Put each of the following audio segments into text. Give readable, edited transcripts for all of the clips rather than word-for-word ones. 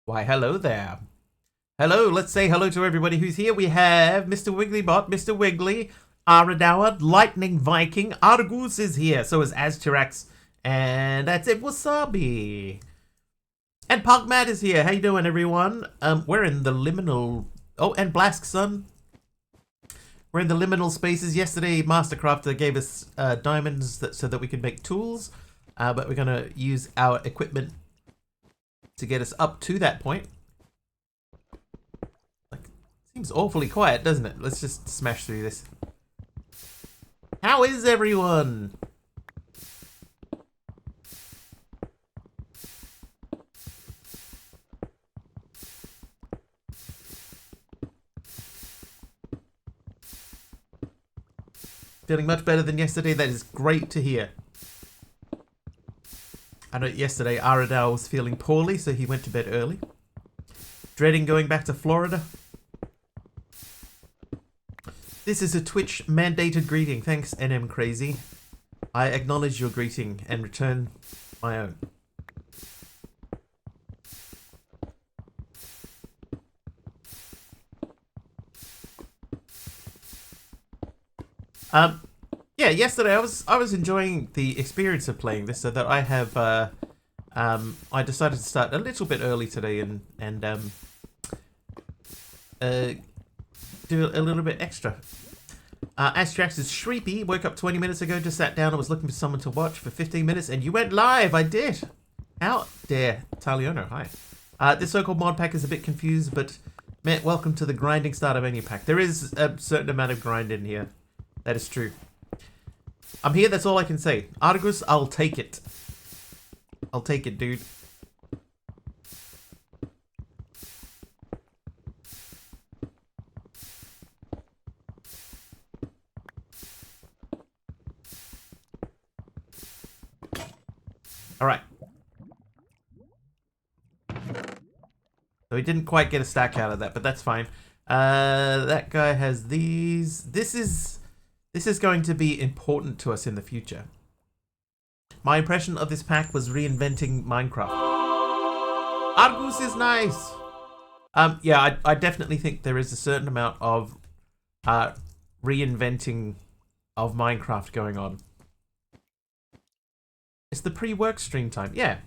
Why, hello there. Hello, let's say hello to everybody who's here. We have Mr. Wigglybot, Mr. Wiggly, Aradawa, Lightning Viking, Argus is here, so is Aztirax, and that's it, Wasabi. And Pugmat is here. How you doing, everyone? We're in the Liminal... Oh, and Blask Sun. We're in the Liminal spaces. Yesterday, Mastercrafter gave us diamonds so that we could make tools, but we're going to use our equipment to get us up to that point. Seems awfully quiet, doesn't it? Let's just smash through this. How is everyone? Feeling much better than yesterday. That is great to hear. I know yesterday Aradao was feeling poorly, so he went to bed early. Dreading going back to Florida. This is a Twitch mandated greeting. Thanks, NM Crazy. I acknowledge your greeting and return my own. Yeah, yesterday I was enjoying the experience of playing this, so that I have I decided to start a little bit early today and do a little bit extra. Astrax is Shreepy, woke up 20 minutes ago, just sat down and was looking for someone to watch for 15 minutes, and you went live. I did. How dare Taliono, hi. This so-called mod pack is a bit confused, but man, welcome to the grinding starter menu pack. There is a certain amount of grind in here. That is true. I'm here, that's all I can say. Argus, I'll take it. I'll take it, dude. Alright. So we didn't quite get a stack out of that, but that's fine. That guy has these. This is going to be important to us in the future. My impression of this pack was reinventing Minecraft. Argus is nice! Yeah, I definitely think there is a certain amount of reinventing of Minecraft going on. It's the pre-work stream time. Yeah.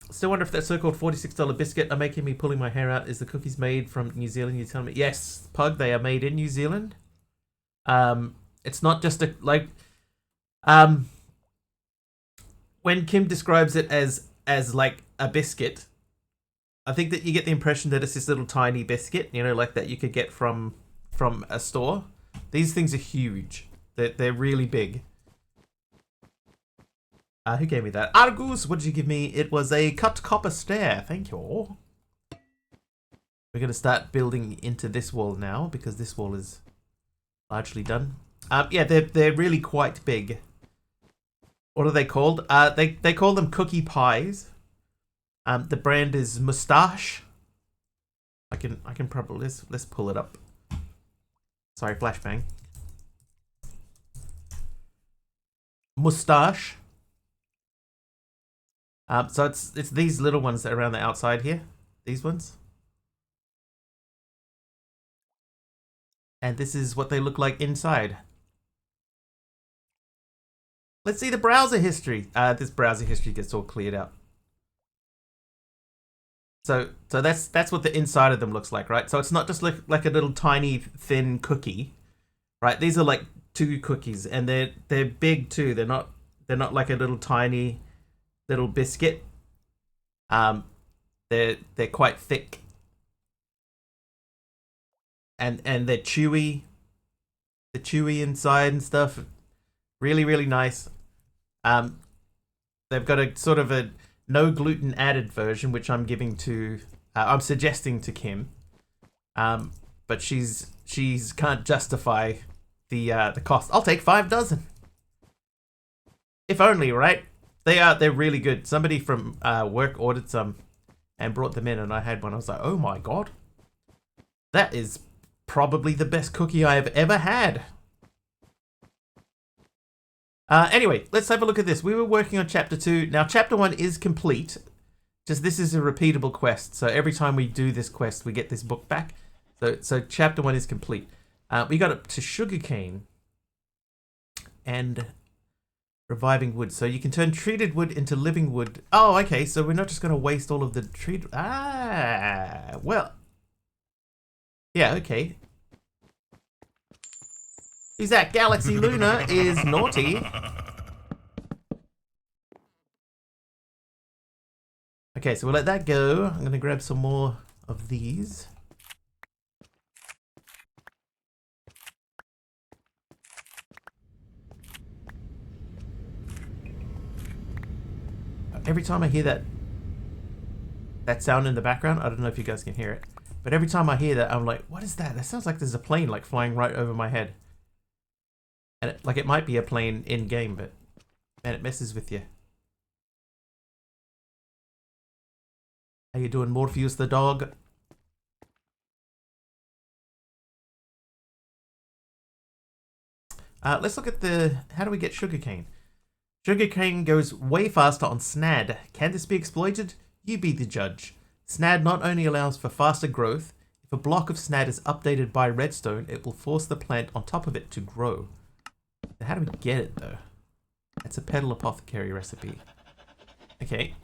Still wonder if that so-called $46 biscuit are making me pulling my hair out. Is the cookies made from New Zealand? You tell me. Yes, Pug, they are made in New Zealand. It's not just a, like, when Kim describes it as like a biscuit, I think that you get the impression that it's this little tiny biscuit, you know, like that you could get from a store. These things are huge. They're really big. Who gave me that? Argus, what did you give me? It was a cut copper stair. Thank you. We're going to start building into this wall now, because this wall is largely done. Yeah, they're really quite big. What are they called? They call them cookie pies. The brand is Mustache. I can probably let's pull it up. Sorry, flashbang. Mustache. So it's these little ones that are around the outside here. These ones. And this is what they look like inside. Let's see the browser history. This browser history gets all cleared out. So that's what the inside of them looks like, right? So it's not just like a little tiny thin cookie, right? These are like 2 cookies, and they're big too. They're not like a little tiny little biscuit. They're quite thick. And they're chewy. They're chewy inside and stuff. Really, really nice. They've got a sort of a no gluten added version, which I'm giving to I'm suggesting to Kim. But she's can't justify the cost. I'll take 5 dozen. If only, right? They're really good. Somebody from work ordered some and brought them in, and I had one. I was like, oh my god. That is probably the best cookie I have ever had. Anyway, let's have a look at this. We were working on chapter 2. Now, chapter 1 is complete. just this is a repeatable quest. So every time we do this quest, we get this book back. So chapter 1 is complete. We got up to sugarcane and reviving wood. So you can turn treated wood into living wood. Oh, okay. So we're not just going to waste all of the treated. Ah, well. Yeah, okay. Who's that? Galaxy Luna is naughty. Okay, so we'll let that go. I'm going to grab some more of these. Every time I hear that sound in the background, I don't know if you guys can hear it, but every time I hear that, I'm like, what is that? That sounds like there's a plane like flying right over my head. And it might be a plane in game, but man, it messes with you. How you doing, Morpheus the dog? Let's look at how do we get sugarcane? Sugarcane goes way faster on SNAD. Can this be exploited? You be the judge. SNAD not only allows for faster growth, if a block of SNAD is updated by redstone, it will force the plant on top of it to grow. How do we get it though? It's a pedal apothecary recipe. Okay.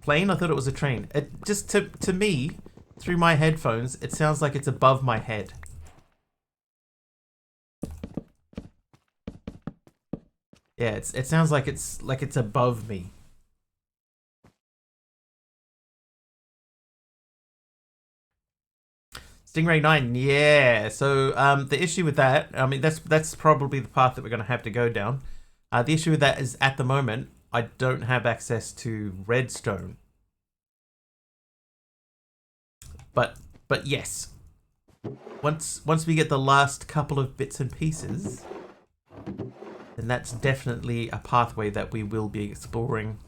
Plane? I thought it was a train. It just to me, through my headphones, it sounds like it's above my head. Yeah, it sounds like it's above me. Stingray 9, yeah. So the issue with that, I mean, that's probably the path that we're going to have to go down. The issue with that is at the moment I don't have access to redstone. But yes, once we get the last couple of bits and pieces, then that's definitely a pathway that we will be exploring.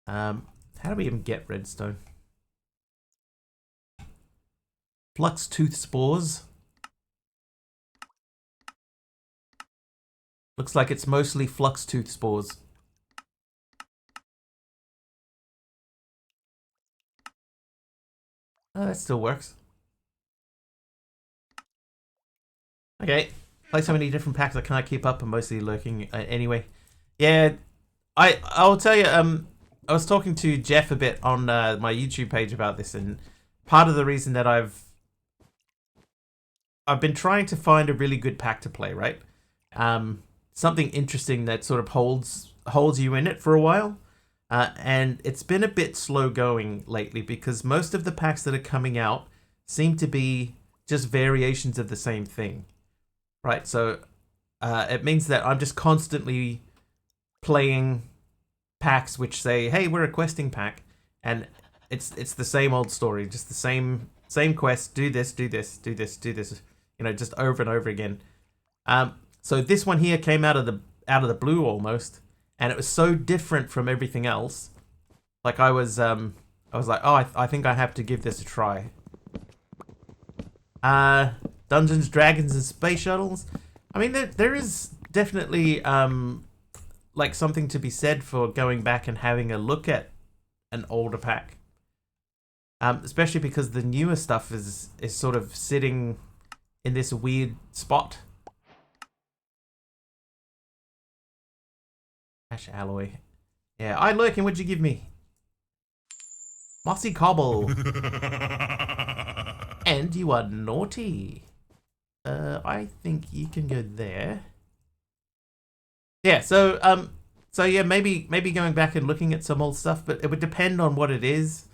How do we even get redstone? Flux tooth spores. Looks like it's mostly flux tooth spores. Oh, that still works. Okay. Play so many different packs I can't keep up. I'm mostly lurking anyway. Yeah, I'll tell you. I was talking to Jeff a bit on my YouTube page about this, and part of the reason that I've been trying to find a really good pack to play, right? Something interesting that sort of holds you in it for a while. And it's been a bit slow going lately because most of the packs that are coming out seem to be just variations of the same thing, right? So it means that I'm just constantly playing packs which say, hey, we're a questing pack, and it's the same old story, just the same quest, do this, do this, do this, do this, you know, just over and over again. So this one here came out of the blue almost, and it was so different from everything else. Like I was like, oh, I think I have to give this a try. Dungeons, Dragons, and Space Shuttles. I mean, there is definitely like something to be said for going back and having a look at an older pack. Especially because the newer stuff is sort of sitting in this weird spot. Ash alloy. Yeah, I lurking. What'd you give me? Mossy cobble. And you are naughty. I think you can go there. Yeah, so yeah, maybe going back and looking at some old stuff, but it would depend on what it is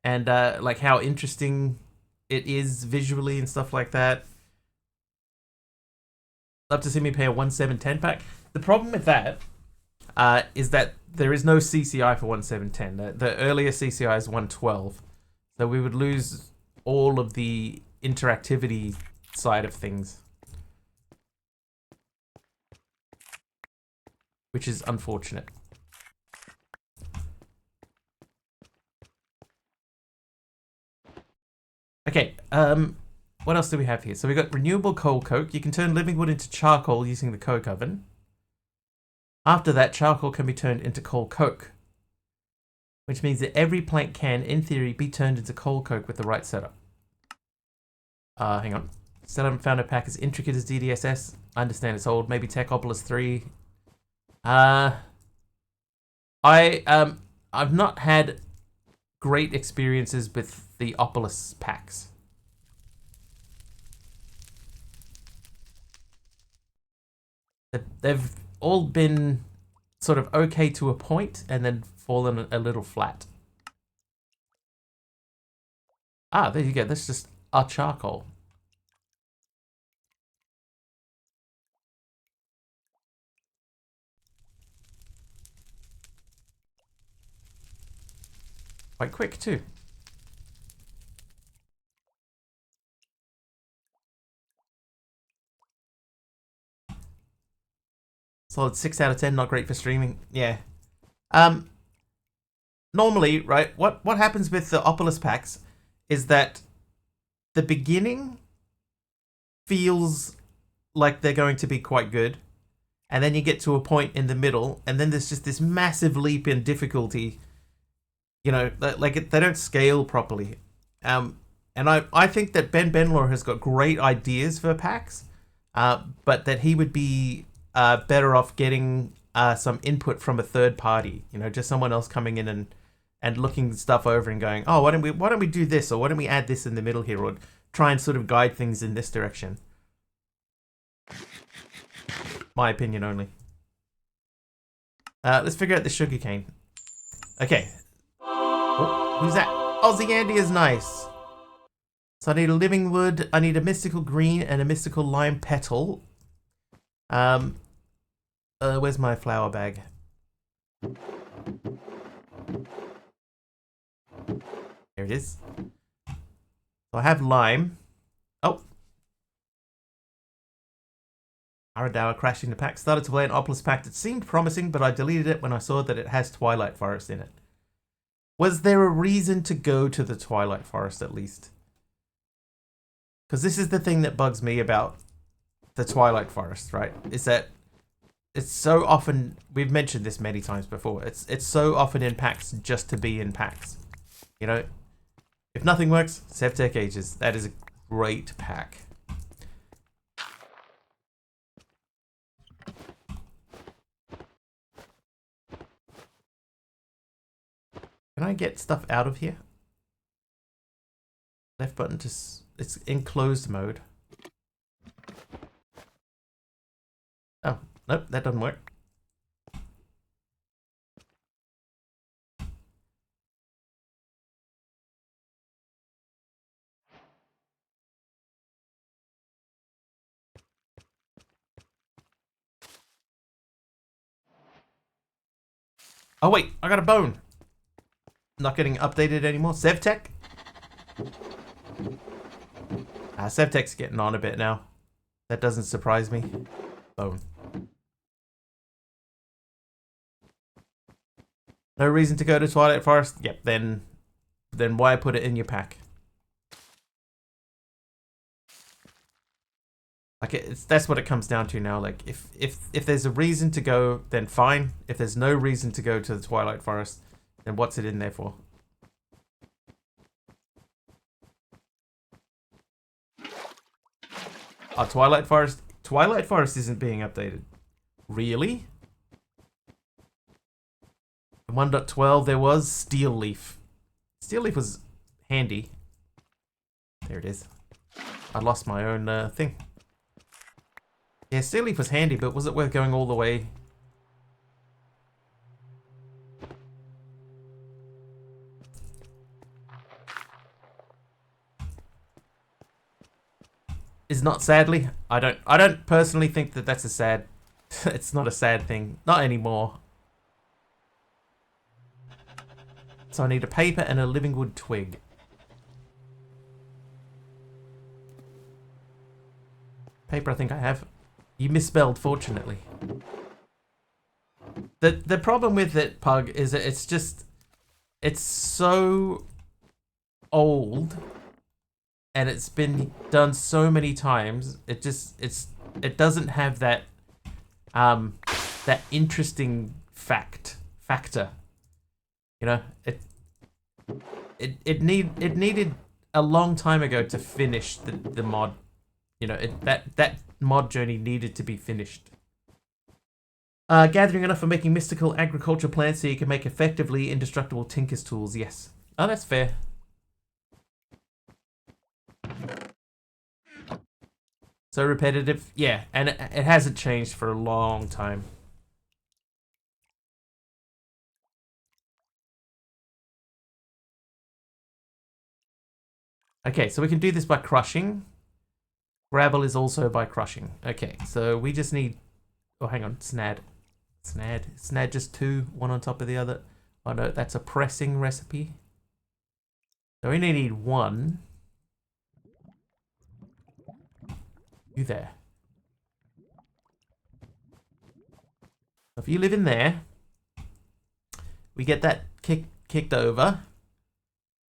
and like how interesting it is visually and stuff like that. Love to see me pay a 1710 pack. The problem with that is that there is no CCI for 1710. The earlier CCI is 112, so we would lose all of the interactivity side of things, which is unfortunate. Okay, what else do we have here? So we got renewable coal coke. You can turn living wood into charcoal using the coke oven. After that, charcoal can be turned into coal coke, which means that every plank can, in theory, be turned into coal coke with the right setup. Hang on. Still haven't found a pack as intricate as DDSS. I understand it's old. Maybe Techopolis 3. I've not had great experiences with the Opolis packs. They've all been sort of okay to a point and then fallen a little flat. Ah, there you go. That's just our charcoal. Quite quick too. Solid 6 out of 10, not great for streaming. Yeah. Normally, right, what happens with the Opolis packs is that the beginning feels like they're going to be quite good, and then you get to a point in the middle, and then there's just this massive leap in difficulty. You know, like they don't scale properly. And I think that Ben Benlor has got great ideas for packs, but that he would be better off getting some input from a third party. You know, just someone else coming in and looking stuff over and going, oh, why don't we do this, or why don't we add this in the middle here, or try and sort of guide things in this direction. My opinion only. Let's figure out the sugarcane. Okay. Oh, who's that? Aussie Andy is nice. So I need a living wood, I need a mystical green and a mystical lime petal. Where's my flower bag? There it is. So I have lime. Oh. Aradawa crashed into pack. Started to play an Opolis pack that seemed promising, but I deleted it when I saw that it has Twilight Forest in it. Was there a reason to go to the Twilight Forest at least? Because this is the thing that bugs me about the Twilight Forest, right? Is that it's so often, we've mentioned this many times before, it's so often in packs just to be in packs. You know, if nothing works, Sevtech Ages. That is a great pack. Can I get stuff out of here? Left button to... It's in closed mode. Oh, nope, that doesn't work. Oh wait, I got a bone. Not getting updated anymore. Sevtech? Sevtech's getting on a bit now. That doesn't surprise me. Bone. No reason to go to Twilight Forest? Yep, then why put it in your pack? Like that's what it comes down to now. Like if there's a reason to go, then fine. If there's no reason to go to the Twilight Forest, then what's it in there for? Oh, Twilight Forest. Twilight Forest isn't being updated. Really? In 1.12 there was Steel Leaf. Steel Leaf was handy. There it is. I lost my own thing. Yeah, Steel Leaf was handy, but was it worth going all the way? Is not sadly. I don't personally think that that's a sad. It's not a sad thing. Not anymore. So I need a paper and a living wood twig. Paper I think I have. You misspelled, fortunately. The problem with it, Pug, is that it's so old and it's been done so many times. It doesn't have that that interesting factor. You know, it needed a long time ago to finish the mod. You know, that mod journey needed to be finished. Gathering enough for making mystical agriculture plants so you can make effectively indestructible tinker's tools. Yes. Oh, that's fair. So repetitive. Yeah, and it hasn't changed for a long time. Okay, so we can do this by crushing. Gravel is also by crushing. Okay, so we just need... Oh, hang on. Snad. Snad just two, one on top of the other. Oh no, that's a pressing recipe. So we only need one. You there. If you live in there, we get that kicked over.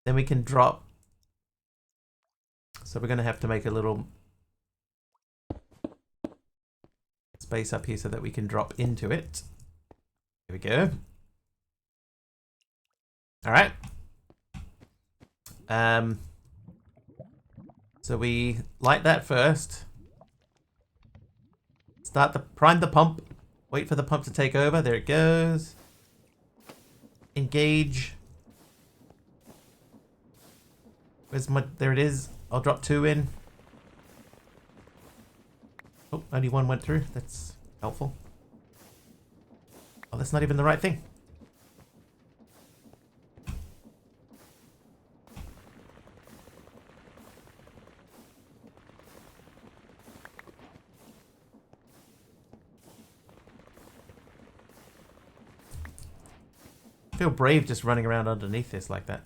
Then we can drop. So we're going to have to make a little space up here so that we can drop into it. Here we go. All right. So we light that first. Prime the pump. Wait for the pump to take over. There it goes. Engage. Where's my... There it is. I'll drop two in. Oh, only one went through. That's helpful. Oh, that's not even the right thing. I feel brave just running around underneath this like that.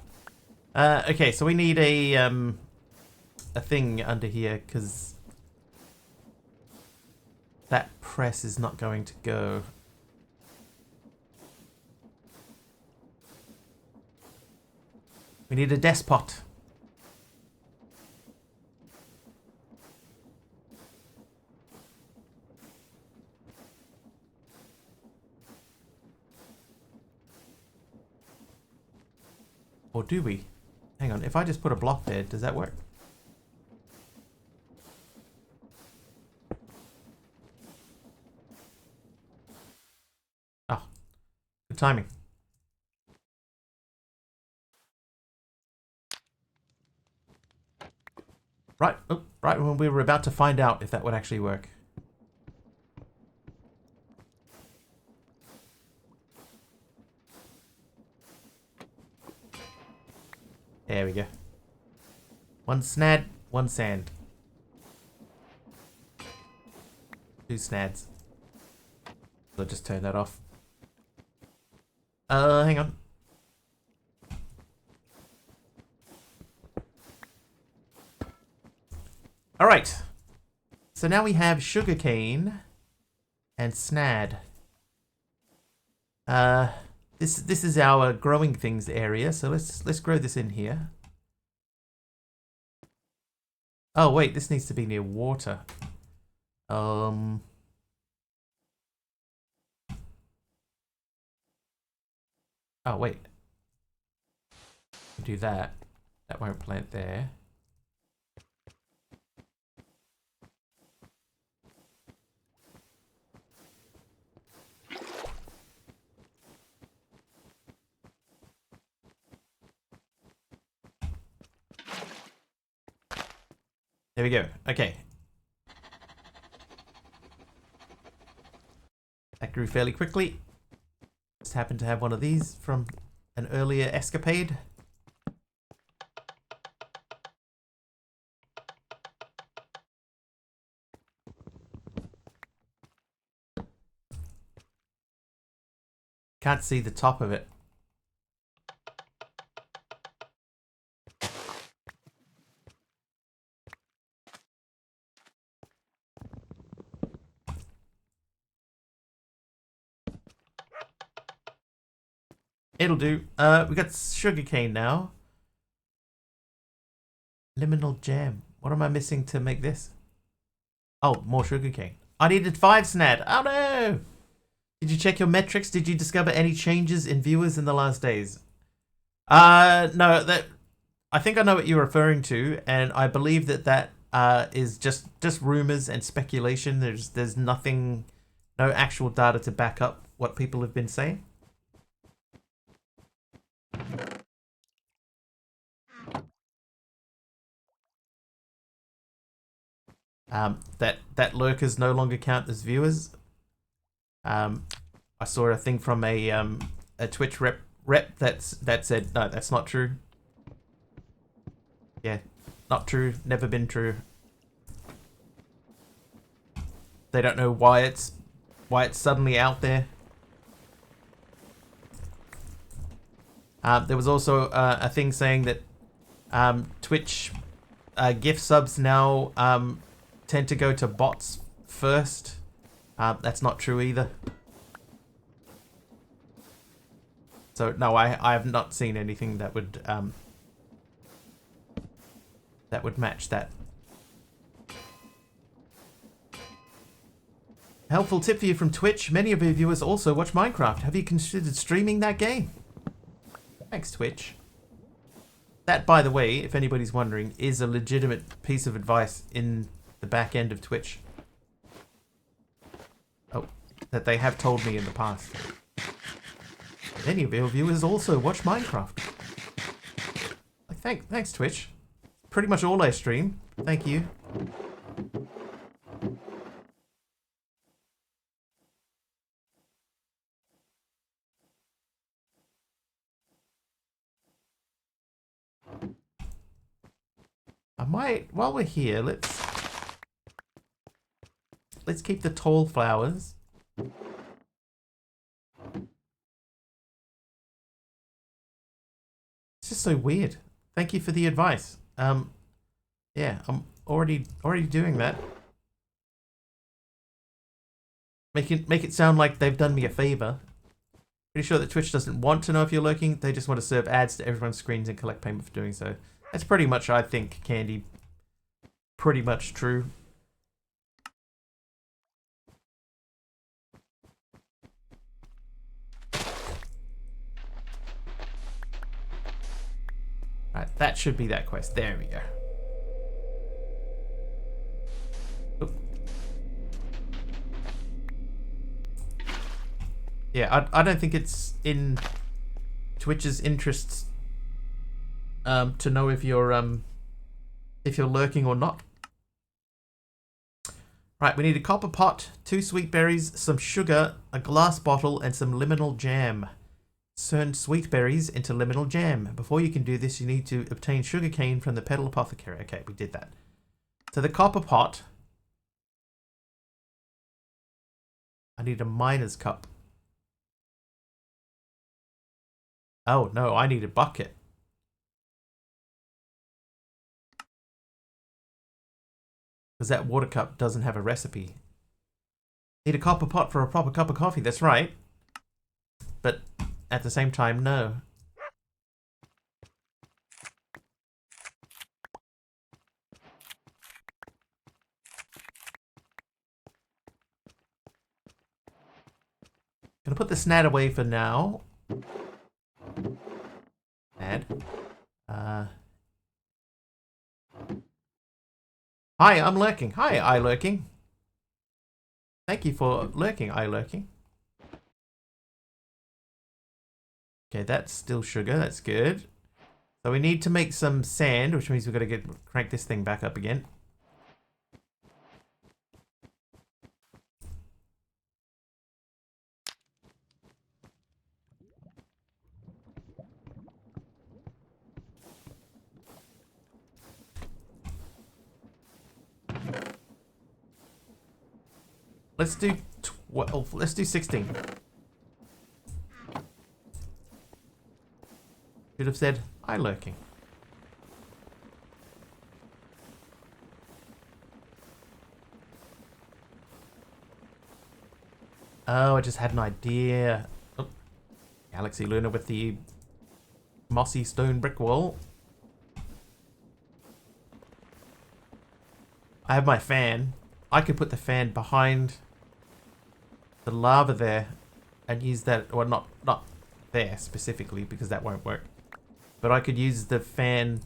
Okay, so we need a thing under here because that press is not going to go. We need a despot. Or do we? Hang on, if I just put a block there, does that work? Oh, good timing. Right, oh, right when we were about to find out if that would actually work. There we go. One snad, one sand. Two snads. I'll just turn that off. Hang on. All right. So now we have sugarcane and snad. This is our growing things area, so let's grow this in here. Oh wait, this needs to be near water. Oh wait. Do that. That won't plant there. There we go. Okay. That grew fairly quickly. Just happened to have one of these from an earlier escapade. Can't see the top of it. It'll do. We got sugarcane now. Liminal jam. What am I missing to make this? Oh, more sugarcane. I needed 5 snad. Oh no! Did you check your metrics? Did you discover any changes in viewers in the last days? No, that I think I know what you're referring to, and I believe that is just rumors and speculation. There's nothing, no actual data to back up what people have been saying. That lurkers no longer count as viewers. I saw a thing from a Twitch rep that said no, that's not true. Yeah, not true. Never been true. They don't know why it's suddenly out there. There was also a thing saying that Twitch gift subs now tend to go to bots first. That's not true either. So no, I have not seen anything that would match that. Helpful tip for you from Twitch. Many of your viewers also watch Minecraft. Have you considered streaming that game? Thanks, Twitch. That, by the way, if anybody's wondering, is a legitimate piece of advice in the back end of Twitch. Oh, that they have told me in the past. Many of your viewers also watch Minecraft. Thanks, Twitch. Pretty much all I stream. Thank you. I might, while we're here, let's keep the tall flowers. It's just so weird. Thank you for the advice. Yeah, I'm already doing that. Make it sound like they've done me a favor. Pretty sure that Twitch doesn't want to know if you're lurking. They just want to serve ads to everyone's screens and collect payment for doing so. That's pretty much, I think, Candy. Pretty much true. Right, that should be that quest. There we go. Oop. Yeah, I don't think it's in Twitch's interests to know if you're lurking or not. Right, we need a copper pot, 2 sweet berries, some sugar, a glass bottle, and some liminal jam. Turn sweet berries into liminal jam. Before you can do this, you need to obtain sugarcane from the pedal apothecary. Okay, we did that. So the copper pot. I need a miner's cup. Oh, no, I need a bucket. Because that water cup doesn't have a recipe. Need a copper pot for a proper cup of coffee, that's right. But at the same time, no. Gonna put the snad away for now. Snad. Hi, I'm lurking. Hi, I lurking. Thank you for lurking, I lurking. Okay, that's still sugar. That's good. So we need to make some sand, which means we've got to crank this thing back up again. Let's do 12. Let's do 16. Should have said I lurking. Oh, I just had an idea. Oh, Galaxy Luna with the mossy stone brick wall. I have my fan. I could put the fan behind the lava there and use that, well, not there specifically because that won't work. But I could use the fan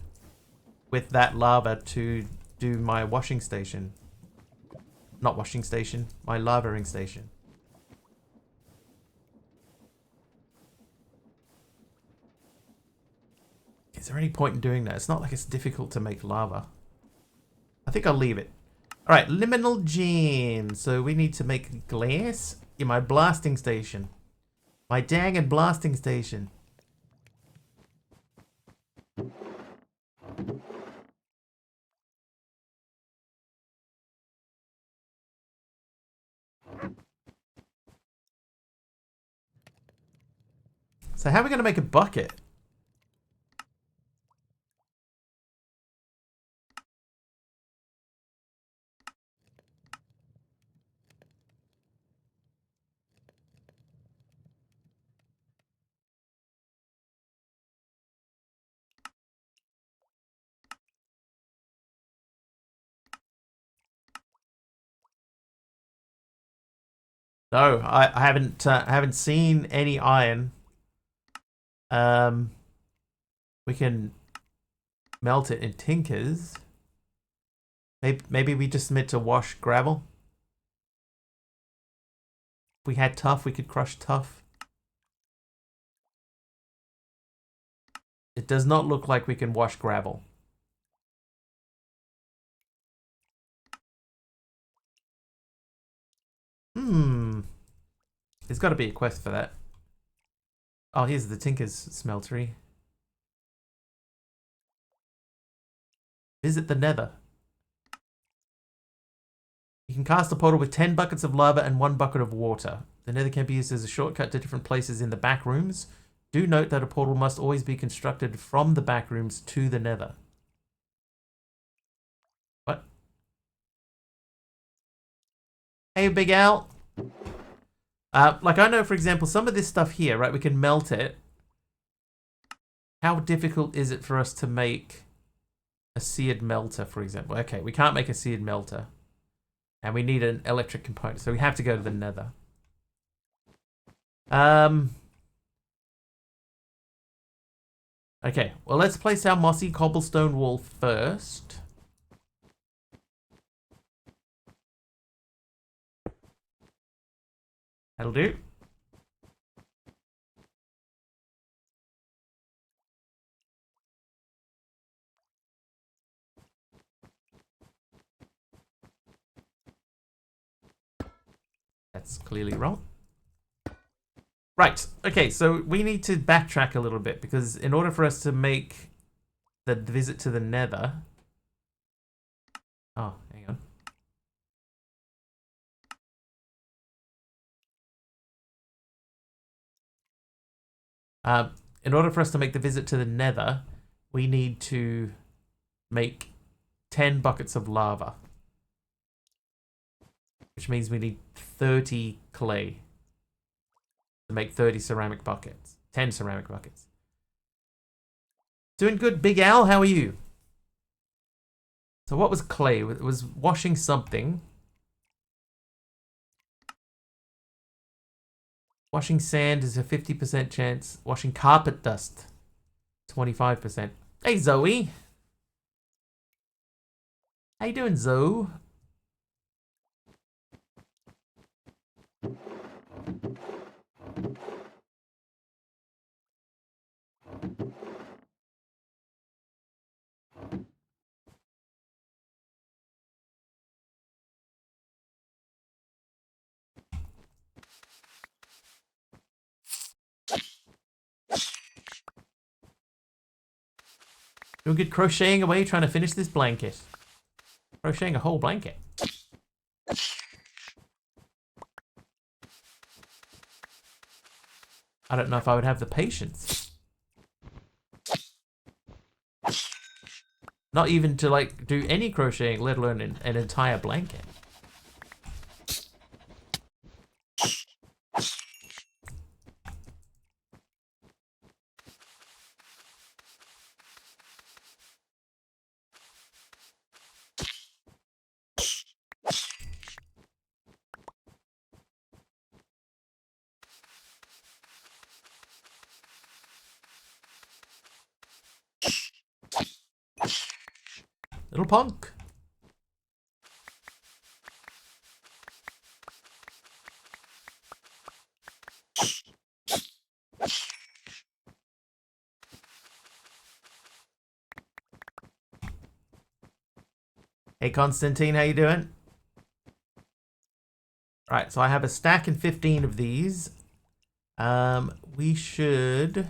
with that lava to do my washing station. Not washing station, my lavaing station. Is there any point in doing that? It's not like it's difficult to make lava. I think I'll leave it. Alright, liminal gem. So we need to make glass in my blasting station. My dang and blasting station. So how are we going to make a bucket? No, I haven't seen any iron. We can melt it in tinkers. Maybe we just meant to wash gravel. If we had tuff, we could crush tuff. It does not look like we can wash gravel. There's got to be a quest for that. Oh, here's the Tinker's smeltery. Visit the Nether. You can cast a portal with 10 buckets of lava and 1 bucket of water. The Nether can be used as a shortcut to different places in the back rooms. Do note that a portal must always be constructed from the back rooms to the Nether. What? Hey, Big Al. Like I know, for example, some of this stuff here, right? We can melt it. How difficult is it for us to make a seared melter, for example? Okay, we can't make a seared melter. And we need an electric component, so we have to go to the Nether. Okay, well, let's place our mossy cobblestone wall first. That'll do. That's clearly wrong. Right, okay, so we need to backtrack a little bit because in order for us to make the visit to the Nether... Oh, hang on. In order for us to make the visit to the Nether, we need to make 10 buckets of lava. Which means we need 30 clay to make 30 ceramic buckets. 10 ceramic buckets. Doing good, Big Al. How are you? So what was clay? It was washing something. Washing sand is a 50% chance. Washing carpet dust, 25%. Hey, Zoe. How you doing, Zoe? Doing good crocheting away, trying to finish this blanket. Crocheting a whole blanket. I don't know if I would have the patience. Not even to, like, do any crocheting, let alone an entire blanket. Little punk. Hey, Constantine, how you doing? Right, so I have a stack and 15 of these. We should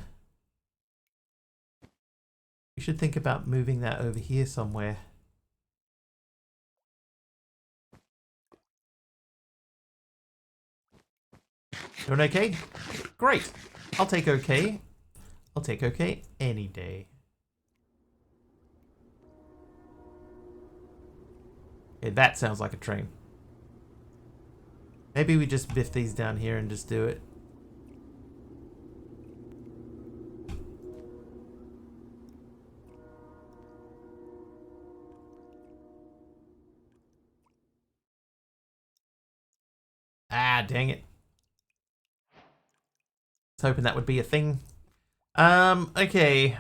think about moving that over here somewhere. Doing okay? Great. I'll take okay. I'll take okay any day. Okay, that sounds like a train. Maybe we just biff these down here and just do it. Ah, dang it. I was hoping that would be a thing. Okay.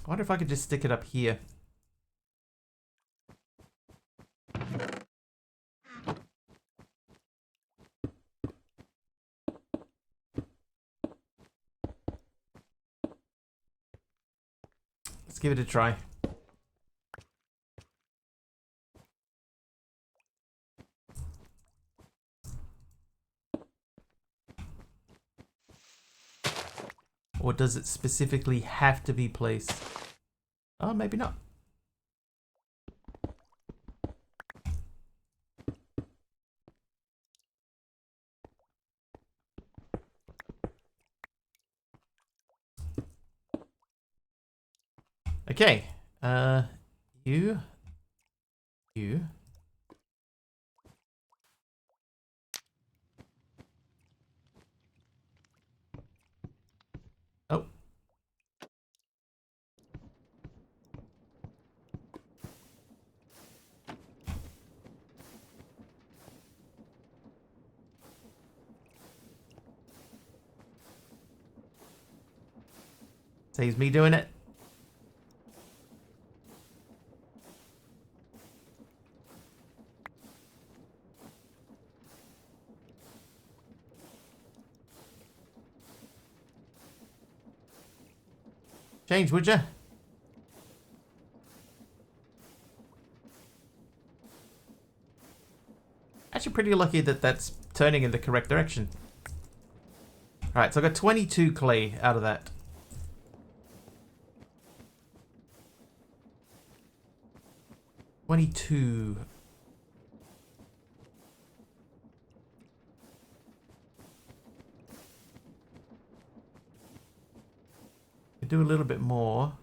I wonder if I could just stick it up here. Let's give it a try. Or does it specifically have to be placed? Oh, maybe not. Okay. You. Oh. Saves me doing it. Change, would ya? Actually pretty lucky that that's turning in the correct direction. Alright, so I got 22 clay out of that. 22. Could do a little bit more.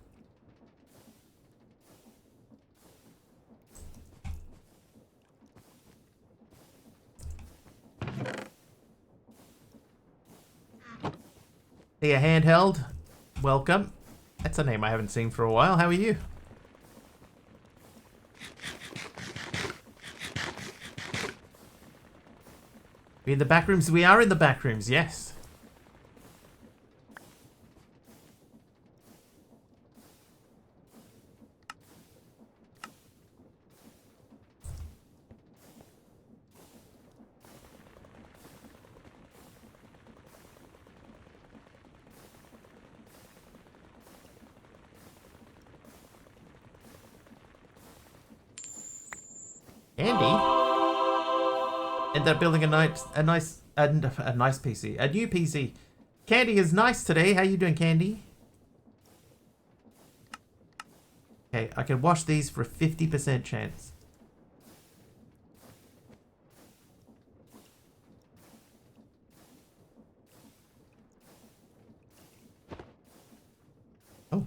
Hey, a handheld. Welcome. That's a name I haven't seen for a while. How are you? We in the back rooms? We are in the back rooms, yes. Andy? Ended up building a nice PC. A new PC. Candy is nice today. How you doing, Candy? Okay, I can wash these for a 50% chance. Oh.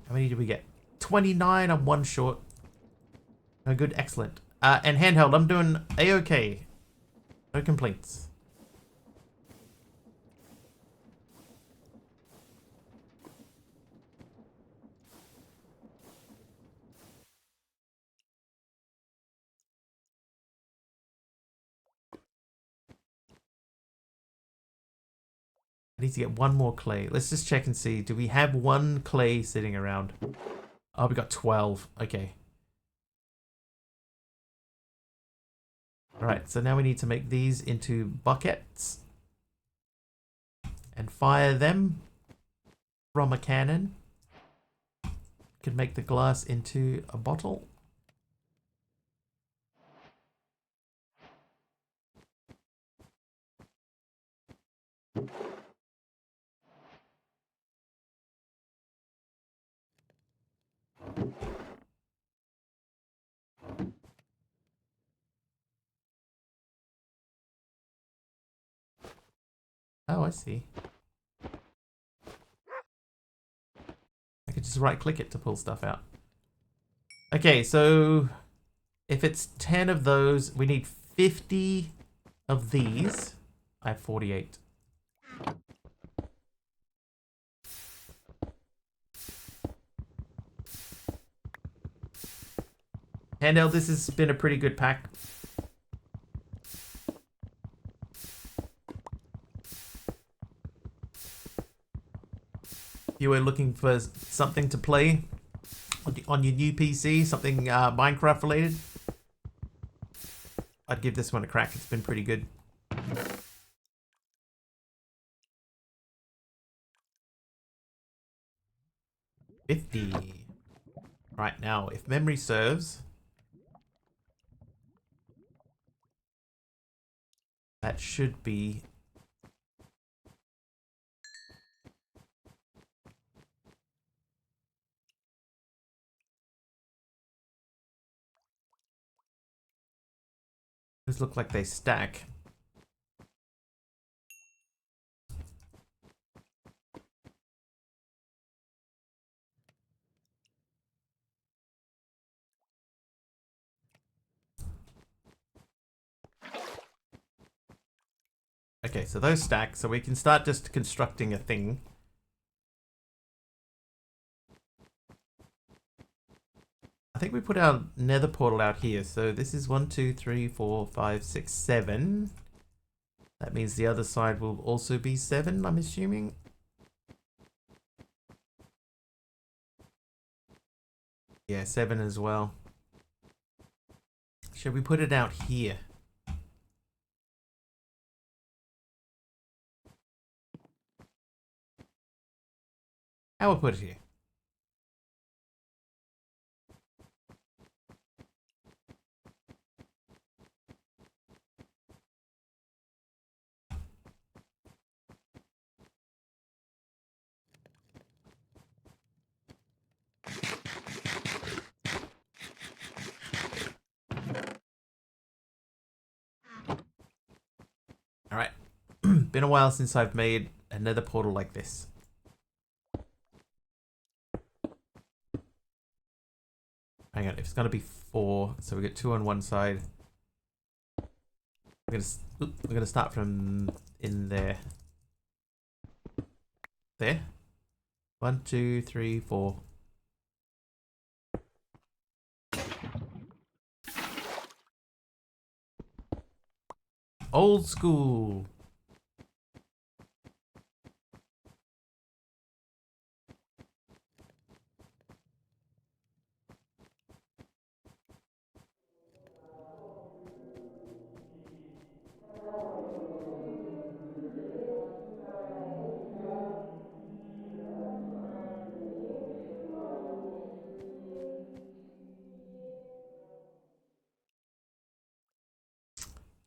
How many did we get? 29. I'm one short. No good. Excellent. And handheld, I'm doing A-okay. No complaints. I need to get one more clay. Let's just check and see. Do we have one clay sitting around? Oh, we got 12. Okay. Alright, so now we need to make these into buckets. And fire them from a cannon. Can make the glass into a bottle. Oh, I see. I could just right click it to pull stuff out. Okay, so if it's 10 of those, we need 50 of these. I have 48. Handheld, this has been a pretty good pack. If you were looking for something to play on your new PC, something Minecraft related, I'd give this one a crack. It's been pretty good. $50. Right, now, if memory serves, that should be... Those look like they stack. Okay, so those stack, so we can start just constructing a thing. I think we put our nether portal out here. So this is 1, 2, 3, 4, 5, 6, 7. That means the other side will also be 7, I'm assuming. Yeah, 7 as well. Should we put it out here? I will put it here. Alright. Been a while since I've made another portal like this. Hang on, it's gonna be 4, so we get 2 on one side. We're gonna start from in there. There. 1, 2, 3, 4. Old school.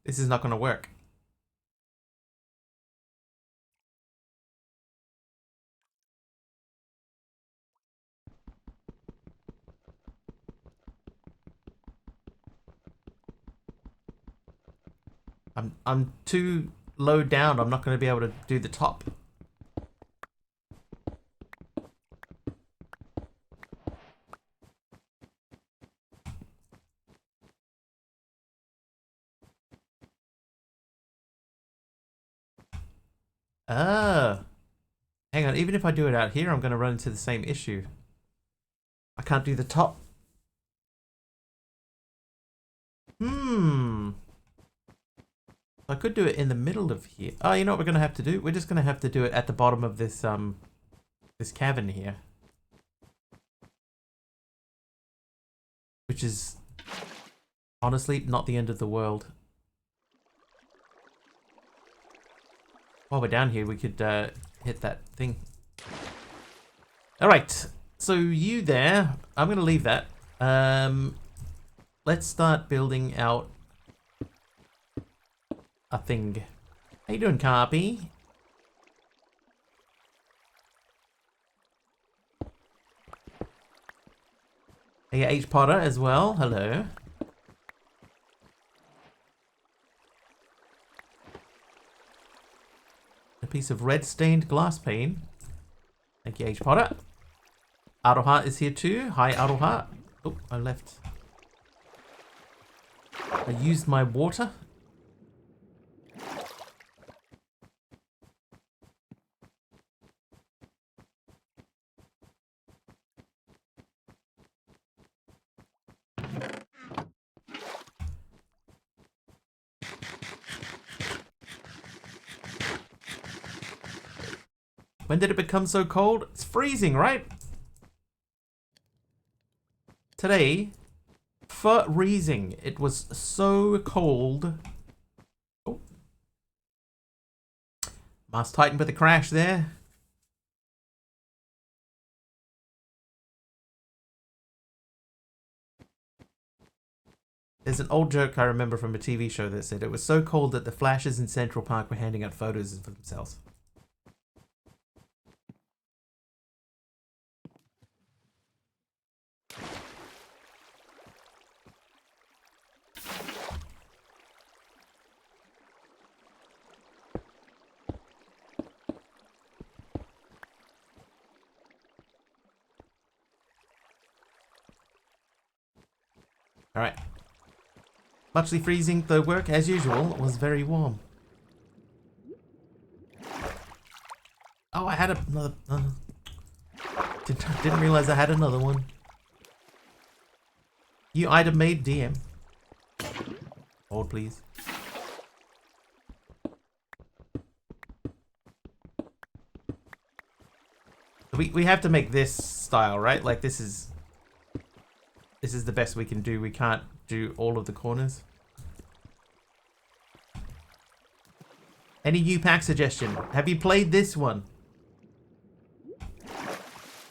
This is not going to work. I'm too low down. I'm not going to be able to do the top. Ah. Hang on, even if I do it out here, I'm going to run into the same issue. I can't do the top. Hmm. I could do it in the middle of here. Oh, you know what we're gonna have to do? We're just gonna have to do it at the bottom of this this cavern here. Which is honestly not the end of the world. While we're down here, we could hit that thing. Alright, so you there, I'm gonna leave that. Let's start building out a thing. How you doing, Carpy? Hey, H Potter as well. Hello. A piece of red stained glass pane. Thank you, H Potter. Aroha is here too. Hi, Aroha. Oh, I left. I used my water. When did it become so cold? It's freezing, right? Today, freezing. It was so cold. Oh. Mars Titan with a crash there. There's an old joke I remember from a TV show that said it was so cold that the Flashes in Central Park were handing out photos for themselves. Alright. Muchly freezing, though work, as usual, was very warm. Oh, I had another... didn't realize I had another one. You item made DM. Hold, please. We have to make this style, right? Like, this is the best we can do. We can't do all of the corners. Any new pack suggestion? Have you played this one?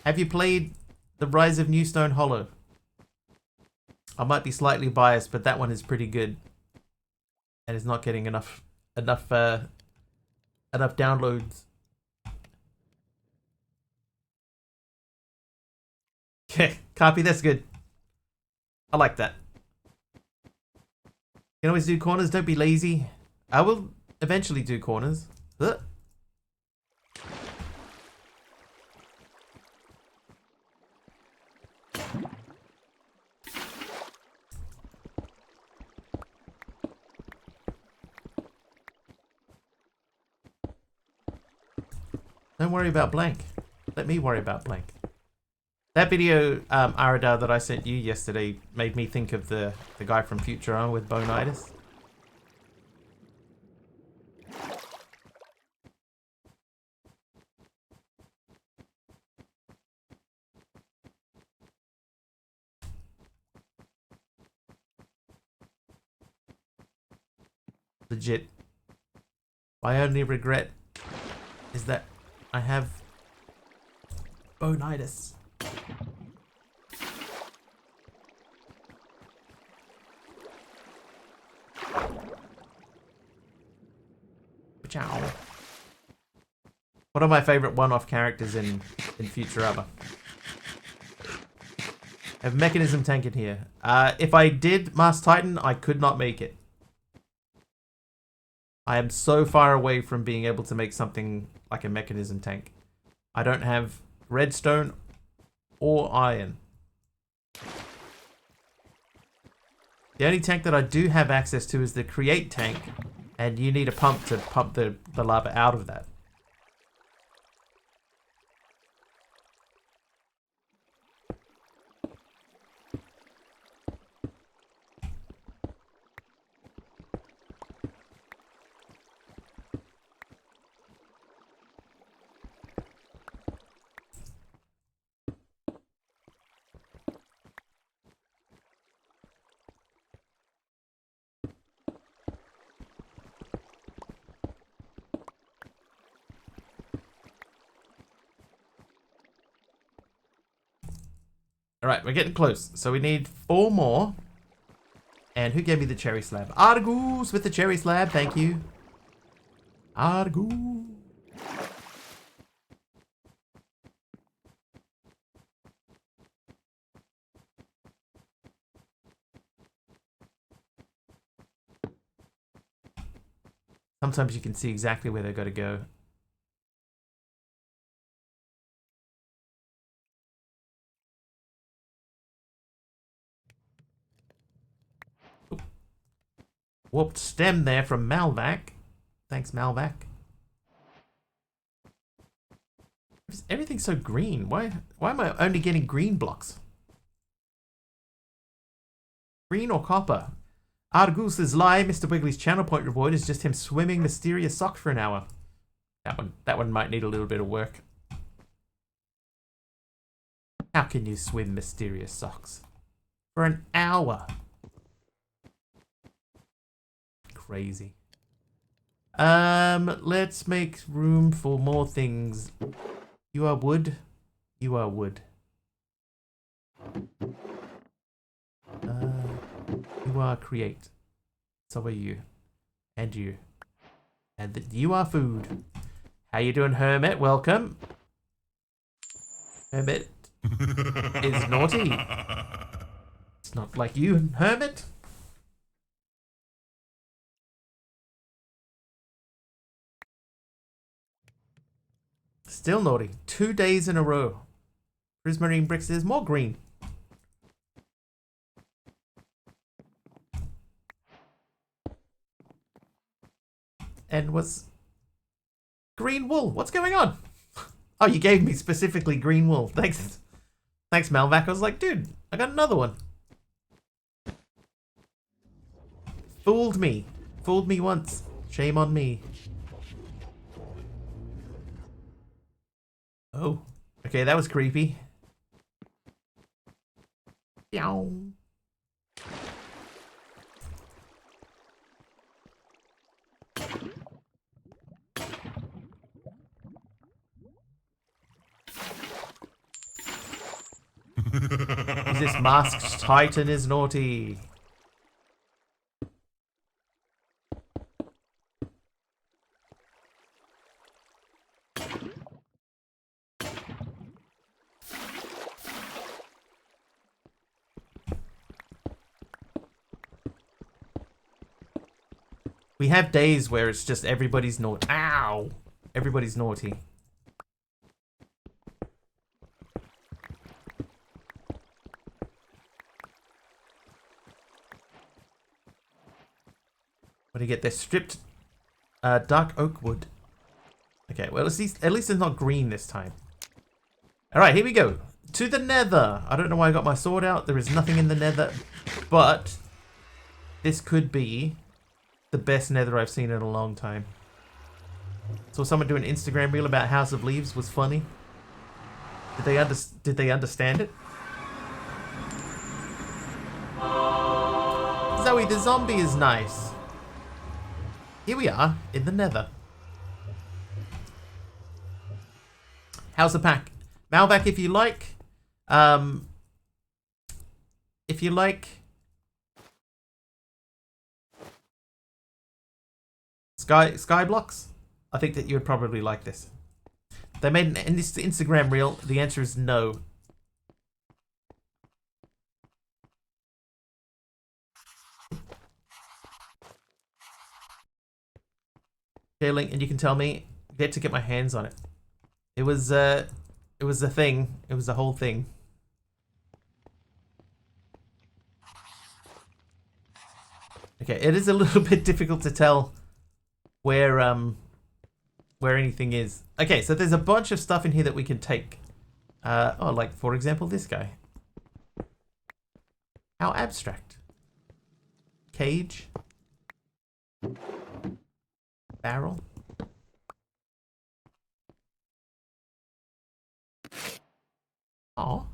Have you played The Rise of New Stone Hollow? I might be slightly biased, but that one is pretty good. And it's not getting enough downloads. Okay, copy, that's good. I like that. You can always do corners, don't be lazy. I will eventually do corners. Ugh. Don't worry about blank. Let me worry about blank. That video, Arada, that I sent you yesterday made me think of the guy from Futurama with bonitis. Legit. My only regret is that I have bonitis. Ciao. One of my favorite one-off characters in Futurama. I have Mechanism Tank in here. If I did Mars Titan, I could not make it. I am so far away from being able to make something like a Mechanism Tank. I don't have redstone or iron. The only tank that I do have access to is the Create tank, and you need a pump to pump the lava out of that. Alright, we're getting close. So we need 4 more. And who gave me the cherry slab? Argus with the cherry slab, thank you. Argus. Sometimes you can see exactly where they've got to go. Oop. Whooped stem there from Malvac. Thanks, Malvac. Everything's so green. Why am I only getting green blocks? Green or copper? Argus's lie, Mr. Wiggly's channel point reward is just him swimming mysterious socks for an hour. That one might need a little bit of work. How can you swim mysterious socks? For an hour. Crazy. Let's make room for more things. You are wood. You are wood. You are create. So are you. And you. And you are food. How you doing, Hermit? Welcome. Hermit is naughty. It's not like you, Hermit. Still naughty. 2 days in a row. Prismarine bricks is more green. And what's green wool? What's going on? Oh, you gave me specifically green wool. Thanks. Thanks, Malvac. I was like, dude, I got another one. Fooled me. Fooled me once. Shame on me. Oh. Okay, that was creepy. Yow. This masked titan is naughty. We have days where it's just everybody's naughty. Ow! Everybody's naughty. What do you get there? Stripped dark oak wood. Okay, well at least it's not green this time. Alright, here we go. To the nether. I don't know why I got my sword out. There is nothing in the nether. But this could be the best nether I've seen in a long time. Saw someone do an Instagram reel about House of Leaves was funny. Did they understand it? Zoe the zombie is nice. Here we are in the nether. How's the pack? Malvac, if you like Sky blocks, I think that you would probably like this. They made an Instagram reel. The answer is no. Okay, Link, and you can tell me. Get to get my hands on it. It was a thing. It was a whole thing. Okay, it is a little bit difficult to tell where anything is. Okay, so there's a bunch of stuff in here that we can take. Oh, like for example, this guy. How abstract. Cage. Barrel. Oh.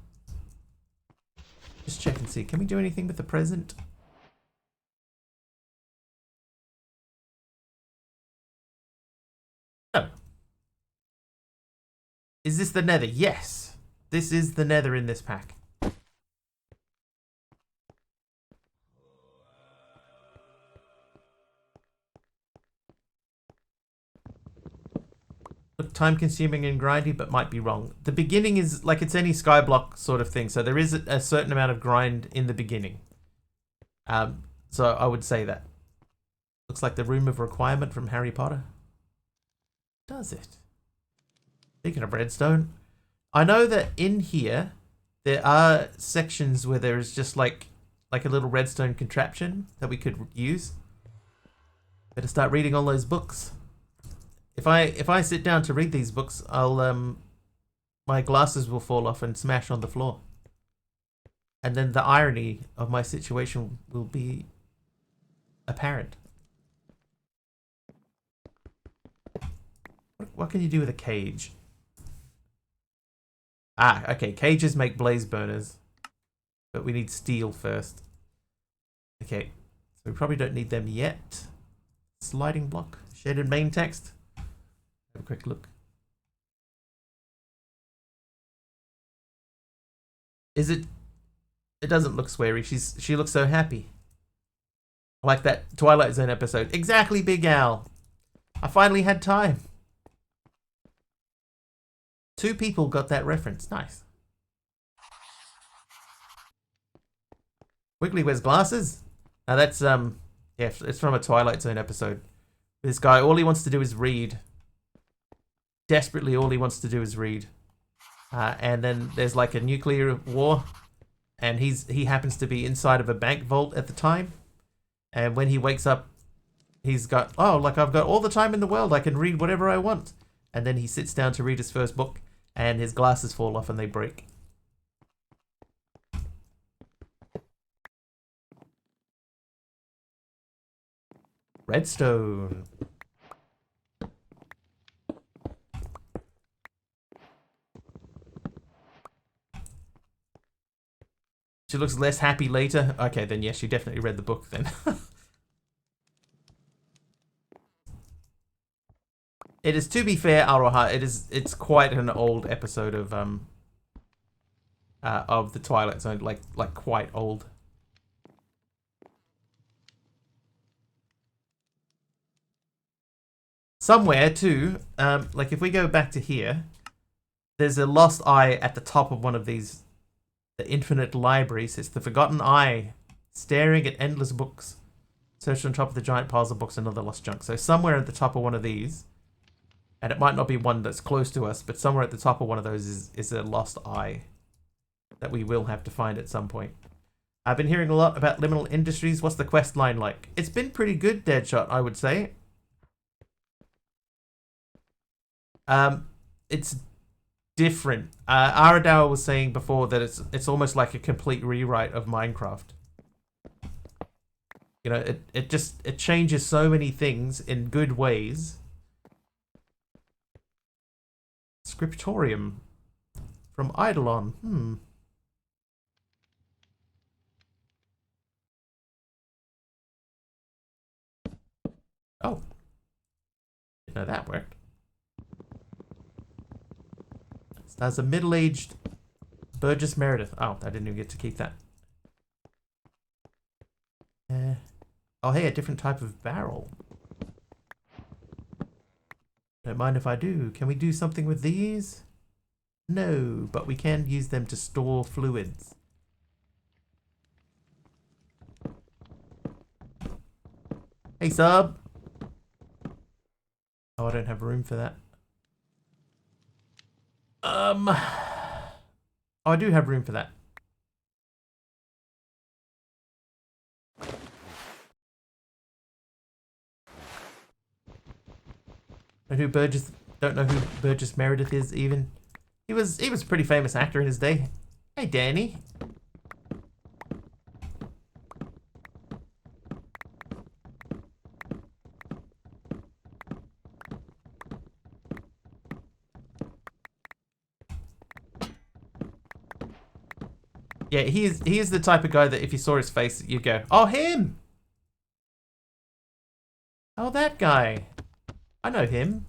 Just check and see. Can we do anything with the present? No. Is this the nether? Yes. This is the nether in this pack. look time consuming and grindy, but might be wrong. The beginning is like it's any skyblock sort of thing, so there is a certain amount of grind in the beginning. So I would say that. Looks like the Room of Requirement from Harry Potter. Does it? Speaking of redstone, I know that in here there are sections where there is just like a little redstone contraption that we could use. Better start reading all those books. If I sit down to read these books, I'll my glasses will fall off and smash on the floor. And then the irony of my situation will be apparent. What can you do with a cage? Ah, okay, cages make blaze burners. But we need steel first. Okay, so we probably don't need them yet. Sliding block, shaded main text. Have a quick look. Is it? It doesn't look sweary. She looks so happy. Like that Twilight Zone episode. Exactly, Big Al. I finally had time. 2 people got that reference. Nice. Wiggly wears glasses. Now that's yeah, it's from a Twilight Zone episode. This guy, all he wants to do is read. Desperately, all he wants to do is read. And then there's like a nuclear war, and he happens to be inside of a bank vault at the time. And when he wakes up, he's got, oh, like I've got all the time in the world. I can read whatever I want. And then he sits down to read his first book, and his glasses fall off and they break. Redstone. She looks less happy later. Okay, then yes, she definitely read the book then. It is, to be fair, Aroha, it's quite an old episode of the Twilight Zone, like quite old. Somewhere too, like if we go back to here, there's a lost eye at the top of one of these, the infinite libraries. It's the forgotten eye, staring at endless books. Search on top of the giant piles of books and other lost junk. So somewhere at the top of one of these, and it might not be one that's close to us, but somewhere at the top of one of those is a lost eye that we will have to find at some point. I've been hearing a lot about Liminal Industries. What's the quest line like? It's been pretty good, Deadshot, I would say. It's different. Aradawa was saying before that it's almost like a complete rewrite of Minecraft. You know, it changes so many things in good ways. Scriptorium from Eidolon. Oh. Didn't know that worked. As a middle-aged Burgess Meredith. Oh, I didn't even get to keep that. Oh, hey, a different type of barrel. Don't mind if I do. Can we do something with these? No, but we can use them to store fluids. Hey, sub. Oh, I don't have room for that. Oh, I do have room for that. Don't know who Burgess Meredith is even. He was a pretty famous actor in his day. Hey, Danny. Yeah, he is the type of guy that if you saw his face, you'd go, oh, him! Oh, that guy. I know him.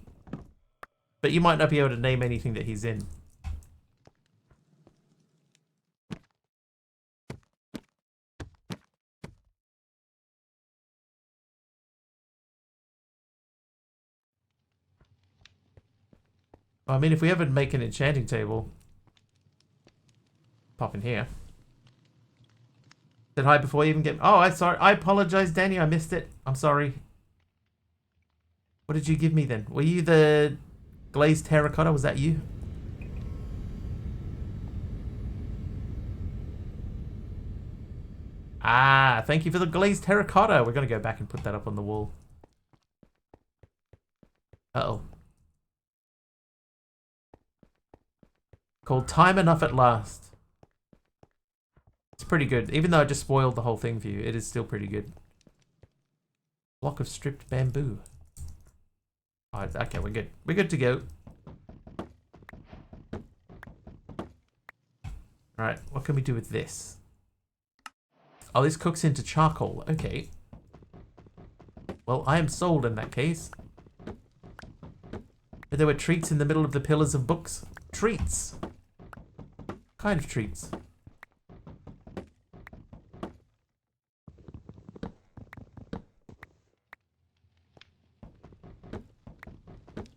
But you might not be able to name anything that he's in. I mean, if we ever make an enchanting table, pop in here. Said hi before you even get... Oh, I'm sorry. I apologize, Danny. I missed it. I'm sorry. What did you give me then? Were you the glazed terracotta? Was that you? Ah, thank you for the glazed terracotta. We're going to go back and put that up on the wall. Uh-oh. Called Time Enough at Last. It's pretty good. Even though I just spoiled the whole thing for you, it is still pretty good. Block of stripped bamboo. Oh, okay, we're good. We're good to go. Alright, what can we do with this? Oh, this cooks into charcoal. Okay. Well, I am sold in that case. But there were treats in the middle of the pillars of books. Treats. What kind of treats?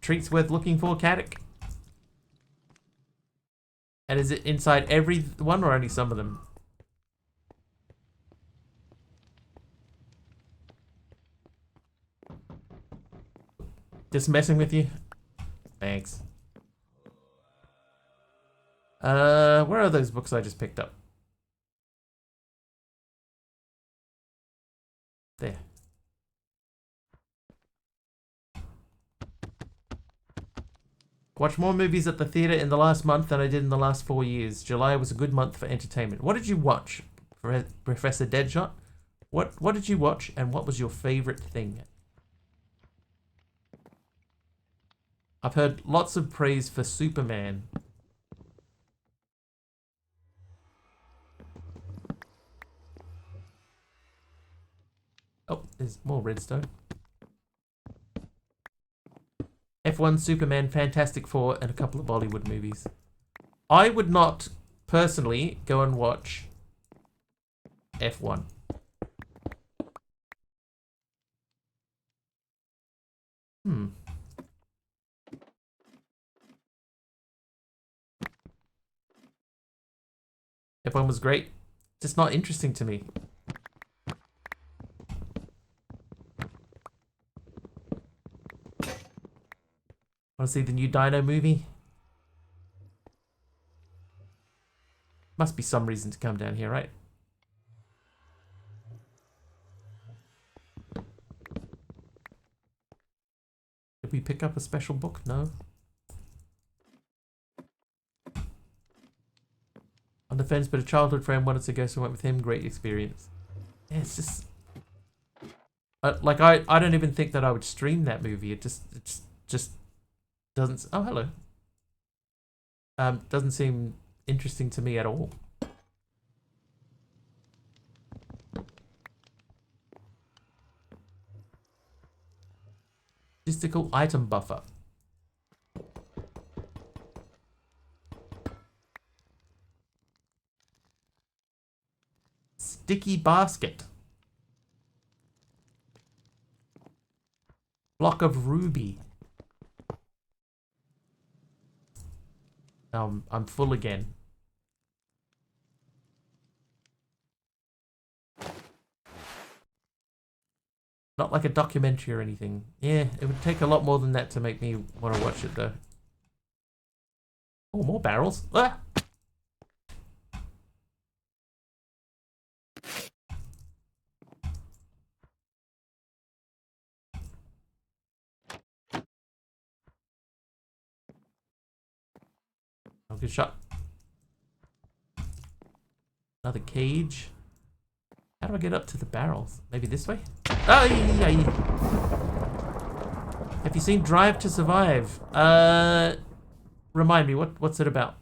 Treats worth looking for, Caddick? And is it inside every one or only some of them? Just messing with you? Thanks. Where are those books I just picked up? There. Watched more movies at the theater in the last month than I did in the last 4 years. July was a good month for entertainment. What did you watch, Professor Deadshot? What did you watch, and what was your favorite thing? I've heard lots of praise for Superman. Oh, there's more redstone. F1, Superman, Fantastic Four, and a couple of Bollywood movies. I would not, personally, go and watch F1. F1 was great. Just not interesting to me. Want to see the new Dino movie? Must be some reason to come down here, right? Did we pick up a special book? No. On the fence, but a childhood friend wanted to go, so I went with him. Great experience. Yeah, it's just... like, I don't even think that I would stream that movie. It just doesn't... Oh, hello. Doesn't seem interesting to me at all. Statistical item buffer. Sticky basket. Block of ruby. I'm full again. Not like a documentary or anything. Yeah, it would take a lot more than that to make me want to watch it though. Oh, more barrels. Ah! Oh, good shot. Another cage. How do I get up to the barrels? Maybe this way? Oh, yeah. Have you seen Drive to Survive? Remind me, what's it about?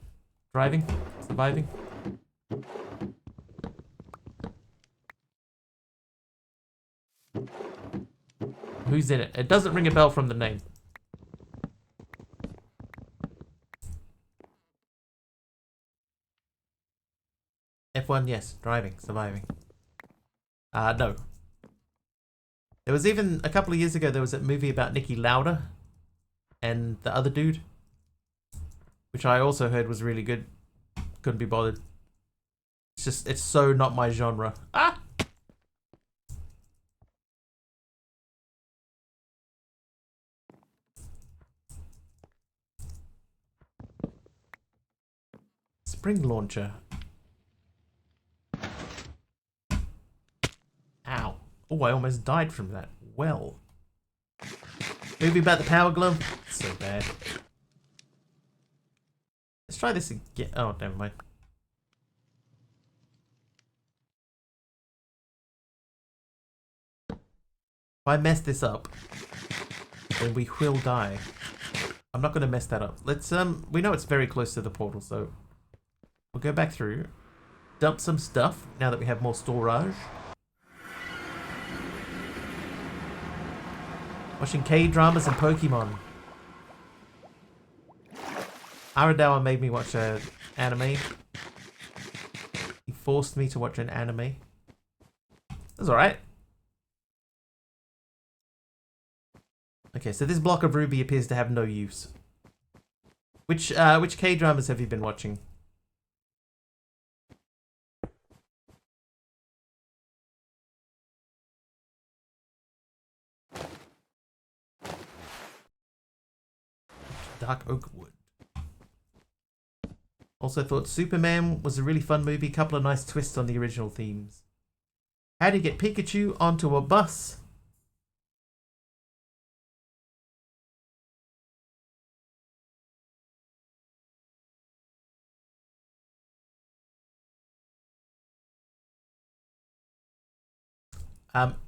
Driving? Surviving? Who's in it? It doesn't ring a bell from the name. F1, yes. Driving. Surviving. No. There was even, a couple of years ago, there was a movie about Niki Lauda and the other dude. which I also heard was really good. Couldn't be bothered. It's so not my genre. Ah! Spring launcher. Ow. Oh, I almost died from that. Well. Movie about the power glove? So bad. Let's try this again. Oh, never mind. If I mess this up, then we will die. I'm not going to mess that up. Let's, we know it's very close to the portal, so we'll go back through, dump some stuff now that we have more storage. Watching K-dramas and Pokemon. Aradawa made me watch an anime. He forced me to watch an anime. That's alright. Okay, so this block of ruby appears to have no use. Which K-dramas have you been watching? Dark Oak Wood. Also thought Superman was a really fun movie. Couple of nice twists on the original themes. How do you get Pikachu onto a bus?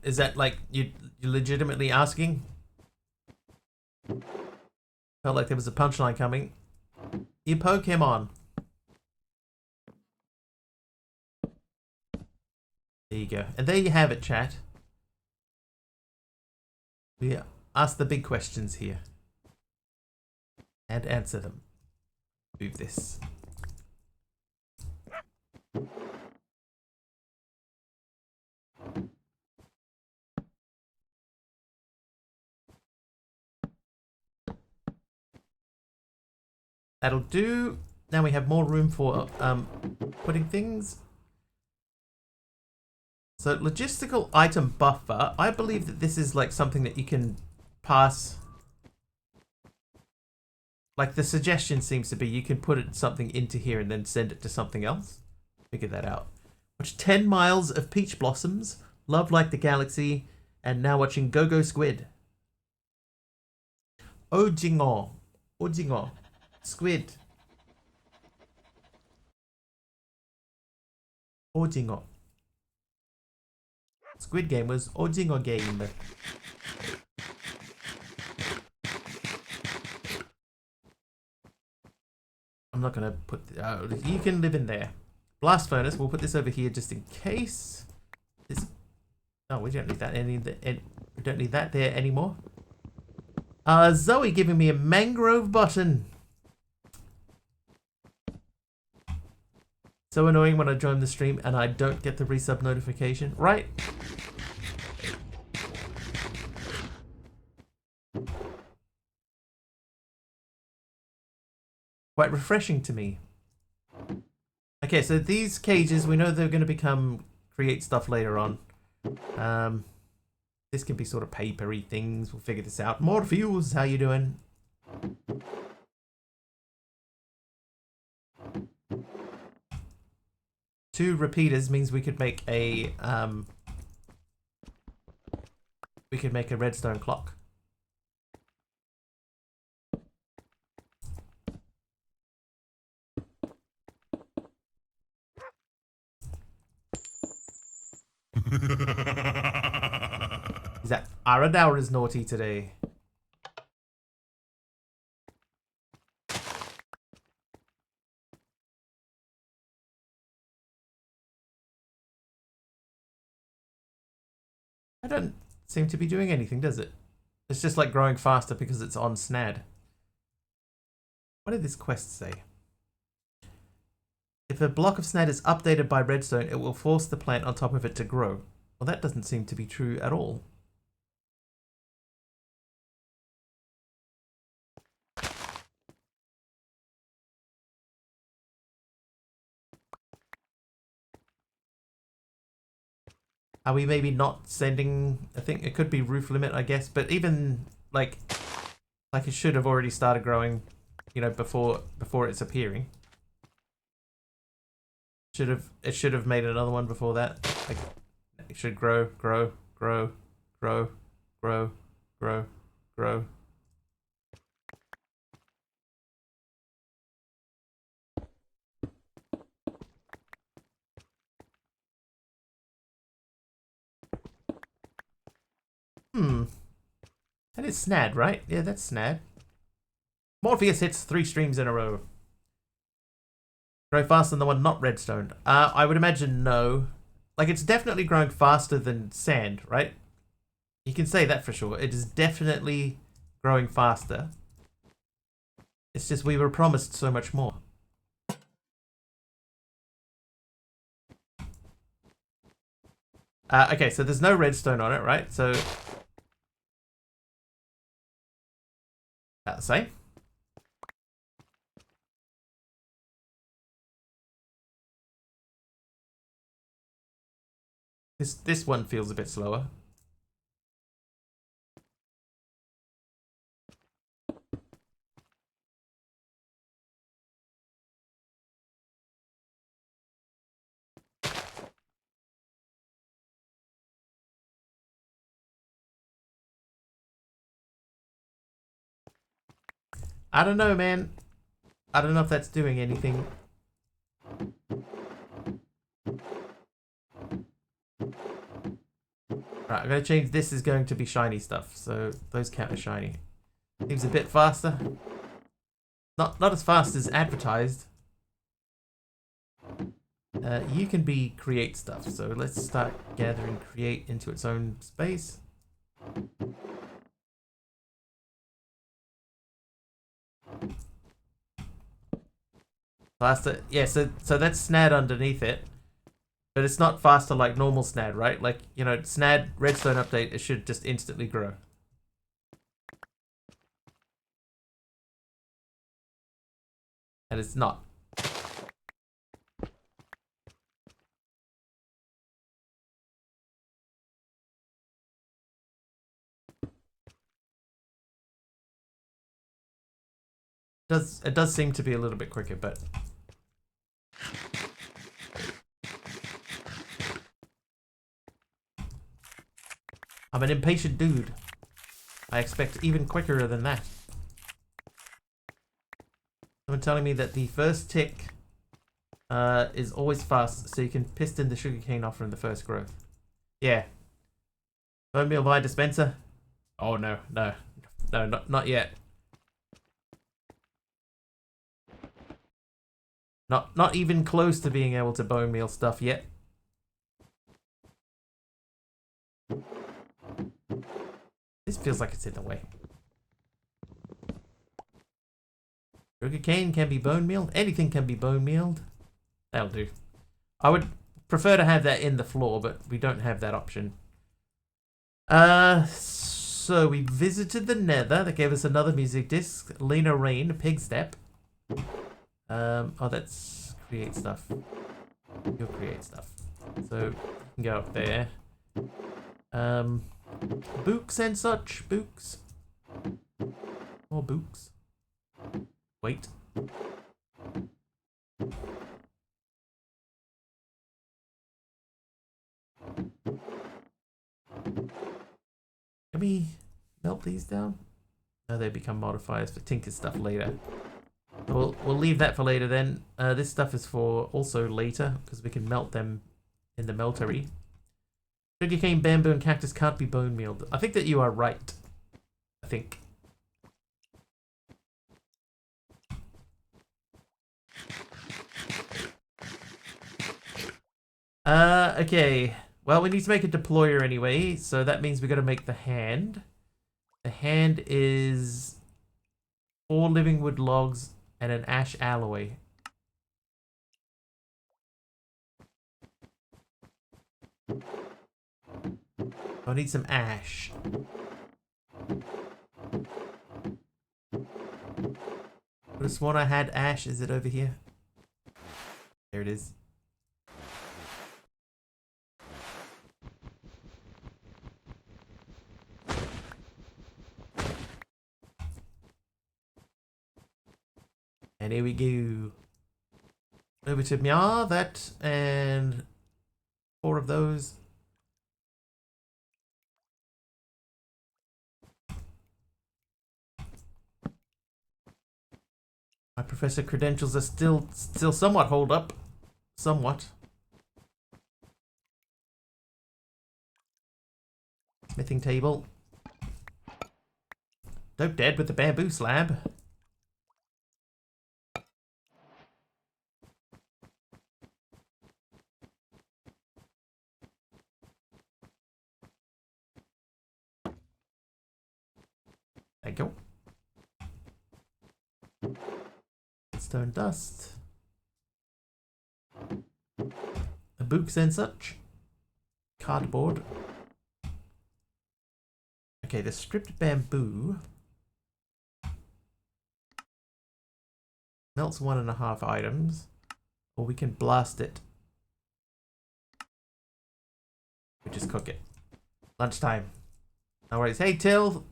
Is that like you're legitimately asking? Felt like there was a punchline coming. You Pokemon. There you go. And there you have it, chat. We ask the big questions here. And answer them. Move this. That'll do. Now we have more room for putting things. So logistical item buffer. I believe that this is like something that you can pass. Like the suggestion seems to be you can put something into here and then send it to something else. Figure that out. Watch 10 miles of peach blossoms. Love like the galaxy. And now watching Go Go Squid. Ojingo. Ojingo. Squid. Ojingo. Squid Game was Ojingo game. I'm not gonna put. You can live in there. Blast furnace. We'll put this over here just in case. This. Oh, we don't need that. We don't need that there anymore. Zoe giving me a mangrove button. So annoying when I join the stream and I don't get the resub notification. Right? Quite refreshing to me. Okay, so these cages, we know they're going to create stuff later on. This can be sort of papery things. We'll figure this out. Morpheus, how you doing? Two repeaters means we could make a redstone clock. Is that Aradaur is naughty today? I don't seem to be doing anything, does it? It's just like growing faster because it's on Snad. What did this quest say? If a block of Snad is updated by redstone, it will force the plant on top of it to grow. Well, that doesn't seem to be true at all. Are we maybe not sending? I think it could be roof limit, I guess. But even like it should have already started growing, you know, before it's appearing. It should have made another one before that. Like it should grow, grow, grow, grow, grow, grow, grow. That is Snad, right? Yeah, that's Snad. Morpheus hits 3 streams in a row. Grow faster than the one not redstone. I would imagine no. Like, it's definitely growing faster than sand, right? You can say that for sure. It is definitely growing faster. It's just we were promised so much more. Okay, so there's no redstone on it, right? So... about the same. This one feels a bit slower. I don't know, man. I don't know if that's doing anything. Right, I'm gonna change. This is going to be shiny stuff, so those count as shiny. Seems a bit faster. Not as fast as advertised. You can be create stuff, so let's start gathering create into its own space. Faster, yeah. So that's Snad underneath it, but it's not faster like normal Snad, right? Like, you know, Snad redstone update, it should just instantly grow. And it's not. It does seem to be a little bit quicker, but I'm an impatient dude. I expect even quicker than that. Someone telling me that the first tick is always fast, so you can piston the sugarcane off from the first growth. Yeah. Bone meal via dispenser? Oh no, not yet. Not even close to being able to bone meal stuff yet. This feels like it's in the way. Sugarcane can be bone mealed. Anything can be bone mealed. That'll do. I would prefer to have that in the floor, but we don't have that option. So we visited the Nether. That gave us another music disc. Lena Rain, Pig Step. Oh, that's create stuff. You'll create stuff. So you can go up there. Books and such. Books. More books. Wait. Can we melt these down? No, they become modifiers for Tinker stuff later. We'll leave that for later then. This stuff is for also later, because we can melt them in the meltery. Sugarcane, bamboo, and cactus can't be bone mealed. I think that you are right. I think. Okay. Well, we need to make a deployer anyway, so that means we got to make the hand. The hand is 4 living wood logs and an ash alloy. I need some ash. I just sworn I had ash. Is it over here? There it is. And here we go. Over to Mya, that, and 4 of those. My professor credentials are still somewhat holed up. Somewhat. Smithing table. Dope dead with the bamboo slab. There you go. Stone dust. The books and such. Cardboard. Okay, the stripped bamboo melts 1.5 items, or we can blast it. We just cook it. Lunchtime. No worries. Hey Till,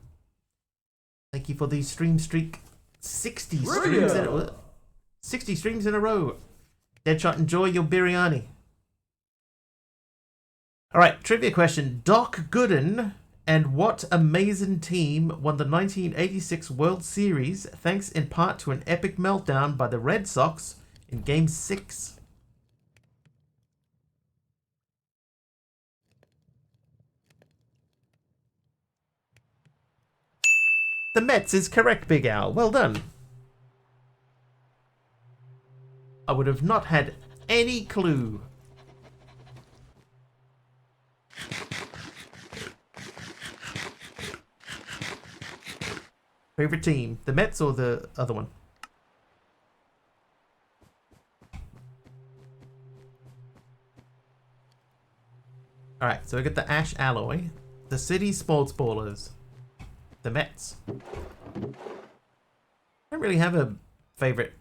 thank you for the stream streak. 60 streams in a 60 streams in a row. Deadshot, enjoy your biryani. All right, trivia question: Doc Gooden and what amazing team won the 1986 World Series thanks in part to an epic meltdown by the Red Sox in Game 6? The Mets is correct, Big Al. Well done. I would have not had any clue. Favorite team, the Mets or the other one? Alright, so we got the Ash Alloy, the City Sports Ballers, the Mets. I don't really have a favorite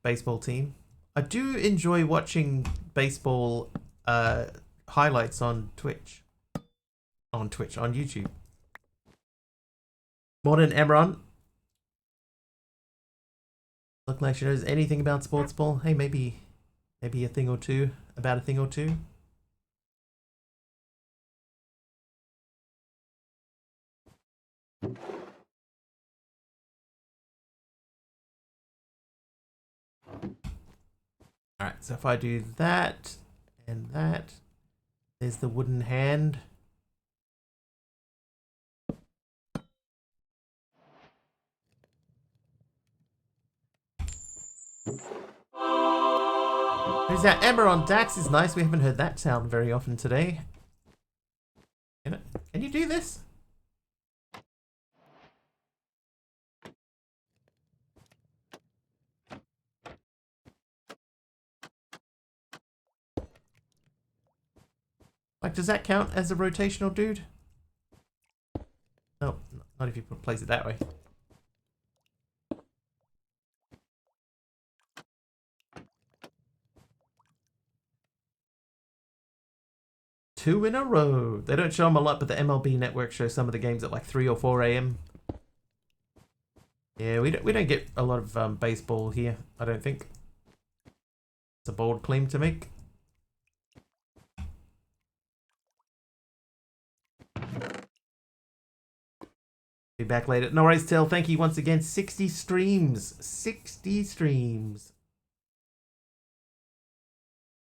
baseball team. I do enjoy watching baseball highlights on Twitch. On YouTube. Modern Emron. Look like she knows anything about sports ball. Hey, maybe a thing or two about a thing or two. Alright, so if I do that and that, there's the wooden hand. Who's that? Emma on Dax is nice. We haven't heard that sound very often today. Can you do this? Like, does that count as a rotational dude? No, not if you place it that way. Two in a row. They don't show them a lot, but the MLB network shows some of the games at like 3 or 4 a.m. Yeah, we don't get a lot of baseball here, I don't think. It's a bold claim to make. Be back later. No worries, Till. Thank you once again. 60 streams. 60 streams.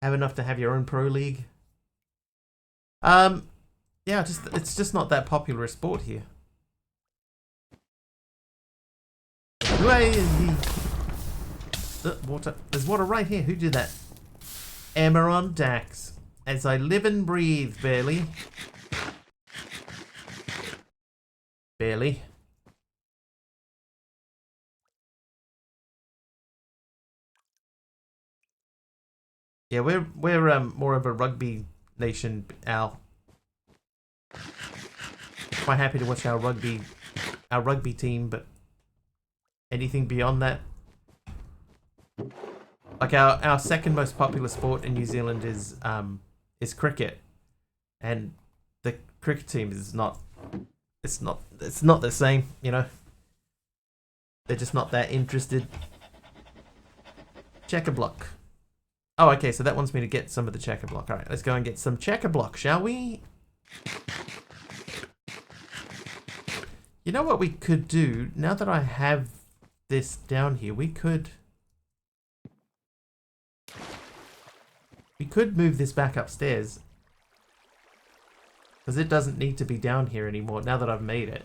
Have enough to have your own pro league? Yeah, it's just not that popular a sport here. Water. There's water right here. Who did that? Amaron Dax. As I live and breathe, barely. Barely. Yeah, we're more of a rugby nation, Al. Quite happy to watch our rugby team, but anything beyond that, like our second most popular sport in New Zealand is cricket, and the cricket team is not. It's not the same, you know. They're just not that interested. Checker block. Oh, okay, so that wants me to get some of the checker block. Alright, let's go and get some checker block, shall we? You know what we could do? Now that I have this down here, we could move this back upstairs. Because it doesn't need to be down here anymore now that I've made it.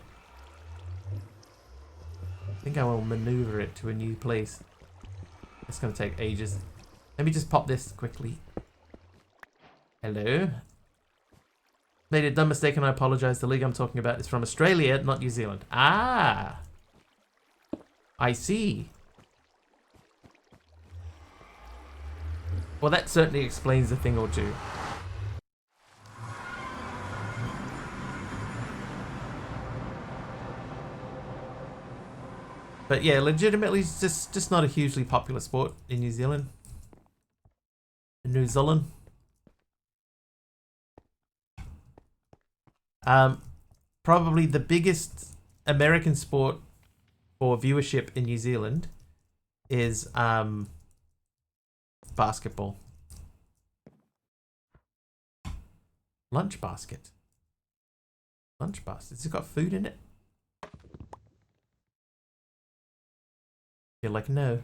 I think I will maneuver it to a new place. It's going to take ages. Let me just pop this quickly. Hello. Made a dumb mistake and I apologize. The league I'm talking about is from Australia, not New Zealand. Ah. I see. Well, that certainly explains a thing or two. But yeah, legitimately, it's just not a hugely popular sport in New Zealand. New Zealand. Probably the biggest American sport for viewership in New Zealand is basketball. Lunch basket. Lunch basket. Has it got food in it? You're like, no.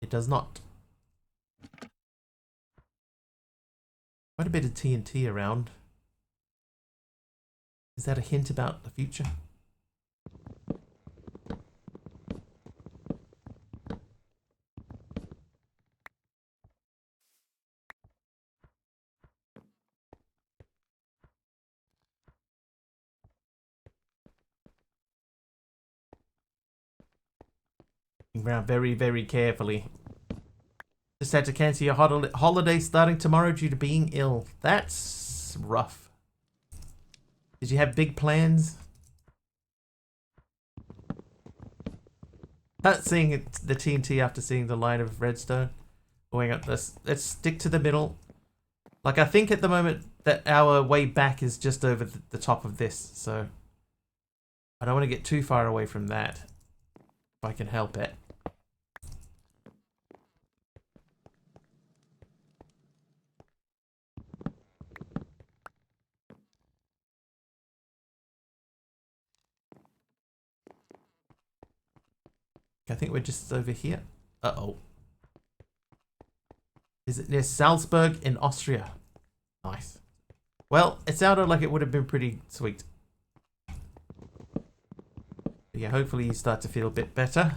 It does not. Quite a bit of TNT around. Is that a hint about the future? Around very, very carefully. Just had to cancel your holiday starting tomorrow due to being ill. That's rough. Did you have big plans? Not seeing the TNT after seeing the line of redstone. Going up this. Let's stick to the middle. Like, I think at the moment that our way back is just over the top of this. So I don't want to get too far away from that. If I can help it. I think we're just over here. Uh-oh. Is it near Salzburg in Austria? Nice. Well, it sounded like it would have been pretty sweet. But yeah, hopefully you start to feel a bit better.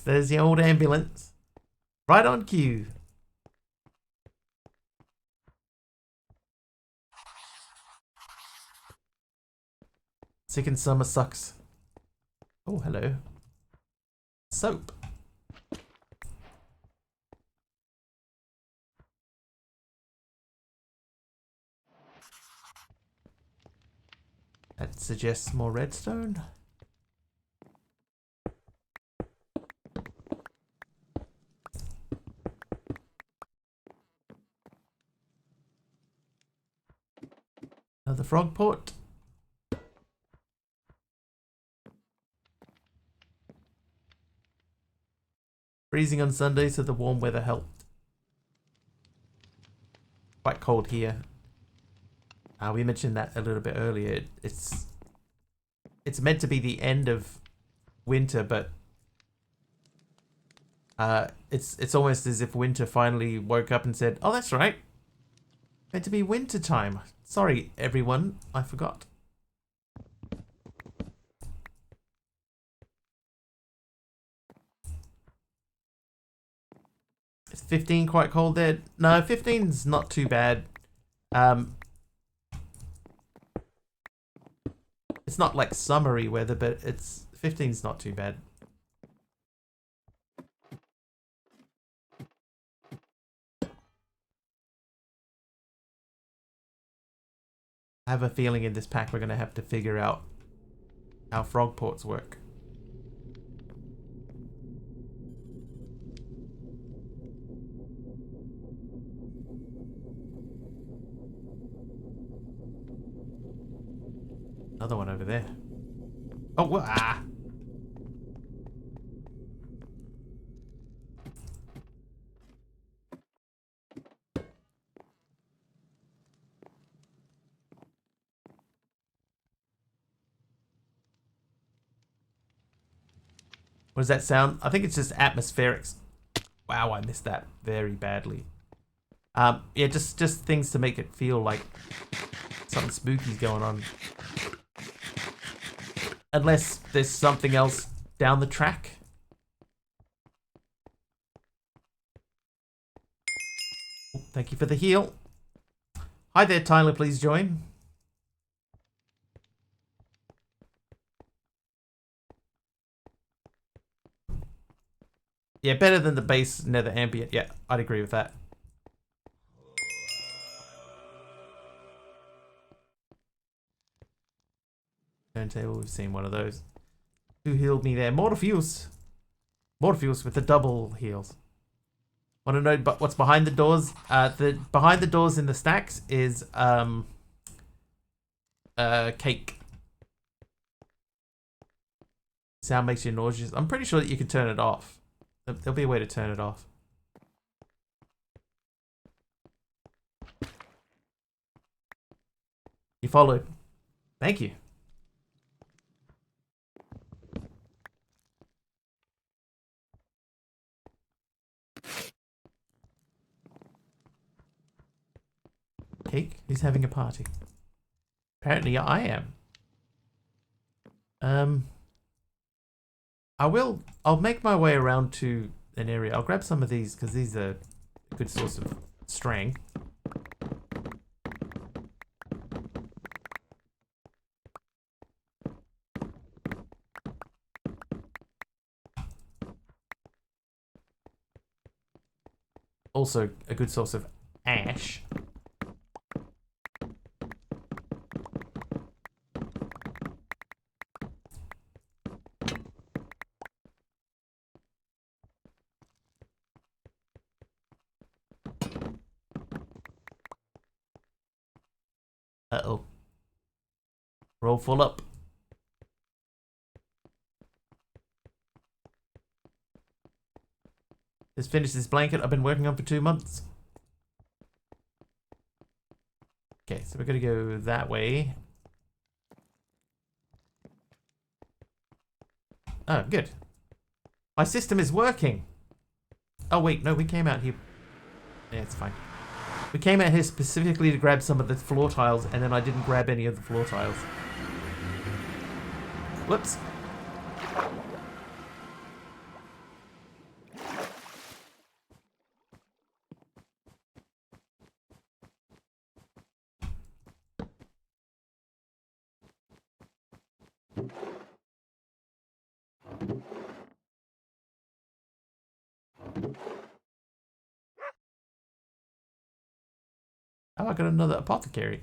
There's the old ambulance. Right on cue. Sick and summer sucks. Oh, hello. Soap. That suggests more redstone. Another frog port. Freezing on Sunday, so the warm weather helped. Quite cold here. We mentioned that a little bit earlier. It's meant to be the end of winter, but it's almost as if winter finally woke up and said, "Oh, that's right. Meant to be winter time. Sorry, everyone, I forgot." Is 15 quite cold there? No, 15's not too bad. It's not like summery weather, but 15's not too bad. I have a feeling in this pack we're going to have to figure out how frog ports work. Another one over there. Oh, ah! What does that sound? I think it's just atmospherics. Wow, I missed that very badly. Yeah, just things to make it feel like something spooky's going on. Unless there's something else down the track. Oh, thank you for the heal. Hi there, Tyler, please join. Yeah, better than the base nether ambient. Yeah, I'd agree with that. Turntable, we've seen one of those. Who healed me there? Morpheus. Morpheus with the double heals. Want to know but what's behind the doors? Behind the doors in the stacks is cake. Sound makes you nauseous. I'm pretty sure that you can turn it off. There'll be a way to turn it off. You followed. Thank you. Cake? Who's having a party? Apparently I am. I'll make my way around to an area. I'll grab some of these because these are a good source of strength. Also a good source of ash. Uh-oh. Roll full up. Just finished this blanket I've been working on for 2 months. Okay, so we're gonna go that way. Oh, good. My system is working. Oh wait, no, we came out here. Yeah, it's fine. We came out here specifically to grab some of the floor tiles, and then I didn't grab any of the floor tiles. Whoops. Oh, I got another apothecary.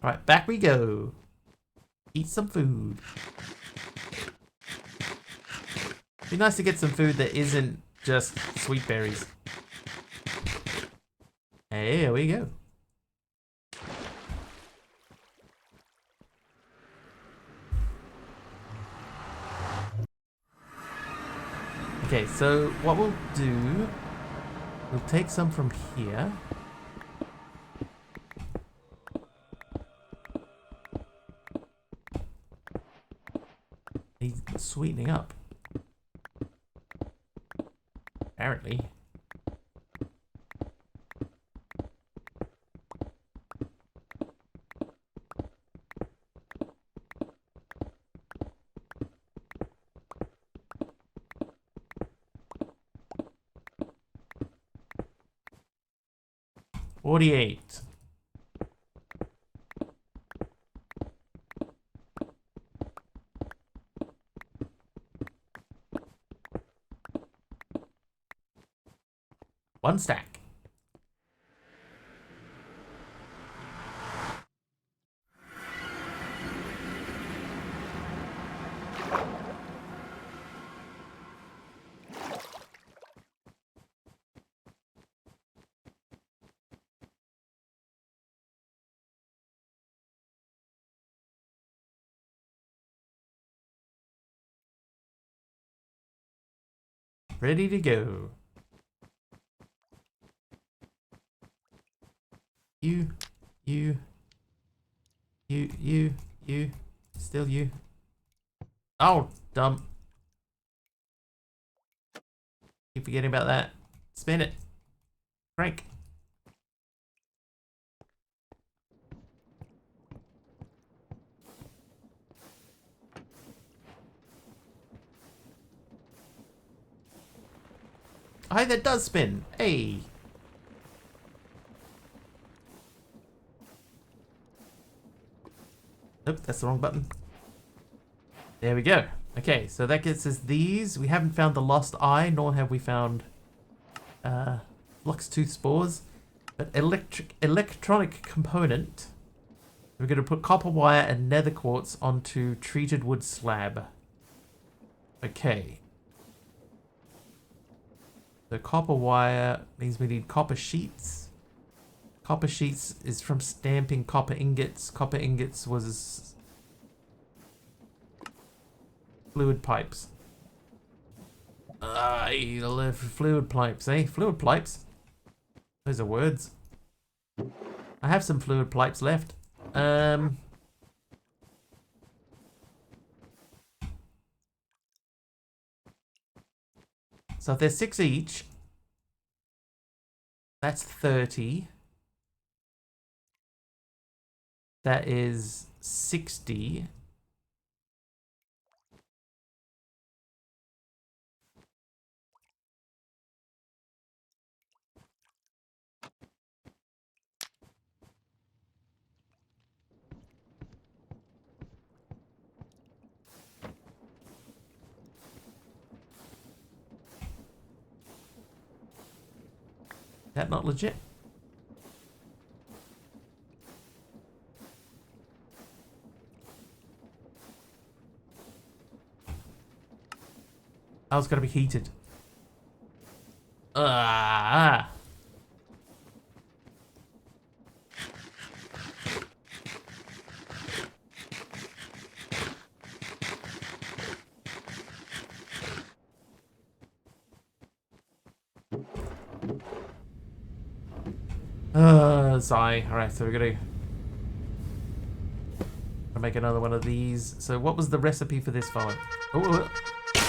Alright, back we go. Eat some food. Be nice to get some food that isn't just sweet berries. Hey, here we go. Okay, so what we'll do, we'll take some from here. He's sweetening up. Apparently. 48. One stack. Ready to go. You, still you. Oh, dumb. Keep forgetting about that. Spin it. Crank. Hey, that does spin. Hey. Nope, that's the wrong button. There we go. Okay, so that gets us these. We haven't found the lost eye, nor have we found flux tooth spores. But electronic component. We're going to put copper wire and nether quartz onto treated wood slab. Okay. The copper wire means we need copper sheets. Copper sheets is from stamping copper ingots. Copper ingots was fluid pipes. Fluid pipes, eh? Fluid pipes. Those are words. I have some fluid pipes left. So if there's 6 each, that's 30. That is 60. That not legit? I was gonna be heated. Ah. Sigh. Alright, so we're gonna make another one of these. So what was the recipe for this fella? Oh,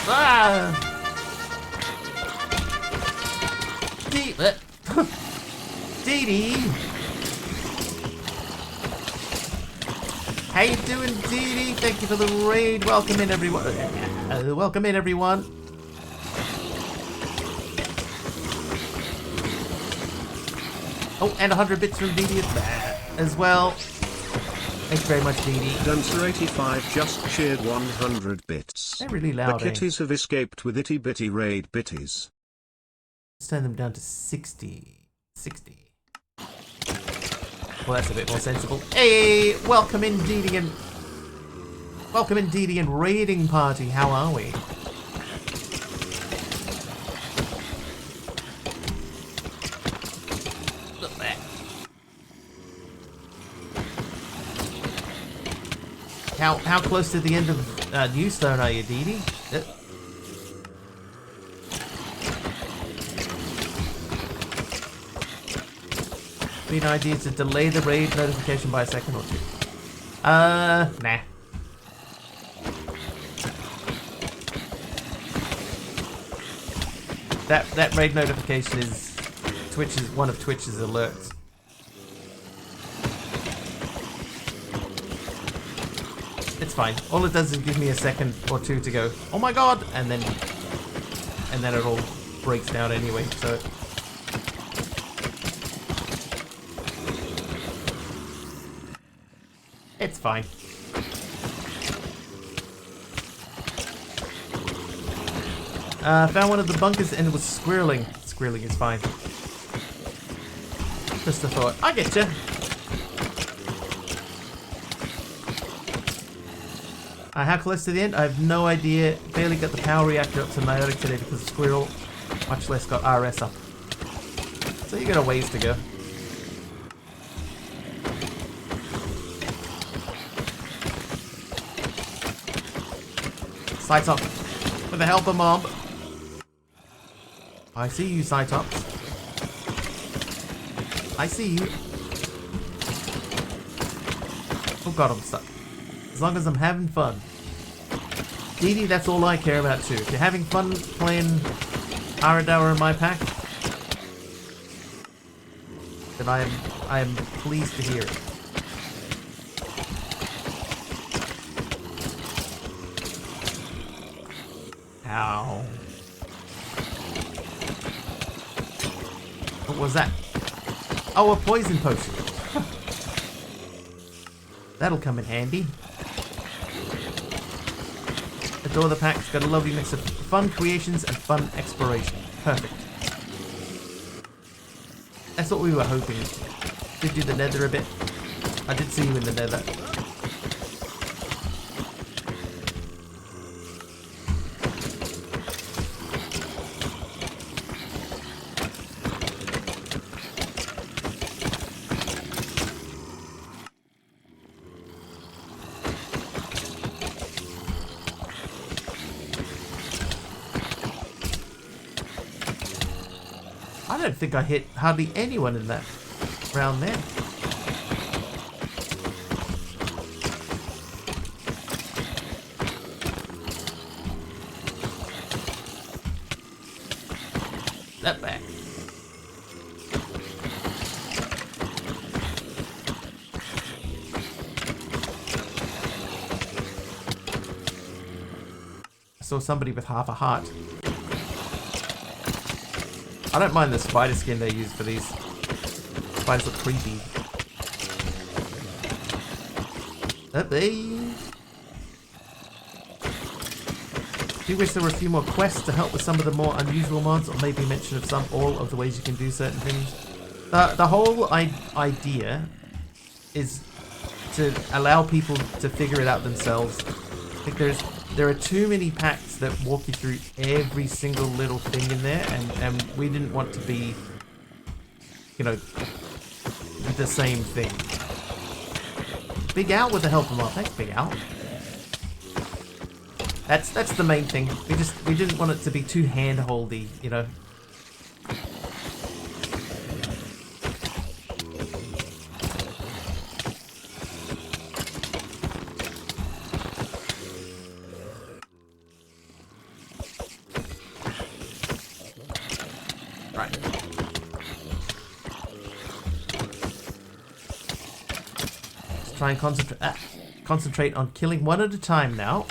ah! Dee Dee! How you doing, Dee Dee? Thank you for the raid. Welcome in, everyone. Welcome in, everyone. Oh, and 100 bits from Dee Dee as well. Thank you very much, Dee Dee. Dunster85 just cheered 100 bits. They're really loud. The kitties have escaped with itty bitty raid bitties. Let's turn them down to 60. 60. Well, that's a bit more sensible. Hey, welcome in, Dee Dee and raiding party. How are we? Look there. How close to the end of Newstone are you, Dee Dee? Be an idea to delay the raid notification by a second or two. Nah. That raid notification is one of Twitch's alerts. It's fine. All it does is give me a second or two to go, oh my god, and then it all breaks down anyway. So It's fine. Found one of the bunkers and it was squirreling. Squirreling is fine. Just a thought. I get you. How close to the end? I have no idea. Barely got the power reactor up to Niotic today because of Squirrel. Much less got RS up. So you got a ways to go. Cytop. With the help of mob. I see you, Cytops. I see you. Oh god, I'm stuck. As long as I'm having fun. Dee Dee, that's all I care about too. If you're having fun playing Aradour in my pack, then I am pleased to hear it. Ow. What was that? Oh, a poison potion. That'll come in handy. Adore the pack's got a lovely mix of fun creations and fun exploration. Perfect. That's what we were hoping. Did do the nether a bit. I did see you in the nether. I don't think I hit hardly anyone in that round there. That back. I saw somebody with half a heart. I don't mind the spider skin they use for these. Spiders look creepy. Do you wish there were a few more quests to help with some of the more unusual mods, or maybe mention of all of the ways you can do certain things? The whole idea is to allow people to figure it out themselves. I think there are too many packs that walk you through every single little thing in there, and we didn't want to be, you know, the same thing. Big Al with the help of mob. Thanks, Big Al. That's the main thing. We didn't want it to be too hand-holdy, you know. Right. Let's try and concentrate on killing one at a time now.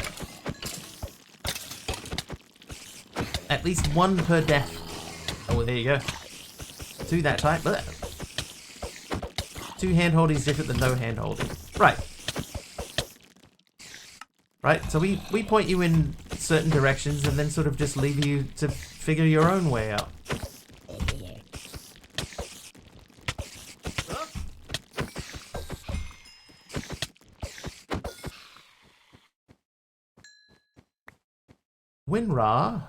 At least one per death. Oh, there you go. Two that type. Two hand-holding is different than no hand-holding. Right. Right, so we point you in certain directions and then sort of just leave you to figure your own way out. Winra.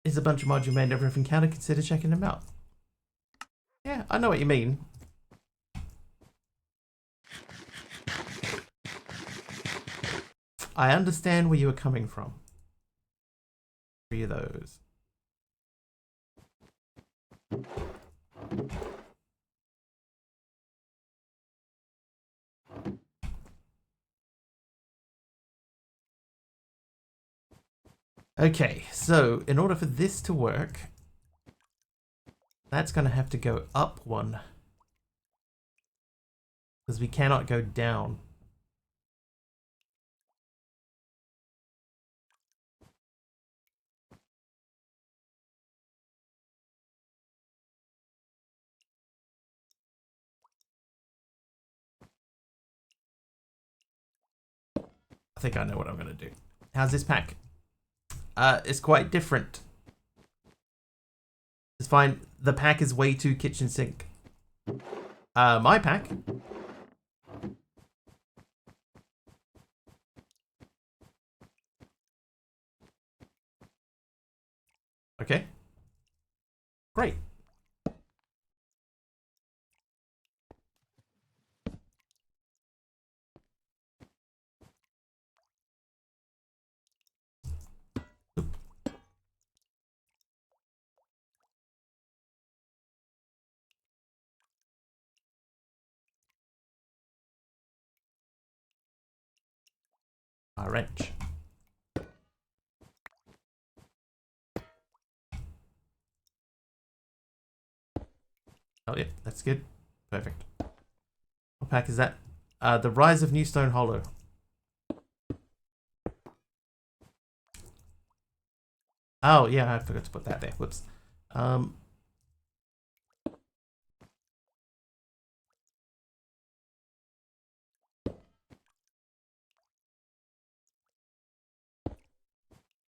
Is a bunch of mods you may never have encountered. Consider checking them out. Yeah, I know what you mean. I understand where you were coming from. 3 of those. Okay, so in order for this to work, that's going to have to go up one. Because we cannot go down. think I know what I'm going to do. How's this pack? It's quite different. It's fine. The pack is way too kitchen sink. My pack. Okay. Great. A wrench. Oh yeah, that's good. Perfect. What pack is that? The Rise of New Stone Hollow. Oh yeah, I forgot to put that there. Whoops.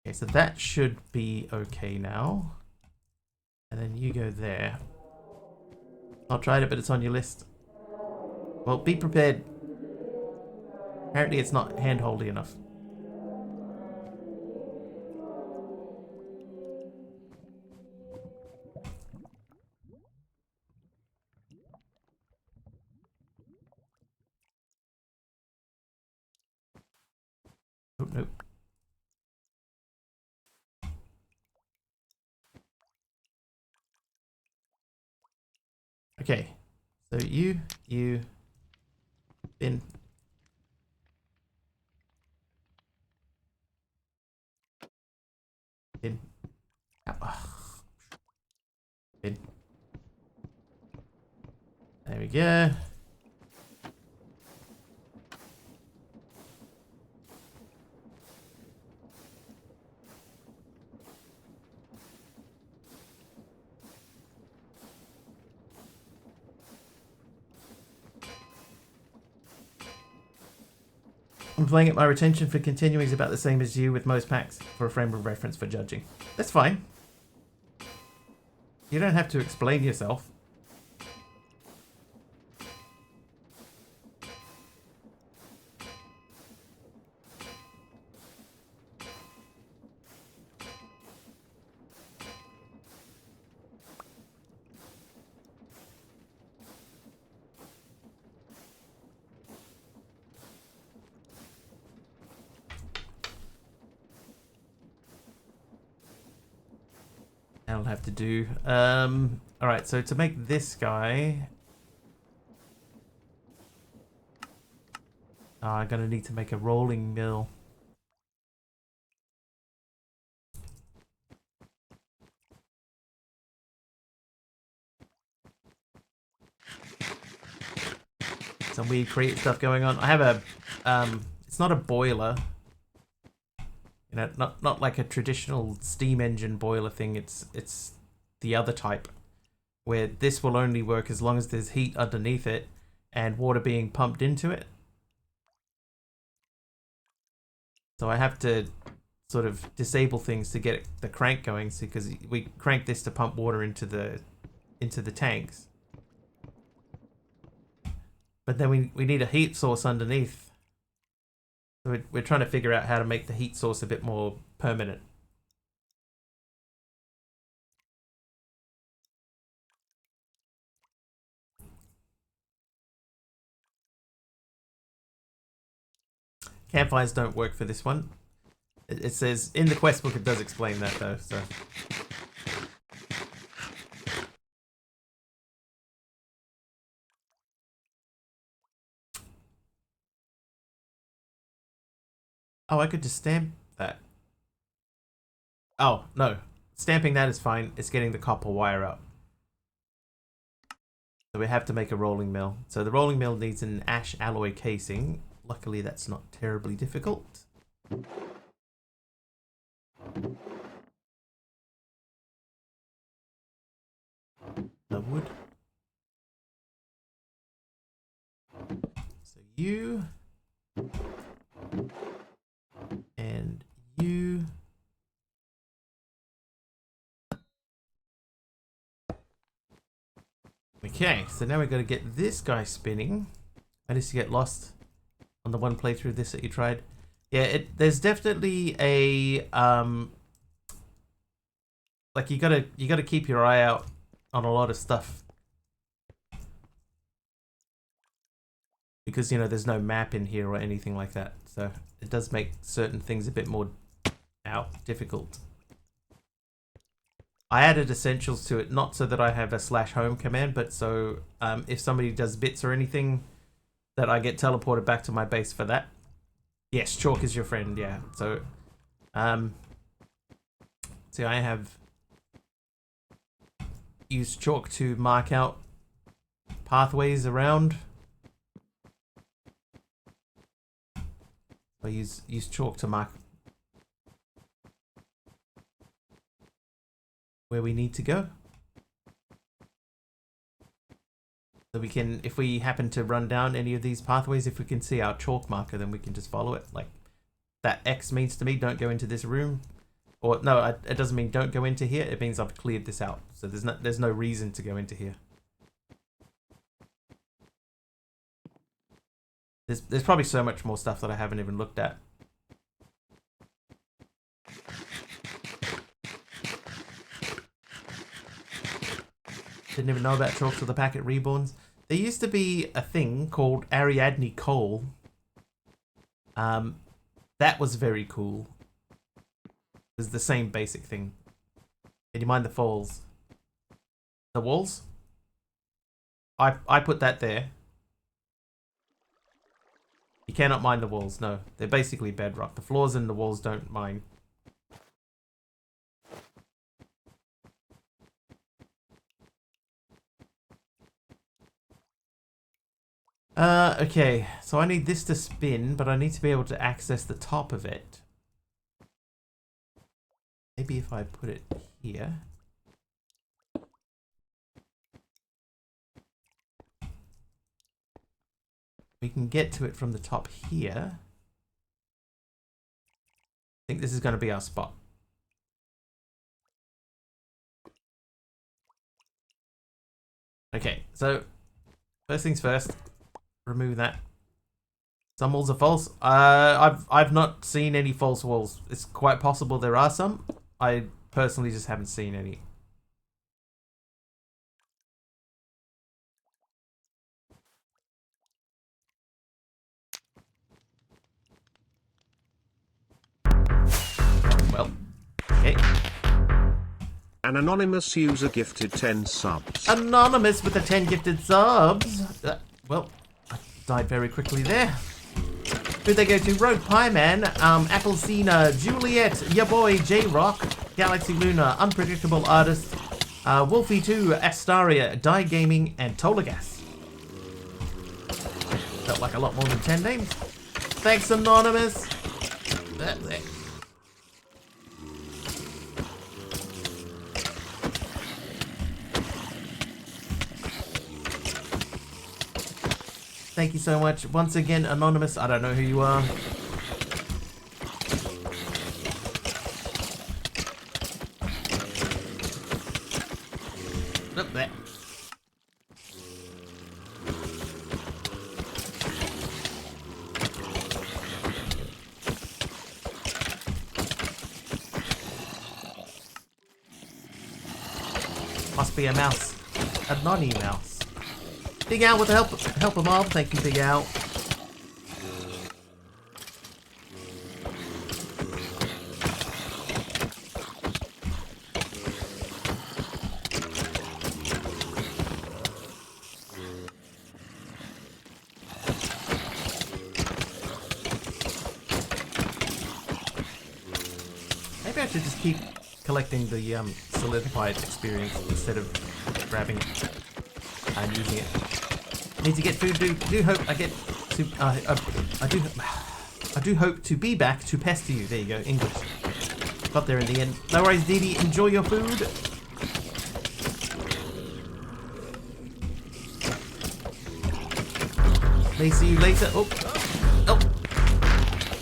Okay, so that should be okay now. And then you go there. Not tried it, but it's on your list. Well, be prepared. Apparently it's not hand-holdy enough. Oh, nope. Okay. So you, bin. Bin. Oh, bin. There we go. I'm playing it. My retention for continuing is about the same as you with most packs for a frame of reference for judging. That's fine. You don't have to explain yourself. That'll have to do. Alright, so to make this guy... I'm gonna need to make a rolling mill. Some weird creative stuff going on. I have a... it's not a boiler. You know, not like a traditional steam engine boiler thing. It's the other type, where this will only work as long as there's heat underneath it and water being pumped into it. So I have to sort of disable things to get the crank going, because we crank this to pump water into the tanks. But then we need a heat source underneath. So we're trying to figure out how to make the heat source a bit more permanent. Campfires don't work for this one. It says in the quest book, it does explain that though. So oh, I could just stamp that. Oh no, stamping that is fine. It's getting the copper wire up. So we have to make a rolling mill. So the rolling mill needs an ash alloy casing. Luckily, that's not terribly difficult. The wood. So you Okay, so now we've got to get this guy spinning. I used to get lost on the one playthrough of this that you tried. Yeah, there's definitely a like you gotta keep your eye out on a lot of stuff. Because, you know, there's no map in here or anything like that. So it does make certain things a bit more difficult. I added essentials to it, not so that I have a /home command, but so if somebody does bits or anything, that I get teleported back to my base for that. Yes, chalk is your friend, yeah. So, see, I have used chalk to mark out pathways around. I use chalk to mark where we need to go. So we can, if we happen to run down any of these pathways, if we can see our chalk marker, then we can just follow it. Like, that X means to me, don't go into this room. Or, no, it doesn't mean don't go into here. It means I've cleared this out. So there's no reason to go into here. There's probably so much more stuff that I haven't even looked at. Didn't even know about chalks with the packet reborns. There used to be a thing called Ariadne Coal. That was very cool. It was the same basic thing. Can you mind the falls? The walls? I put that there. You cannot mine the walls, no. They're basically bedrock. The floors and the walls don't mine. Okay, so I need this to spin, but I need to be able to access the top of it. Maybe if I put it here. We can get to it from the top here. I think this is going to be our spot. Okay, so first things first, remove that. Some walls are false. I've not seen any false walls. It's quite possible there are some. I personally just haven't seen any. Well, okay. An anonymous user gifted 10 subs. Anonymous with the 10 gifted subs. Well, I died very quickly there. Who'd they go to? Road Pie Man, Applecina, Juliet, your boy J-Rock, Galaxy Luna, Unpredictable Artist, Wolfie2, Astaria, Die Gaming, and Tolagas. Felt like a lot more than 10 names. Thanks, Anonymous. Thank you so much. Once again, Anonymous, I don't know who you are. Look there. Must be a mouse. A nonny mouse. Big Al with the help of mob. Thank you, Big Al. Maybe I should just keep collecting the solidified experience instead of grabbing it and using it. Need to get food. Do hope I get to. I do hope to be back to pester you. There you go, English. Got there in the end. No worries, Dee Dee. Enjoy your food. May see you later. Oh.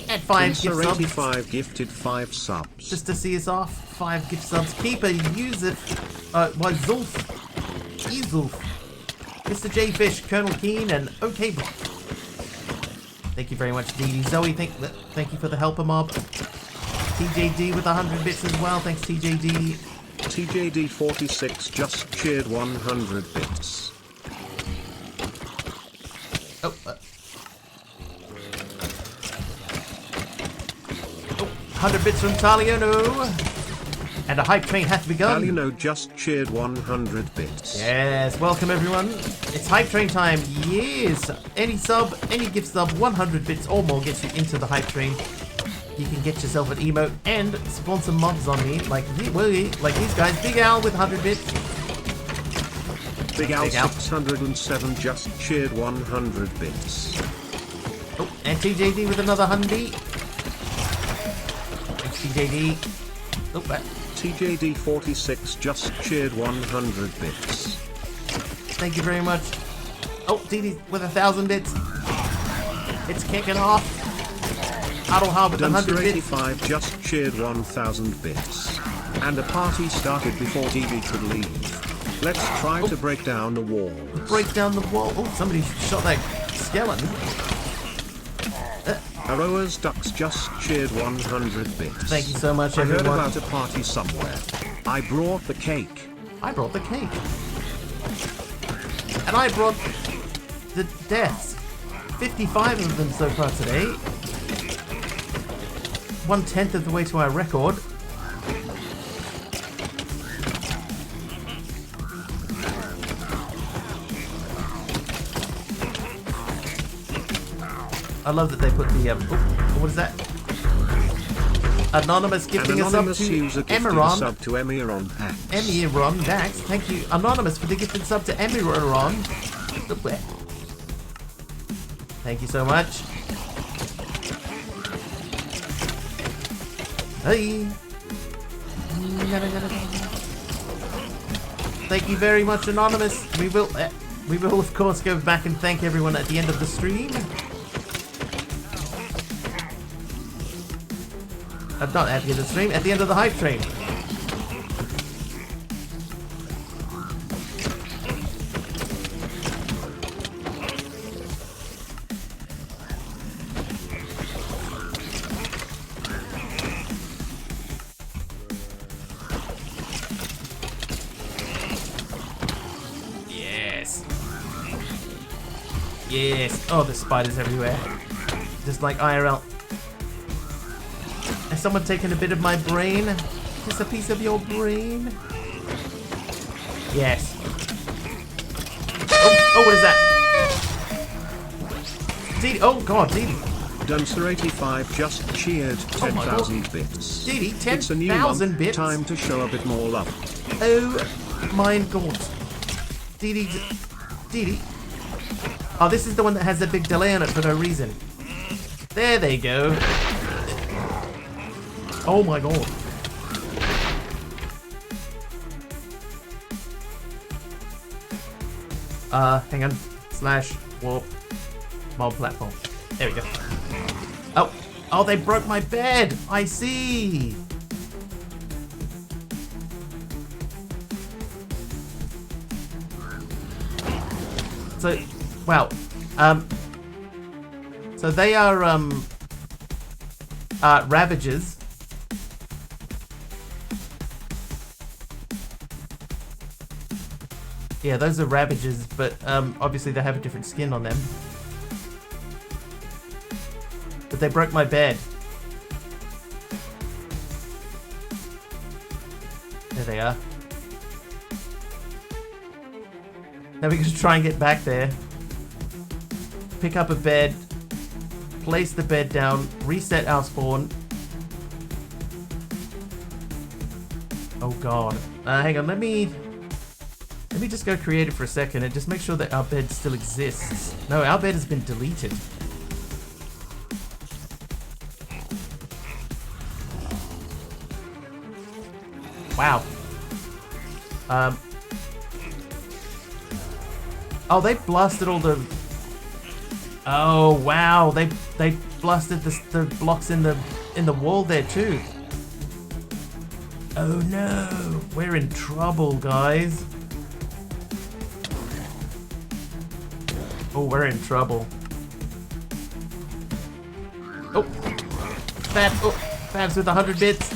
At 5 gift subs. 85 gifted 5 subs. Just to see us off. 5 gift subs. Keeper, use it. Why Zulf? Ezulf. Mr. J Fish, Colonel Keen, and OK Block. Thank you very much, Dee Zoe. Thank you for the helper mob. TJD with 100 bits as well. Thanks, TJD. TJD46 just cheered 100 bits. Oh, 100 bits from Taliono. And a hype train hath begun. Taliono just cheered 100 bits. Yes, welcome everyone. It's hype train time. Yes. Any sub, any gift sub, 100 bits or more gets you into the hype train. You can get yourself an emote and spawn some mobs on me, like these guys. Big Al with 100 bits. Big Al 607 just cheered 100 bits. Oh, and TJD with another 100. Thanks, TJD. Oh, TJD46 just cheered 100 bits. Thank you very much. Oh, DD with 1,000 bits. It's kicking off. Adelhar with 100 bits. 85 just cheered 1,000 bits. And a party started before DD could leave. Let's try to break down the wall. Break down the wall. Oh, somebody shot that skeleton. Aroa's Ducks just cheered 100 bits. Thank you so much, I everyone. heard about a party somewhere. I brought the cake. I brought the cake. And I brought the deaths. 55 of them so far today. 1/10 of the way to our record. I love that they put the what is that? Anonymous gifting a sub to Emiron Dax. Emiron Dax. Thank you, Anonymous, for the gifted sub to Emiron. Thank you so much. Hey. Thank you very much, Anonymous. We will of course go back and thank everyone at the end of the stream. Not at the end of the stream, at the end of the hype train. Yes. Yes. Oh, there's spiders everywhere. Just like IRL. Has someone taken a bit of my brain? Just a piece of your brain? Yes. Oh, what is that? Didi, oh god, Didi. Dunster85 just cheered 10,000 bits. Didi, It's a new month, 10,000 bits? time to show a bit more love. Oh my god. Didi. Oh, this is the one that has a big delay on it for no reason. There they go. Oh my god. Hang on. / warp mob platform. There we go. Oh, they broke my bed. I see. So, wow. So they are Ravagers. Yeah, those are Ravagers, but obviously they have a different skin on them. But they broke my bed. There they are. Now we can just try and get back there. Pick up a bed. Place the bed down. Reset our spawn. Oh god. Hang on, let me just go creative for a second and just make sure that our bed still exists. No, our bed has been deleted. Wow. Oh, they blasted all the... Oh, wow. They blasted the blocks in the wall there too. Oh no. We're in trouble, guys. Oh, we're in trouble. Oh, Fabs with 100 bits.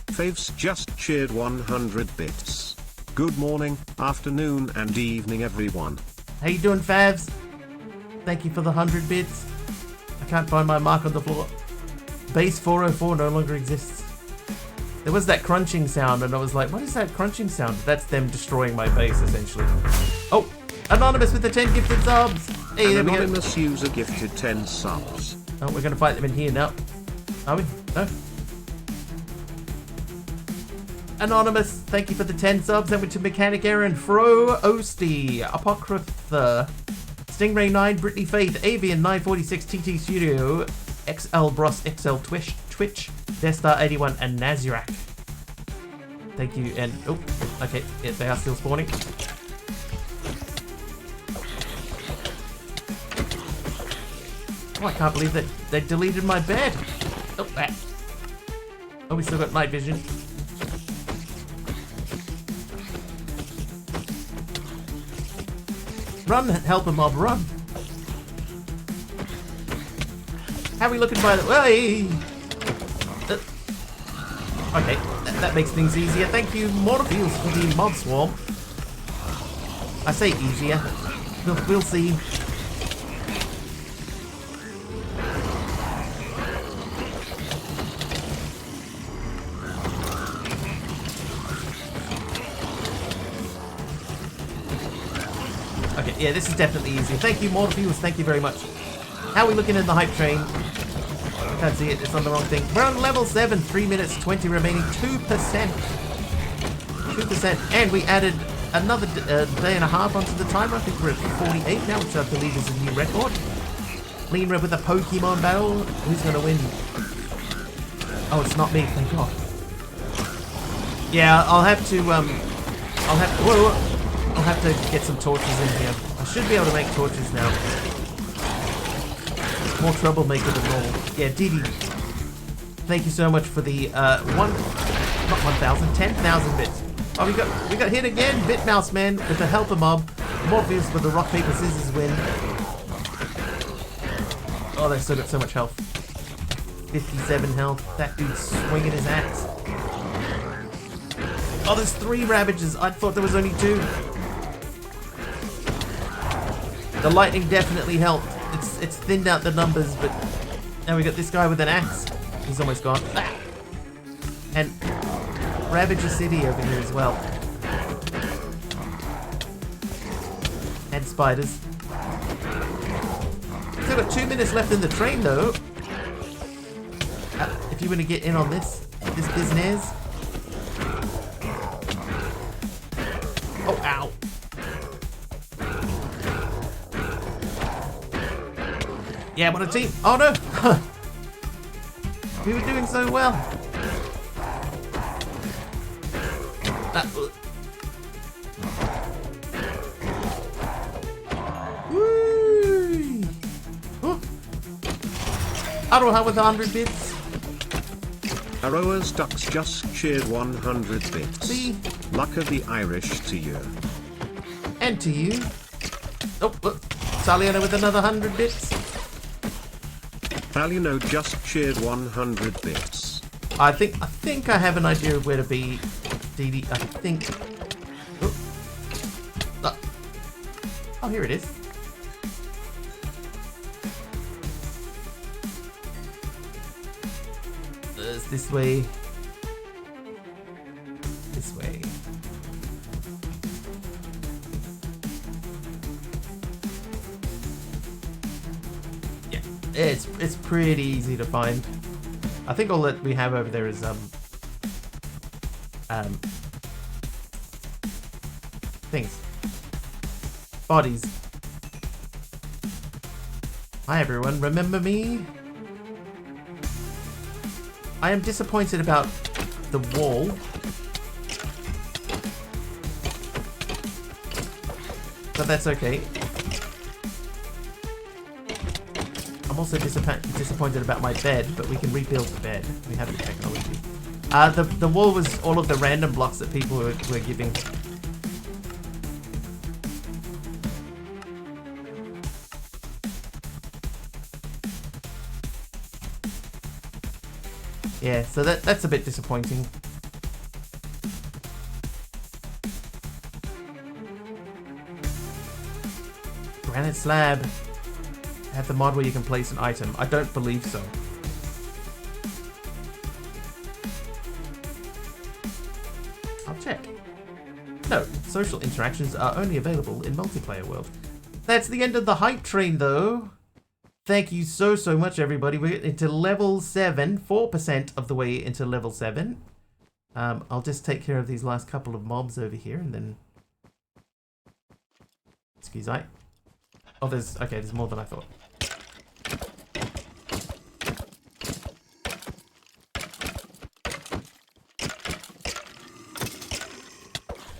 Faves just cheered 100 bits. Good morning, afternoon, and evening, everyone. How you doing, Fabs? Thank you for the 100 bits. I can't find my mark on the floor. Base 404 no longer exists. There was that crunching sound, and I was like, what is that crunching sound? That's them destroying my base, essentially. Oh, Anonymous with the 10 gifted subs. Hey, An anonymous user gifted 10 subs. Oh, we're going to fight them in here now. Are we? No. Anonymous, thank you for the 10 subs. That went to Mechanic Aaron, Fro, Osty, Apocrypha, Stingray 9, Brittany Faith, Avian 946, TT Studio, XL Bros, XL Twitch, Deathstar 81, and Nazirak. Thank you, and oh, okay, yeah, they are still spawning. Oh, I can't believe that they deleted my bed. Oh, that. Oh, we still got night vision. Run, help a mob, run. How are we looking by the way? Okay, that makes things easier. Thank you, Morpheus, for the mob swarm. I say easier. We'll see. Okay, yeah, this is definitely easier. Thank you, Morpheus. Thank you very much. How are we looking in the hype train? I can't see it. It's on the wrong thing. We're on level 7. 3 minutes 20 remaining. 2%. 2%. And we added another day and a half onto the timer. I think we're at 48 now, which I believe is a new record. Lean Red with a Pokemon battle. Who's going to win? Oh, it's not me. Thank God. Yeah, I'll have to get some torches in here. I should be able to make torches now. More troublemaker than normal. Yeah, Didi. Thank you so much for the 10,000 bits. Oh, we got hit again. Bitmouse Man with the helper mob. Morpheus with the rock paper scissors win. Oh, they've still got so much health. 57 health. That dude's swinging his axe. Oh, there's 3 Ravages. I thought there was only 2. The lightning definitely helped. It's thinned out the numbers, but now we got this guy with an axe. He's almost gone. Ah! And Ravager City over here as well. And spiders. Still got 2 minutes left in the train though. If you want to get in on this business. Oh, ow. Yeah, what a team. Oh no! We were doing so well. Woo! Aroha with 100 bits. Aroa's Ducks just cheered 100 bits. See? Luck of the Irish to you. And to you. Oh, look. Saliana with another 100 bits. Palino just cheered 100 bits. I think I have an idea of where to be, DD. I think. Oh, here it is. It's this way. This way. Yeah, it's pretty easy to find. I think all that we have over there is things. Bodies. Hi everyone, remember me? I am disappointed about the wall. But that's okay. I'm also disappointed about my bed, but we can rebuild the bed. We have the technology. The wall was all of the random blocks that people were giving. Yeah, so that's a bit disappointing. Granite slab. Have the mod where you can place an item. I don't believe so. I'll check. No, social interactions are only available in multiplayer world. That's the end of the hype train, though. Thank you so much, everybody. We're into level 7, 4% of the way into level 7. I'll just take care of these last couple of mobs over here, and then... Excuse me. Oh, there's more than I thought.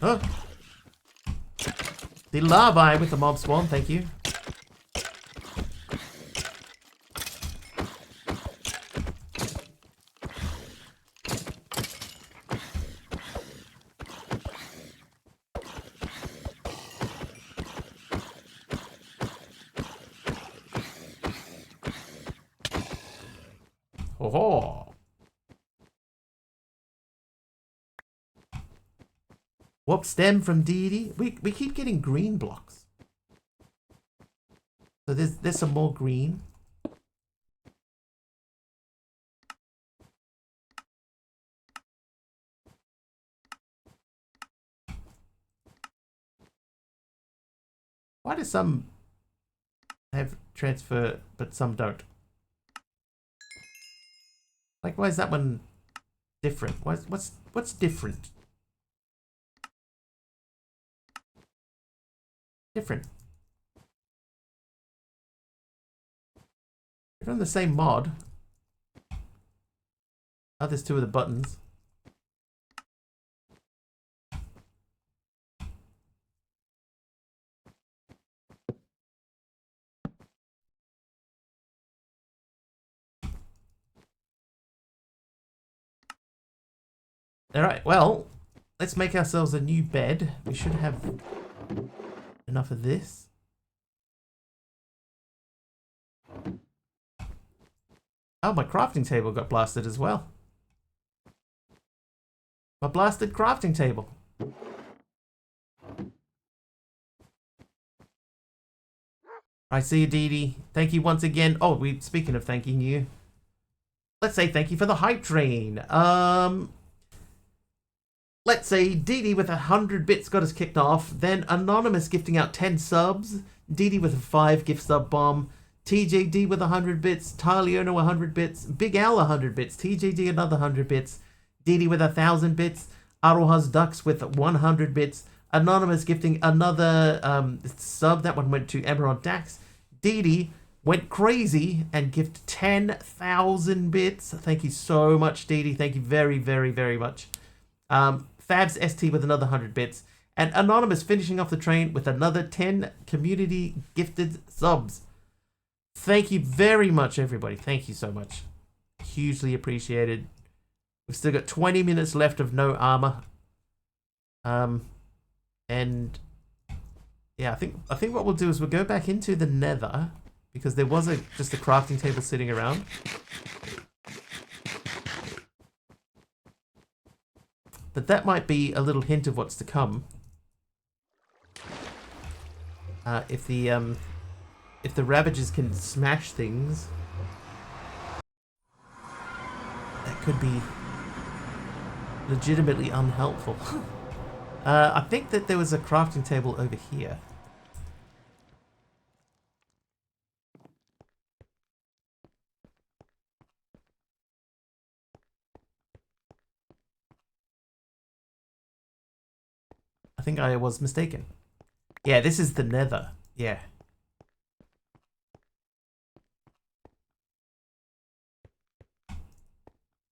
Oh! The larvae with the mob spawn, thank you. Oh, warp stem from deity. We keep getting green blocks. So there's some more green. Why do some have transfer but some don't? Like, why is that one different? What's different? Different. If on the same mod. Oh, there's two of the buttons. Alright, well, let's make ourselves a new bed. We should have enough of this. Oh, my crafting table got blasted as well. My blasted crafting table. I see you, Dee Dee. Thank you once again. Oh, speaking of thanking you, let's say thank you for the hype train. Let's say Dee Dee with 100 bits got us kicked off. Then Anonymous gifting out 10 subs. Dee Dee with a 5 gift sub bomb. TJD with 100 bits. Taliona 100 bits. Big Al 100 bits. TJD another 100 bits. Dee Dee with 1,000 bits. Aroha's Ducks with 100 bits. Anonymous gifting another sub. That one went to Emerald Dax. Dee Dee went crazy and gifted 10,000 bits. Thank you so much, Dee Dee. Thank you very, very, very much. Fabs ST with another 100 bits. And Anonymous finishing off the train with another 10 community gifted subs. Thank you very much, everybody. Thank you so much. Hugely appreciated. We've still got 20 minutes left of no armor. And yeah, I think what we'll do is we'll go back into the nether, because there was just a crafting table sitting around. But that might be a little hint of what's to come. If the Ravagers can smash things, that could be legitimately unhelpful. I think that there was a crafting table over here. I think I was mistaken. Yeah, this is the nether. Yeah.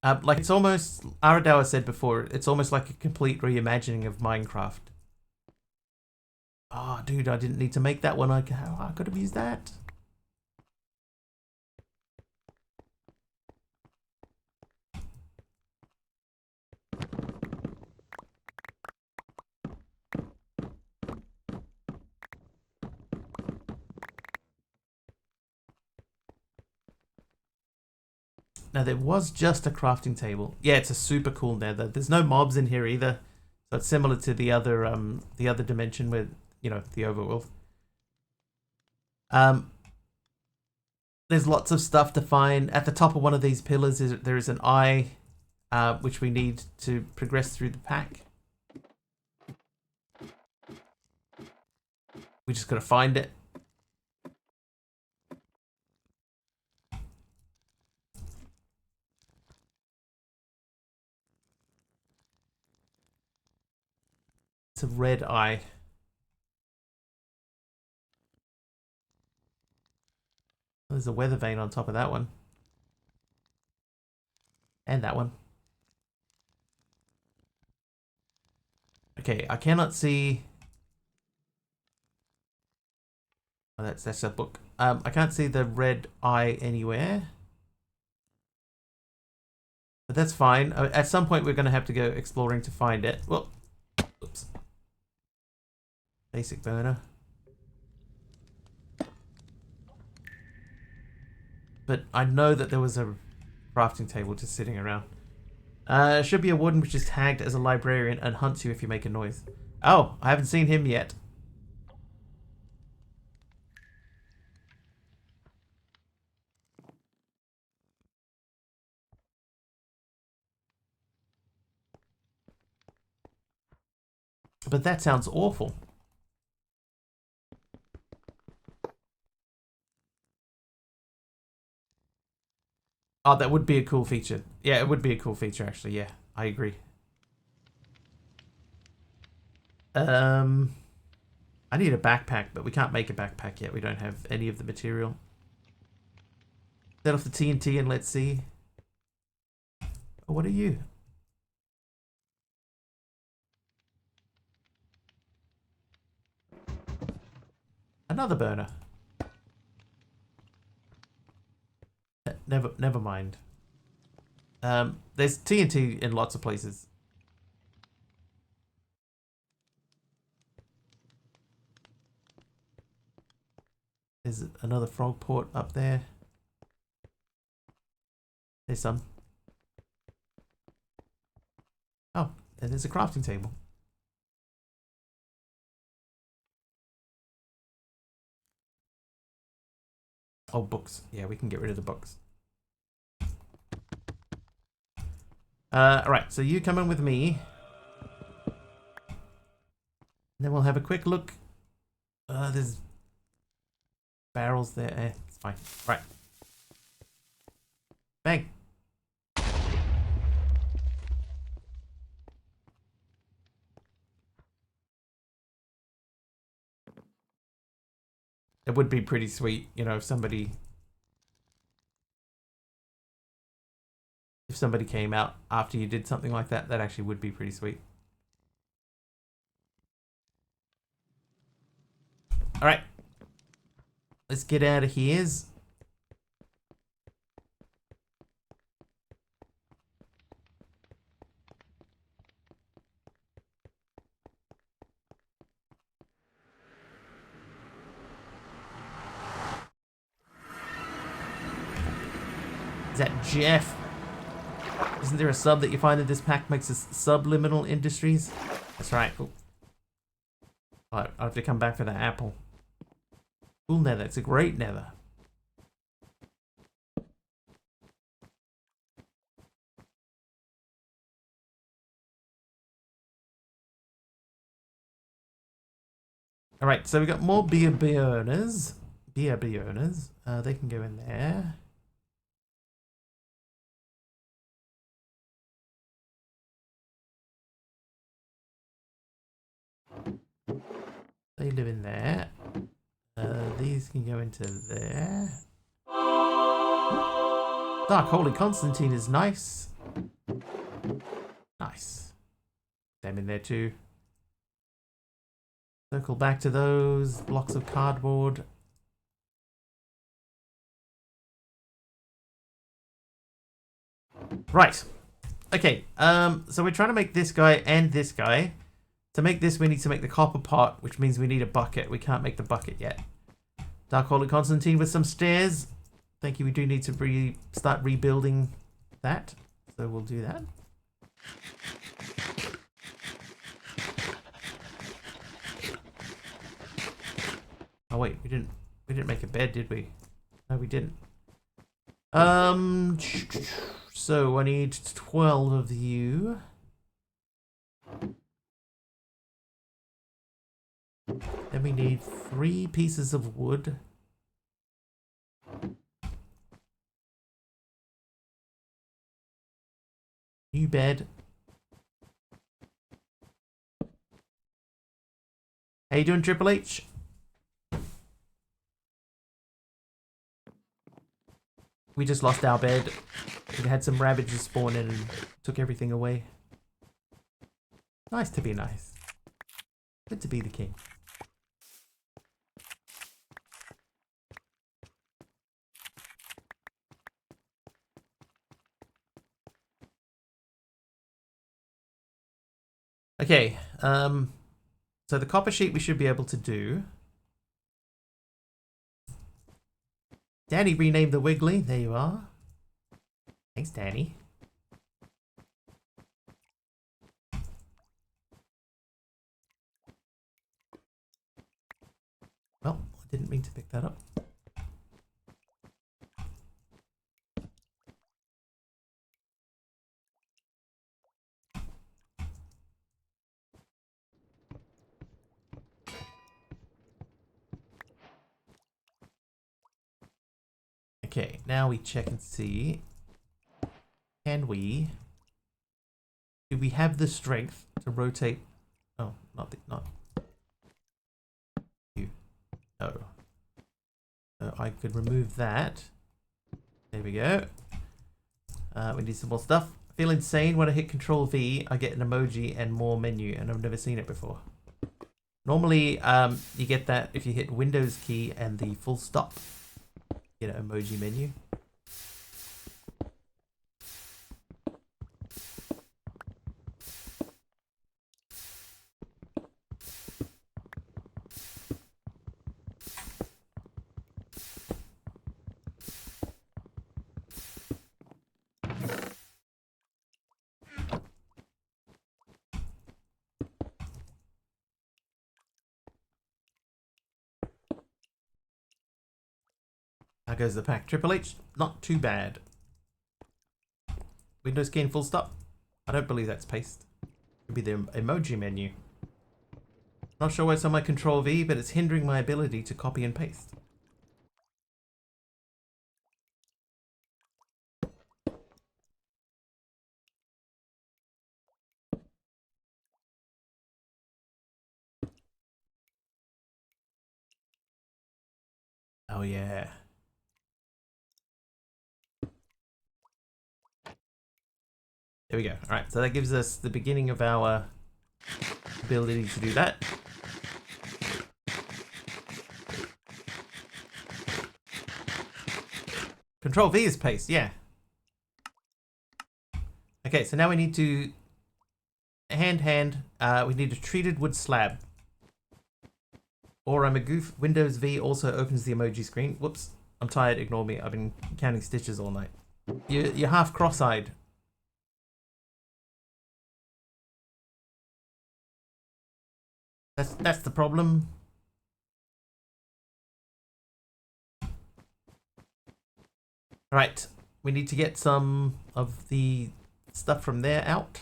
Like, it's almost, Aradawa said before, it's almost like a complete reimagining of Minecraft. Oh, dude, I didn't need to make that one. I could have used that. Now there was just a crafting table. Yeah, it's a super cool nether. There's no mobs in here either. So it's similar to the other dimension with, you know, the overworld. There's lots of stuff to find. At the top of one of these pillars there is an eye, which we need to progress through the pack. We just gotta find it. It's a red eye. There's a weather vane on top of that one. And that one. Okay, I cannot see... Oh, that's a book. I can't see the red eye anywhere. But that's fine. At some point we're going to have to go exploring to find it. Well, oops. Basic burner. But I know that there was a crafting table just sitting around. Should be a warden which is tagged as a librarian and hunts you if you make a noise. Oh, I haven't seen him yet. But that sounds awful. Oh, that would be a cool feature. Yeah, it would be a cool feature, actually. Yeah, I agree. I need a backpack, but we can't make a backpack yet. We don't have any of the material. Set off the TNT and let's see. Oh, what are you? Another burner. Never mind. There's TNT in lots of places. There's another frog port up there. There's some. Oh, and there's a crafting table. Oh, books. Yeah, we can get rid of the books. Alright, so you come in with me. And then we'll have a quick look. There's barrels there. It's fine. Right. Bang. It would be pretty sweet, you know, if somebody came out after you did something like that. That actually would be pretty sweet. All right, let's get out of here. Is that Jeff? Isn't there a sub that you find in this pack makes us Subliminal Industries? That's right. Cool. I'll have to come back for the apple. Cool nether. It's a great nether. Alright, so we got more beer burners. Beer burners. They can go in there. They live in there. These can go into there. Dark Holy Constantine is nice. Nice. Them in there too. Circle back to those blocks of cardboard. Right. Okay. So we're trying to make this guy and this guy. To make this, we need to make the copper pot, which means we need a bucket. We can't make the bucket yet. Dark Holy Constantine with some stairs. Thank you. We do need to start rebuilding that. So we'll do that. Oh wait, we didn't make a bed, did we? No, we didn't. So I need 12 of you. Then we need 3 pieces of wood. New bed. How you doing, Triple H? We just lost our bed. We had some ravages spawn in and took everything away. Nice to be nice. Good to be the king. Okay, so the copper sheet we should be able to do. Danny renamed the Wiggly. There you are. Thanks, Danny. Well, I didn't mean to pick that up. Okay, now we check and see. Do we have the strength to rotate? Oh, not you. No. So I could remove that. There we go. We need some more stuff. I feel insane when I hit Control V. I get an emoji and more menu, and I've never seen it before. Normally, you get that if you hit Windows key and the full stop. Get an emoji menu. How goes the pack? Triple H, not too bad. Windows key and full stop. I don't believe that's paste. Could be the emoji menu. Not sure why it's on my Control V, but it's hindering my ability to copy and paste. Oh yeah. There we go. Alright, so that gives us the beginning of our ability to do that. Control V is paste, yeah. Okay, so now we need to we need a treated wood slab. Or I'm a goof. Windows V also opens the emoji screen. Whoops, I'm tired, ignore me. I've been counting stitches all night. You're half cross-eyed. That's the problem. Right, we need to get some of the stuff from there out.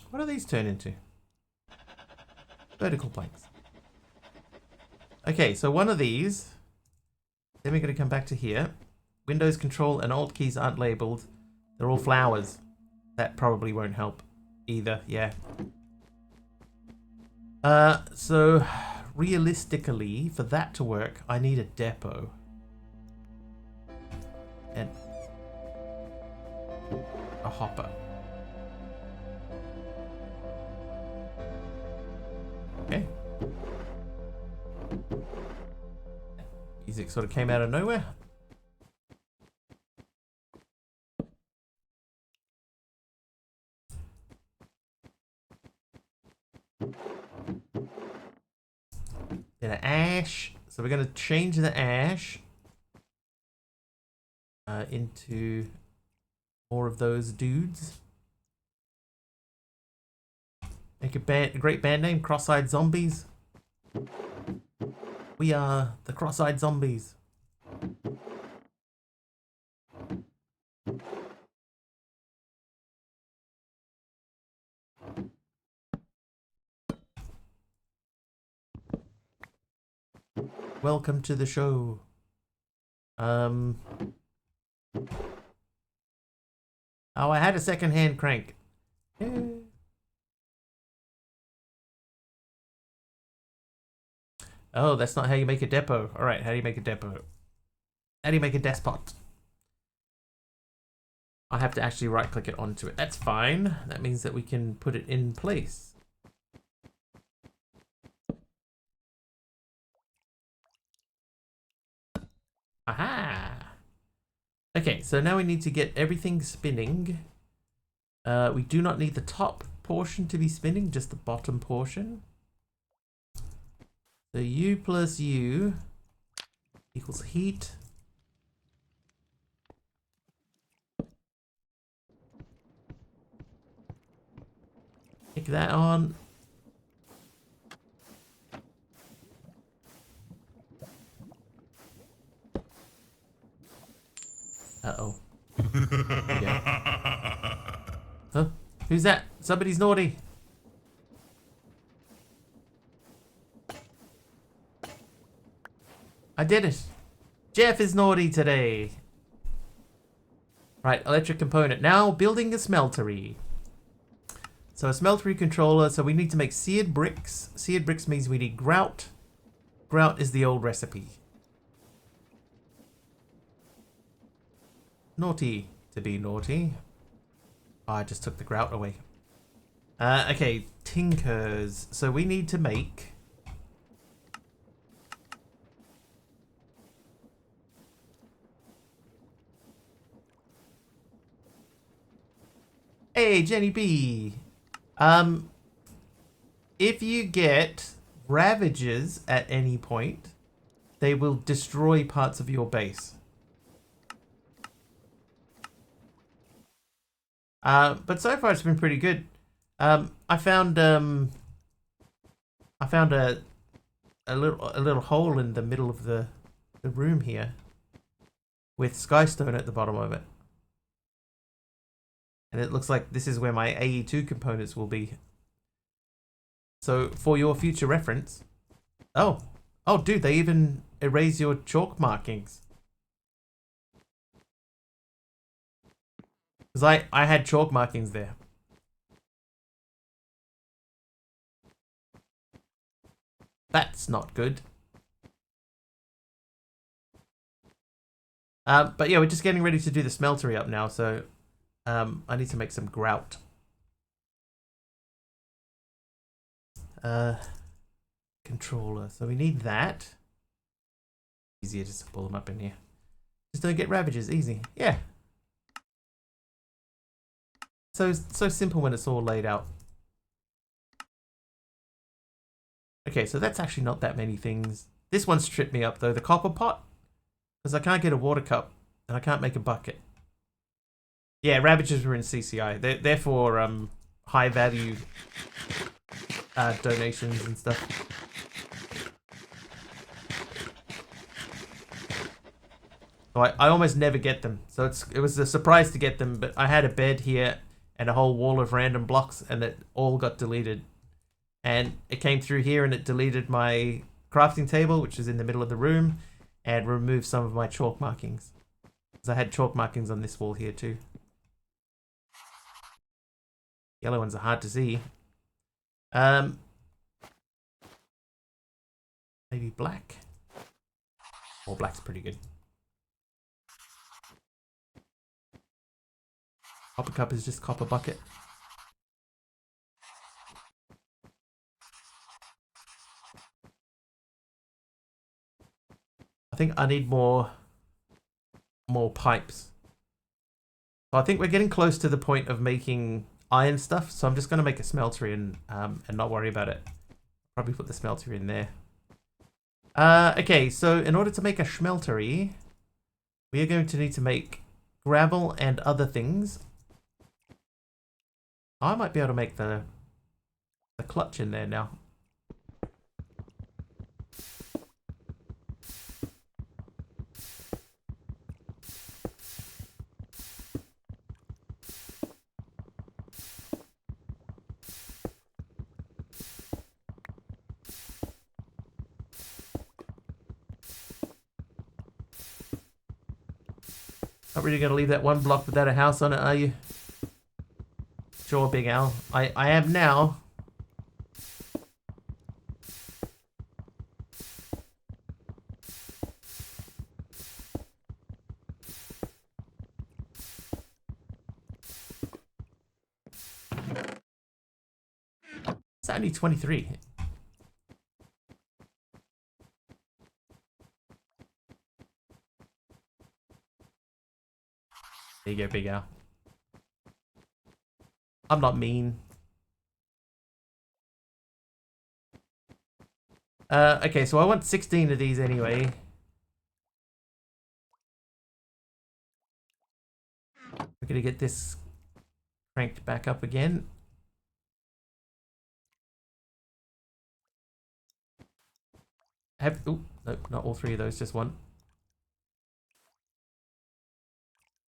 What do these turn into? Vertical planks. Okay, so one of these. Then we're going to come back to here. Windows Control and Alt keys aren't labeled. They're all flowers. That probably won't help either, yeah. So realistically, for that to work, I need a depot. And a hopper. Okay. Music sort of came out of nowhere. Then an ash. So we're going to change the ash into more of those dudes. Make a great band name, Cross-Eyed Zombies. We are the Cross-Eyed Zombies. Welcome to the show. Oh, I had a second-hand crank. Oh, that's not how you make a depot. All right, how do you make a depot? How do you make a despot? I have to actually right-click it onto it. That's fine. That means that we can put it in place. Aha! Okay, so now we need to get everything spinning. We do not need the top portion to be spinning, just the bottom portion. So U plus U equals heat. Take that on. Uh-oh. Yeah. Huh? Who's that? Somebody's naughty. I did it. Jeff is naughty today. Right, electric component. Now building a smeltery. So a smeltery controller. So we need to make seared bricks. Seared bricks means we need grout. Grout is the old recipe. Naughty to be naughty. Oh, I just took the grout away. Okay, tinkers. So we need to make... Hey, Jenny B. If you get ravages at any point, they will destroy parts of your base. But so far it's been pretty good. I found a little hole in the middle of the room here with skystone at the bottom of it. And it looks like this is where my AE2 components will be. So for your future reference... Oh, dude, they even erase your chalk markings. Because I had chalk markings there. That's not good. But yeah, we're just getting ready to do the smeltery up now, so... I need to make some grout. Controller. So we need that. Easier just to pull them up in here. Just don't get ravages. Easy. Yeah. So simple when it's all laid out. Okay, so that's actually not that many things. This one's tripped me up though. The copper pot. Because I can't get a water cup. And I can't make a bucket. Yeah, ravages were in CCI. They're for high value donations and stuff. So I almost never get them. So it was a surprise to get them, but I had a bed here and a whole wall of random blocks and it all got deleted. And it came through here and it deleted my crafting table, which is in the middle of the room, and removed some of my chalk markings. Because I had chalk markings on this wall here too. Yellow ones are hard to see. Maybe black. Oh, black's pretty good. Copper cup is just copper bucket. I think I need more pipes. So I think we're getting close to the point of making iron stuff, so I'm just going to make a smeltery and not worry about it. Probably put the smeltery in there. Okay, so in order to make a schmeltery, we are going to need to make gravel and other things. I might be able to make the clutch in there now. Not really going to leave that one block without a house on it, are you? Sure, Big Al. I am now. It's only 23. There you go, Big Al. I'm not mean. Okay, so I want 16 of these anyway. We're gonna get this cranked back up again. Nope, not all three of those, just one.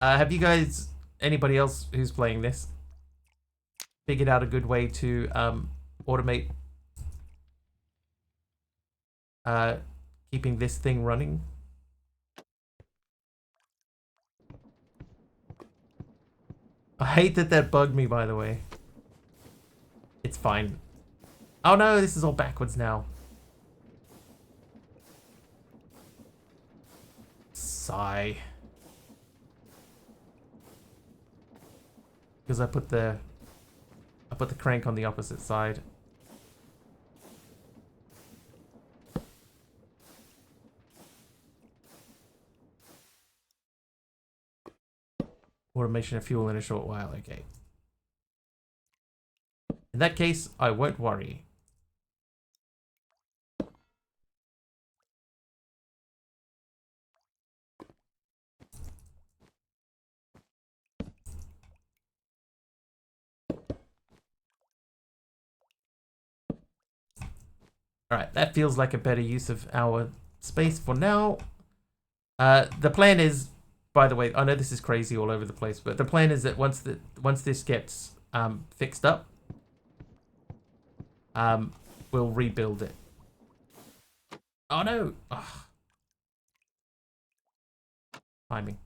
Have you guys, anybody else who's playing this, figured out a good way to automate keeping this thing running? I hate that bugged me, by the way. It's fine. Oh no, this is all backwards now. Sigh. Because I put the crank on the opposite side. Automation of fuel in a short while, okay. In that case, I won't worry. Alright, that feels like a better use of our space for now. The plan is, by the way, I know this is crazy all over the place, but the plan is that once this gets fixed up, we'll rebuild it. Oh no! Ugh. Timing.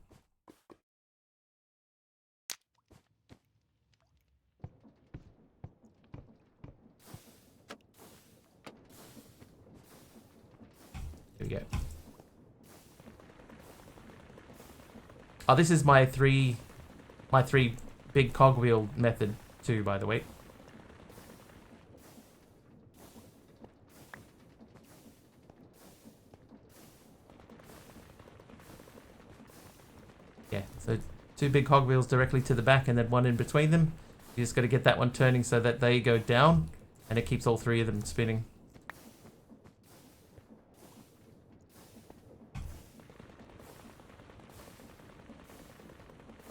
Here we go. Oh, this is my three big cogwheel method too, by the way. Yeah, so 2 big cogwheels directly to the back and then one in between them. You just got to get that one turning so that they go down and it keeps all 3 of them spinning.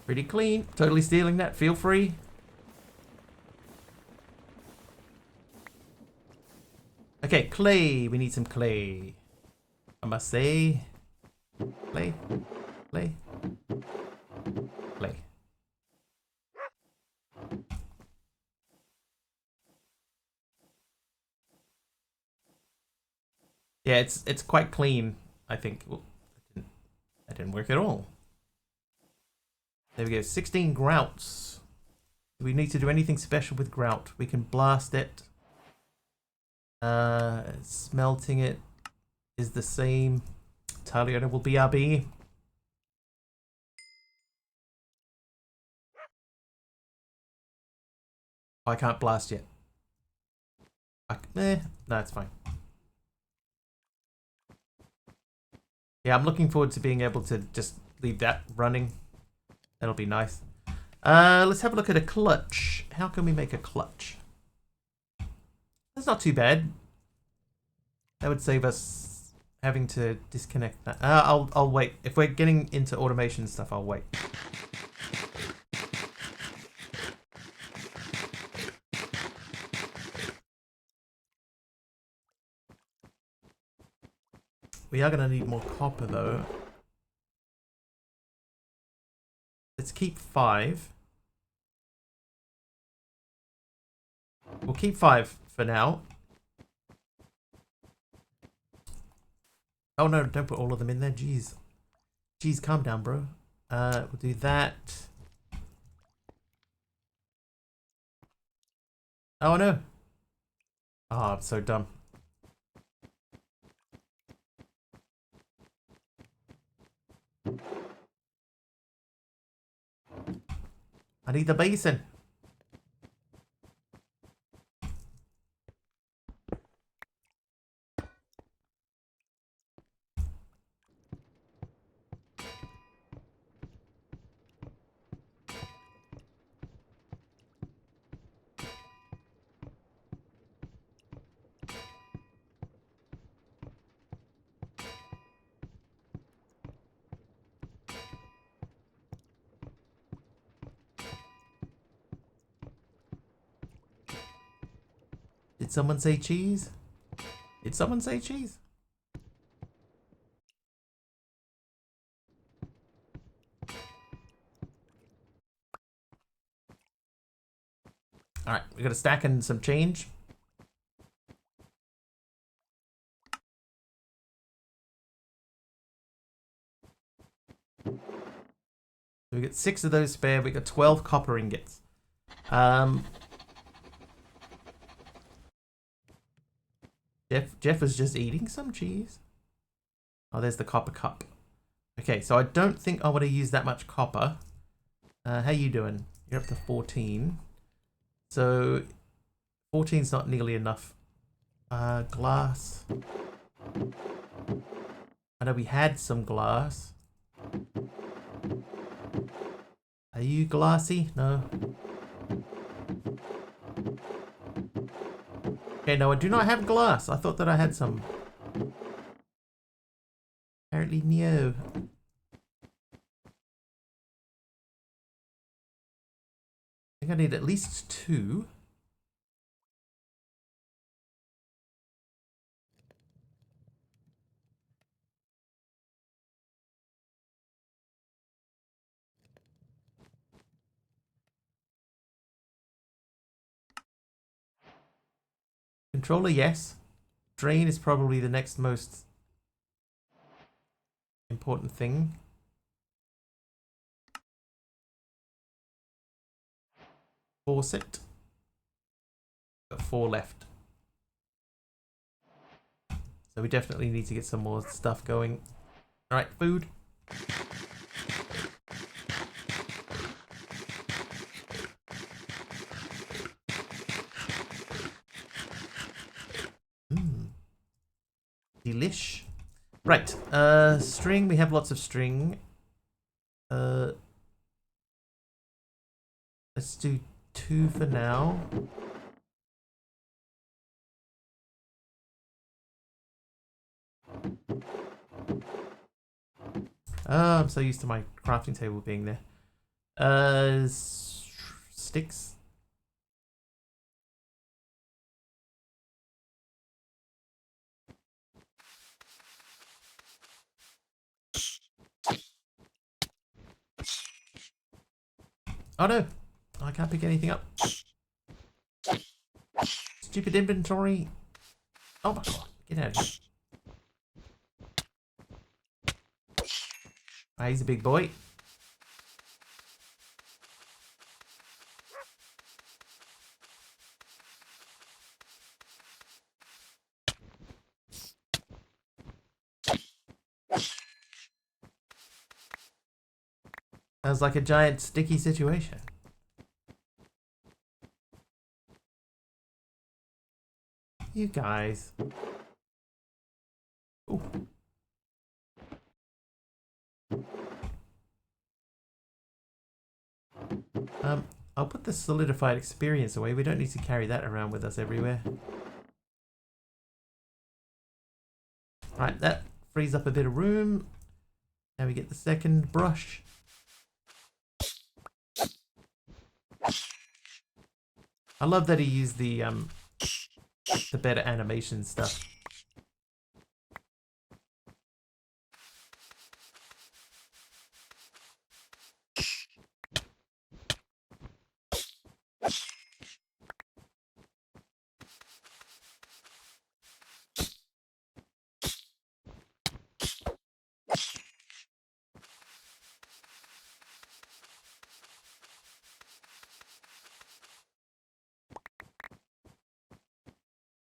Pretty clean. Totally stealing that. Feel free. Okay, clay. We need some clay. I must say. Clay. Clay. Clay. Yeah, it's quite clean, I think. Ooh, that didn't work at all. There we go, 16 grouts. Do we need to do anything special with grout? We can blast it. Smelting it is the same. Taliona will be RB. I can't blast yet. No, it's fine. Yeah, I'm looking forward to being able to just leave that running. That'll be nice. Let's have a look at a clutch. How can we make a clutch? That's not too bad. That would save us having to disconnect that. I'll wait. If we're getting into automation stuff, I'll wait. We are going to need more copper, though. Let's keep 5. We'll keep 5 for now. Oh no, don't put all of them in there. Jeez. Jeez, calm down, bro. We'll do that. Oh no. Oh, I'm so dumb. I need the basin. Did someone say cheese? Did someone say cheese? Alright, we got a stack and some change. So we got 6 of those spare. We got 12 copper ingots. Jeff was just eating some cheese. Oh, there's the copper cup. Okay, so I don't think I want to use that much copper. How you doing? You're up to 14. So 14's not nearly enough. Glass. I know we had some glass. Are you glassy? No. Okay, no, I do not have glass. I thought that I had some. Apparently, no. I think I need at least 2. Controller, yes. Drain is probably the next most important thing. Faucet. Got 4 left. So we definitely need to get some more stuff going. Alright, food. Delish. Right, string, we have lots of string. Let's do 2 for now. Oh, I'm so used to my crafting table being there. Sticks. Oh no, I can't pick anything up. Stupid inventory. Oh my god, get out of here. Ah, he's a big boy. Sounds like a giant sticky situation. You guys. Ooh. I'll put the solidified experience away. We don't need to carry that around with us everywhere. Right, frees up a bit of room. Now we get the second brush. I love that he used the better animation stuff.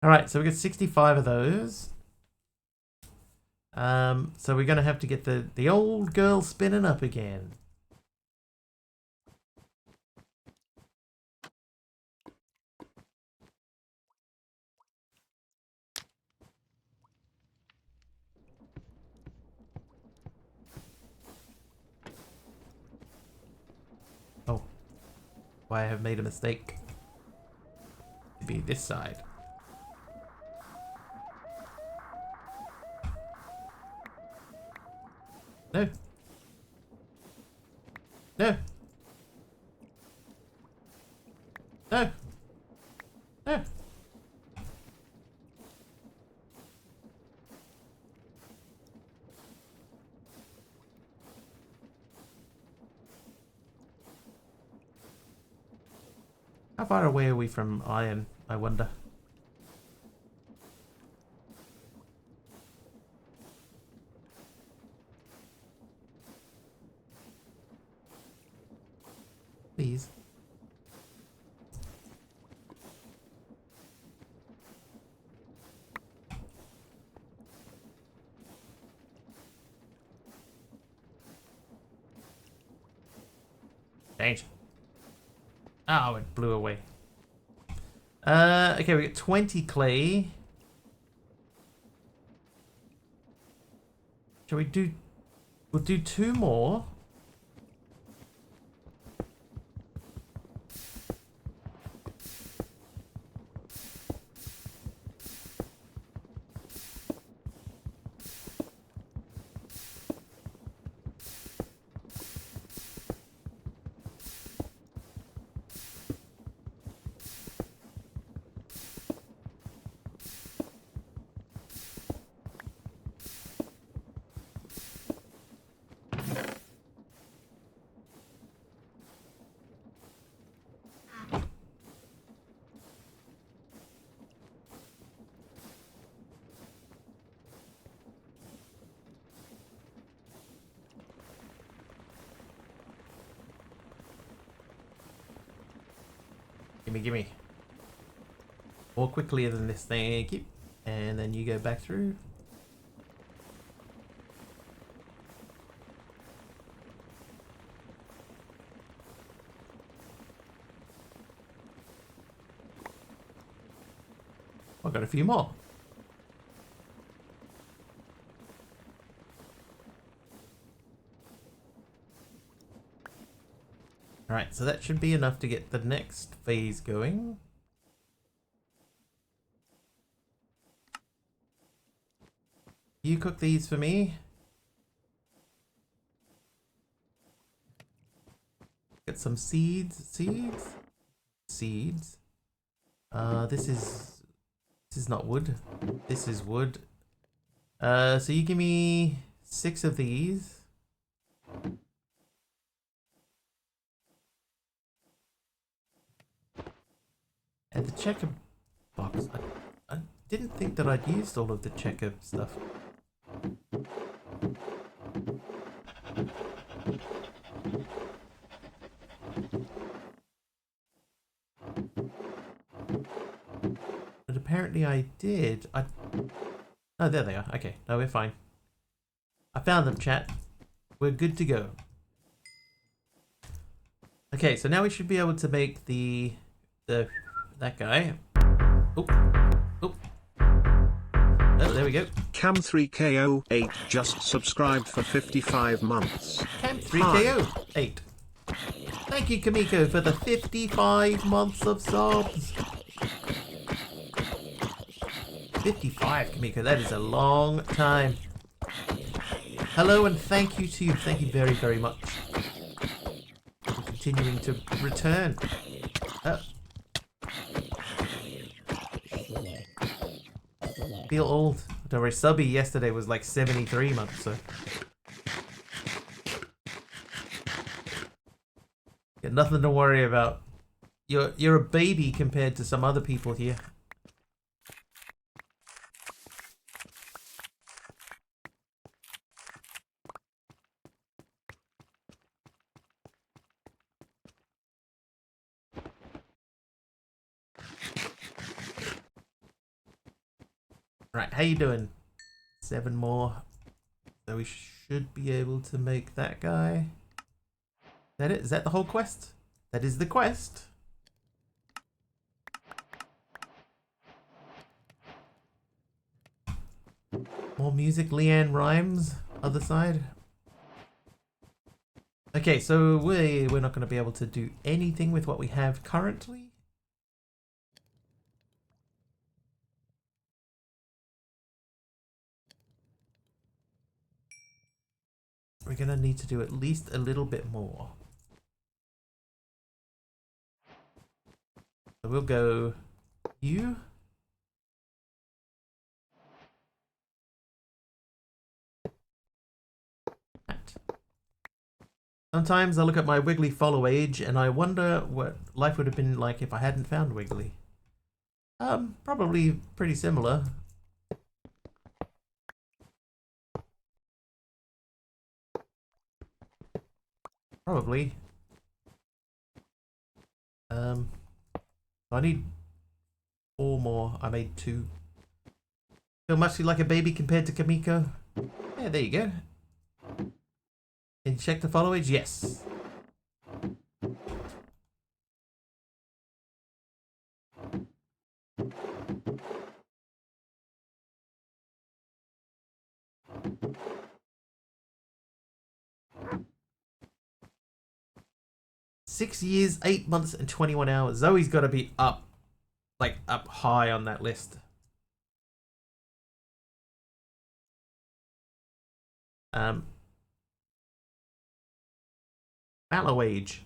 Alright, so we got 65 of those. So we're gonna have to get the old girl spinning up again. Oh. Why I have made a mistake. It'd be this side. No. No. No. No. How far away are we from iron, I wonder? Please. Danger. Oh, it blew away. Okay, we got 20 clay. Shall we do... We'll do 2 more. Gimme. More quickly than this, thank you. And then you go back through. I've got a few more. Alright, so that should be enough to get the next phase going. You cook these for me. Get some seeds. Seeds. This is not wood. This is wood. So you give me 6 of these. And the checker box. I didn't think that I'd used all of the checker stuff. But apparently I did. Oh, there they are. Okay, no, we're fine. I found them, chat. We're good to go. Okay, so now we should be able to make that guy. Oh, there we go. Cam3KO8 just subscribed for 55 months. Cam3KO8. Thank you, Kamiko, for the 55 months of subs. 55, Kamiko, that is a long time. Hello and thank you to you. Thank you very, very much for continuing to return. Feel old. Don't worry, subby yesterday was like 73 months, so. Got nothing to worry about. You're a baby compared to some other people here. Right, how you doing? 7 more. So we should be able to make that guy. Is that it? Is that the whole quest? That is the quest. More music, Leanne rhymes. Other side. Okay, so we're not going to be able to do anything with what we have currently. We're going to need to do at least a little bit more. So we'll go you. That. Sometimes I look at my Wiggly follow age and I wonder what life would have been like if I hadn't found Wiggly. Probably pretty similar. Probably. I need 4 more. I made 2. Feel much like a baby compared to Kamiko. Yeah, there you go. And check the follow age? Yes. Six years, 8 months, and 21 hours. Zoe's got to be up, like up high on that list. Mallow age.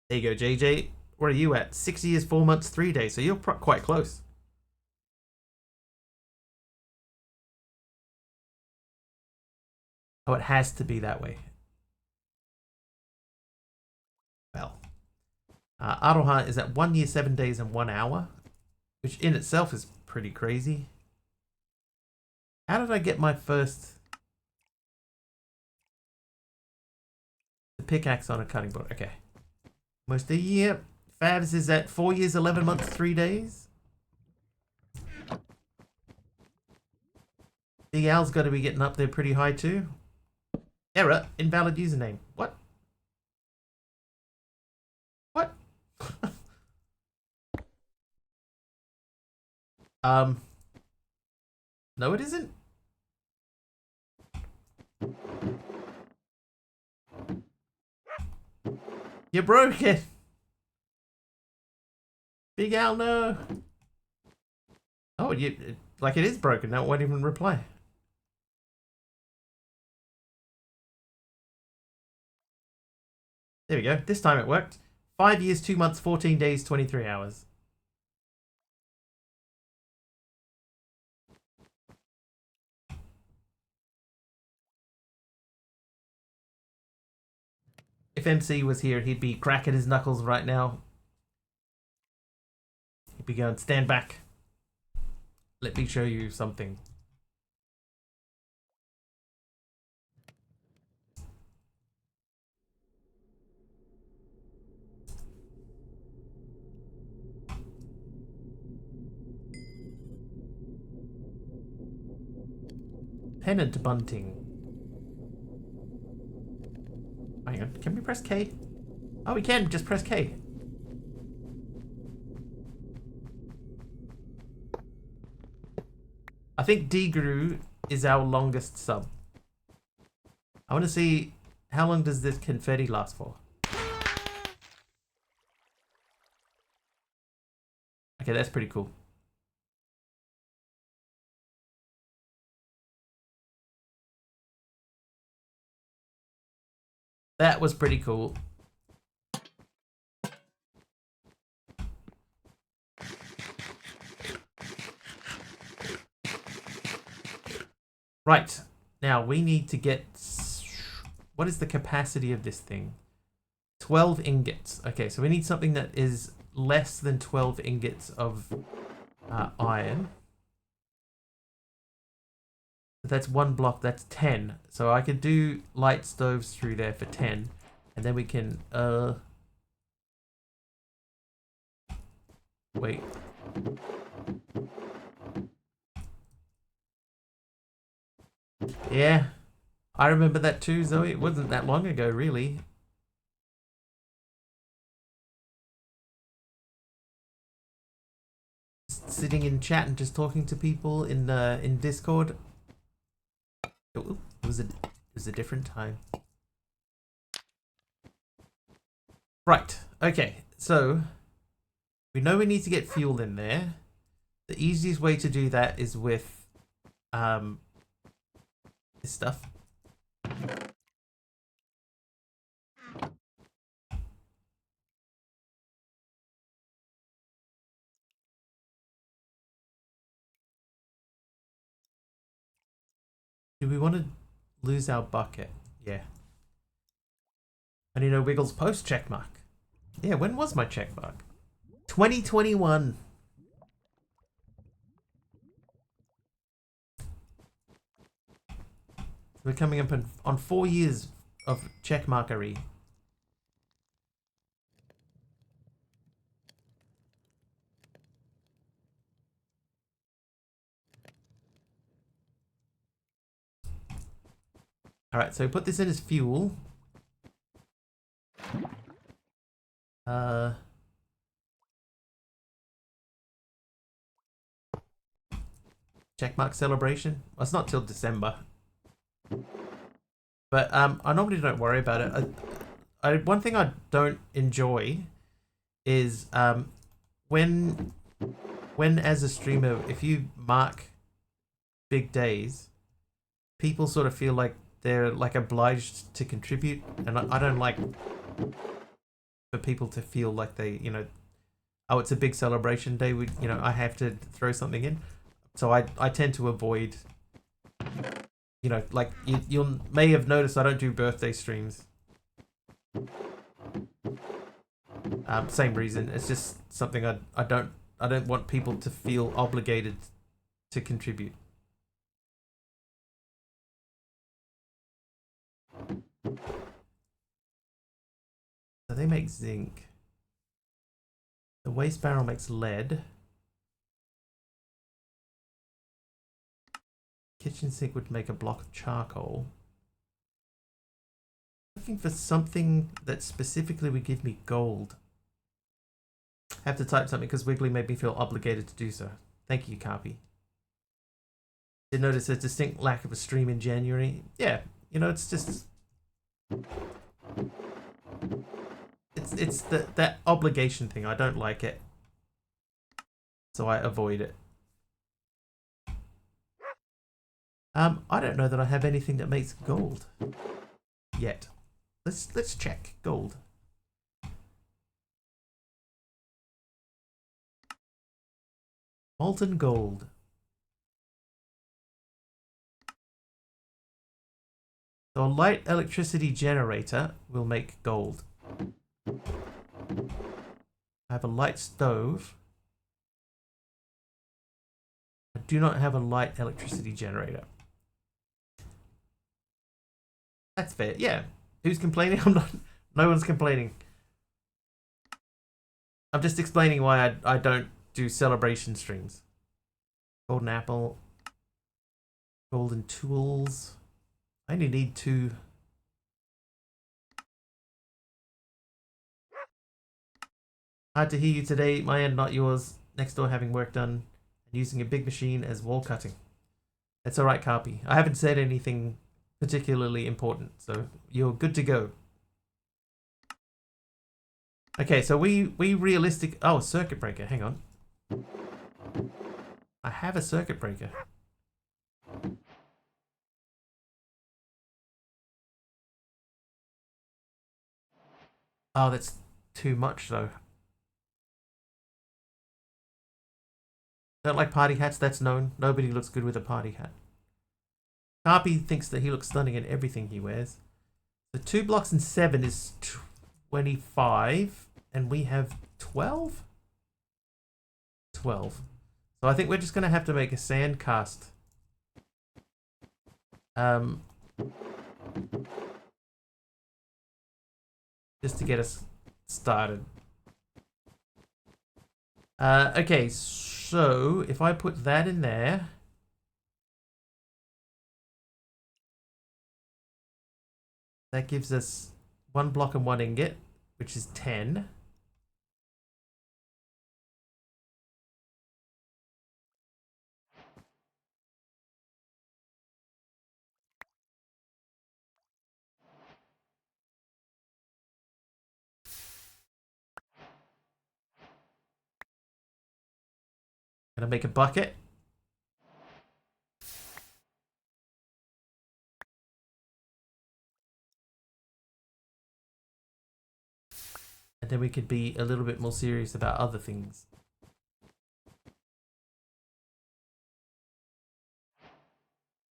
There you go, JJ. Where are you at? 6 years, 4 months, 3 days. So you're quite close. Oh, it has to be that way. Well, Aroha is at 1 year, 7 days, and 1 hour, which in itself is pretty crazy. How did I get my first pickaxe on a cutting board? Okay. Almost a year. Favs is at 4 years, 11 months, 3 days. The Al's got to be getting up there pretty high too. Error, invalid username. What? What? No it isn't. You're broken. Big Al, no. Oh, like it is broken. Now it won't even reply. There we go. This time it worked. 5 years, 2 months, 14 days, 23 hours. If MC was here, he'd be cracking his knuckles right now. He'd be going, stand back. Let me show you something. Pennant bunting. Hang on, can we press K? Oh, we can, just press K. I think Degru is our longest sub. I want to see how long does this confetti last for. Okay, that's pretty cool. That was pretty cool. Right. Now we need to get... What is the capacity of this thing? 12 ingots. Okay, so we need something that is less than 12 ingots of iron. That's one block, that's 10. So I could do light stoves through there for 10. And then we can, wait. Yeah, I remember that too, Zoe. It wasn't that long ago, really. Sitting in chat and just talking to people in Discord. It was a different time. Right. Okay. So we know we need to get fuel in there. The easiest way to do that is with this stuff. Do we want to lose our bucket? Yeah. I need a Wiggles post check mark. Yeah, when was my check mark? 2021. We're coming up on 4 years of check markery. Alright, so put this in as fuel. Checkmark celebration. Well, it's not till December. But I normally don't worry about it. One thing I don't enjoy is when as a streamer, if you mark big days, people sort of feel like they're like obliged to contribute, and I don't like for people to feel like they, you know, oh, it's a big celebration day, I have to throw something in. So I tend to avoid, like you may have noticed I don't do birthday streams. Same reason. It's just something I don't want people to feel obligated to contribute. So they make zinc. The waste barrel makes lead. Kitchen sink would make a block of charcoal. Looking for something that specifically would give me gold. I have to type something because Wiggly made me feel obligated to do so. Thank you, Carpy. Did notice a distinct lack of a stream in January. Yeah, it's just... It's that obligation thing. I don't like it. So I avoid it. I don't know that I have anything that makes gold yet. Let's check gold. Molten gold. So a light electricity generator will make gold. I have a light stove. I do not have a light electricity generator. That's fair. Yeah. Who's complaining? I'm not. No one's complaining. I'm just explaining why I don't do celebration streams. Golden apple. Golden tools. I only need 2. Hard to hear you today. My end, not yours. Next door having work done and using a big machine as wall cutting. That's alright, Carpy. I haven't said anything particularly important, so you're good to go. Okay, so we realistic... Oh, circuit breaker. Hang on. I have a circuit breaker. Oh, that's too much though. Don't like party hats, that's known. Nobody looks good with a party hat. Carpy thinks that he looks stunning in everything he wears. So 2 blocks and 7 is 25. And we have 12? 12. So I think we're just going to have to make a sand cast. Just to get us started. Okay, so if I put that in there, that gives us 1 block and 1 ingot, which is 10. Gonna make a bucket. And then we could be a little bit more serious about other things.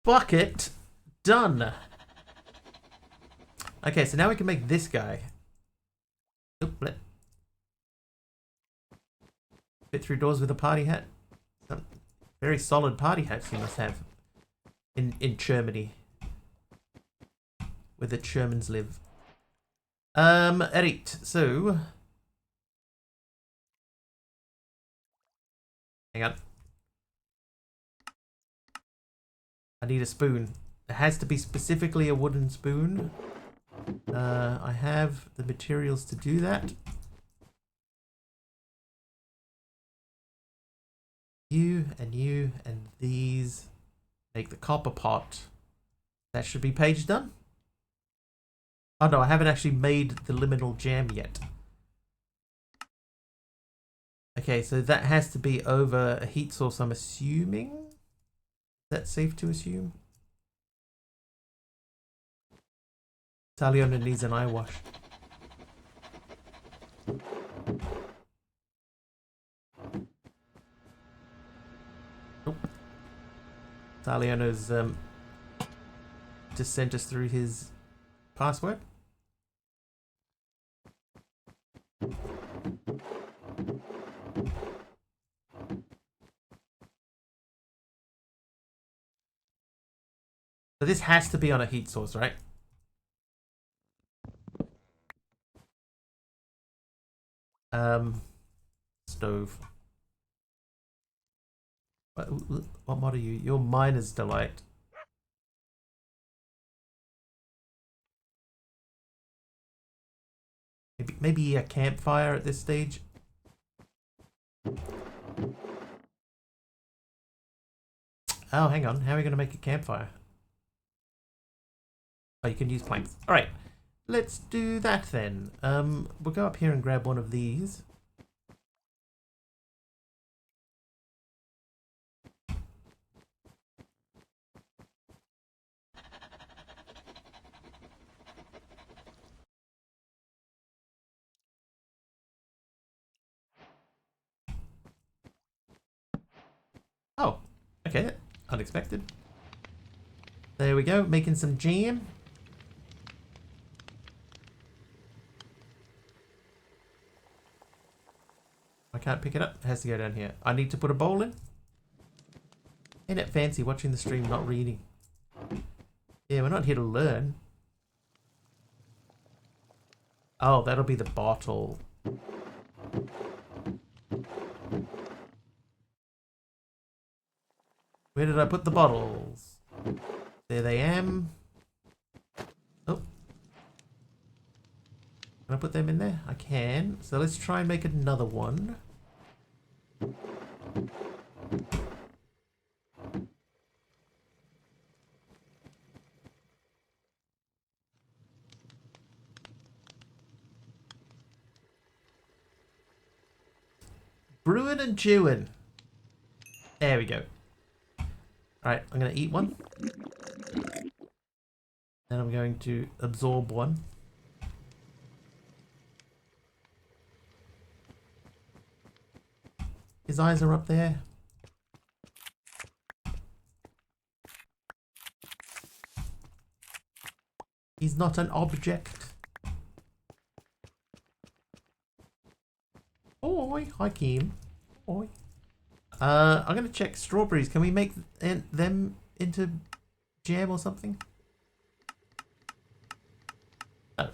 Bucket done. Okay, so now we can make this guy. Oop, fit through doors with a party hat. Some very solid party hats you must have in Germany, where the Germans live. Right, so hang on. I need a spoon. It has to be specifically a wooden spoon. I have the materials to do that. You and these make the copper pot. That should be page done. Oh no, I haven't actually made the liminal jam yet. Okay, so that has to be over a heat source, I'm assuming. Is that safe to assume? Taliona needs an eye wash. Nope. Taliona's just sent us through his password. So this has to be on a heat source, right? Stove. What mod are you? You're Miner's Delight. Maybe a campfire at this stage. Oh, hang on. How are we going to make a campfire? Oh, you can use planks. All right. Let's do that then. We'll go up here and grab one of these. Oh, okay. Unexpected. There we go. Making some jam. I can't pick it up. It has to go down here. I need to put a bowl in. Ain't it fancy watching the stream, not reading? Yeah, we're not here to learn. Oh, that'll be the bottle. Where did I put the bottles? There they am. Oh. Can I put them in there? I can. So let's try and make another one. Brewing and chewing. There we go. Alright, I'm going to eat one. Then I'm going to absorb one. His eyes are up there. He's not an object. Oi, hi Kim. Oi. I'm gonna check strawberries. Can we make them into jam or something? Oh.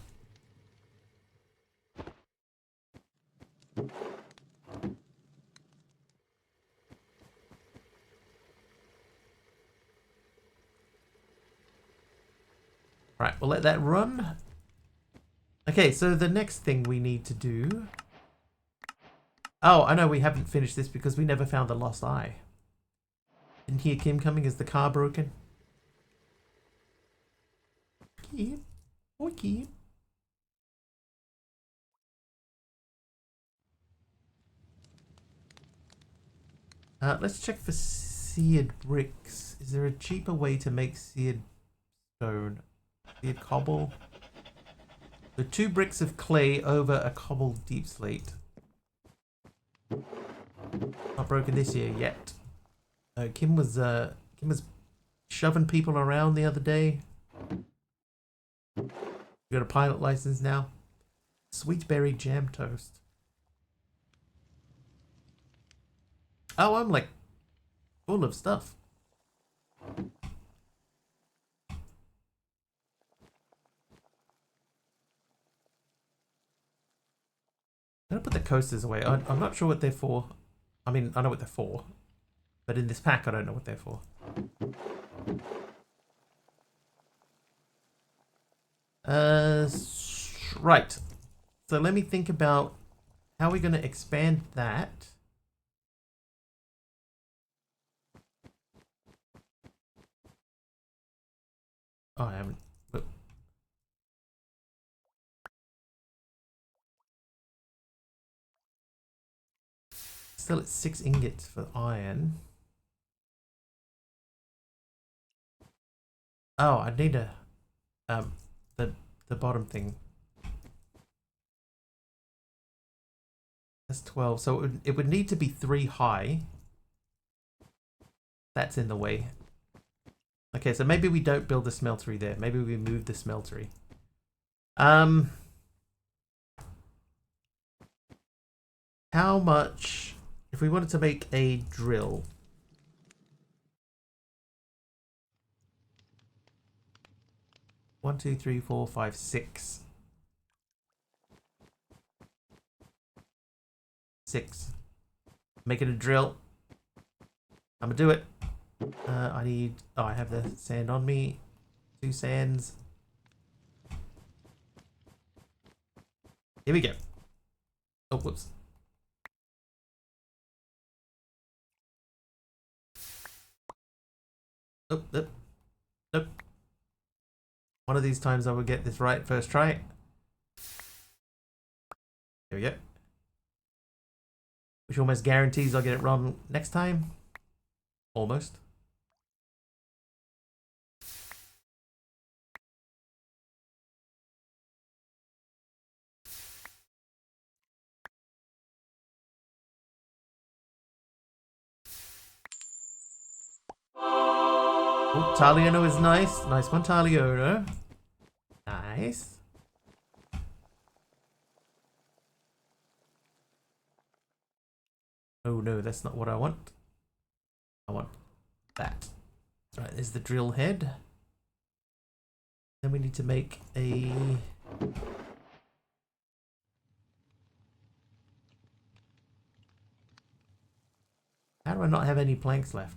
Right, we'll let that run. Okay, so the next thing we need to do... Oh, I know we haven't finished this because we never found the lost eye. Didn't hear Kim coming. Is the car broken? Kim? Oi, Kim. Let's check for seared bricks. Is there a cheaper way to make seared stone? Seared cobble? So 2 bricks of clay over a cobbled deep slate. Not broken this year yet. Kim was shoving people around the other day. We got a pilot license now. Sweet berry jam toast. Oh, I'm like full of stuff. I'm gonna put the coasters away. I'm not sure what they're for. I mean, I know what they're for, but in this pack, I don't know what they're for. Right. So let me think about how we're gonna expand that. Oh, I haven't. But still at 6 ingots for iron. Oh, I need a the bottom thing. That's 12. So it would need to be 3 high. That's in the way. Okay, so maybe we don't build the smeltery there. Maybe we move the smeltery. How much if we wanted to make a drill? One, two, three, four, five, 6. 6. Make it a drill. I'm gonna do it. I need... Oh, I have the sand on me. 2 sands. Here we go. Oh, whoops. Oh, nope. Nope. One of these times I will get this right first try. There we go. Which almost guarantees I'll get it wrong next time. Almost. Oh, Taliono is nice. Nice one, Taliono. Nice. Oh no, that's not what I want. I want that. Right, there's the drill head. Then we need to make a... How do I not have any planks left?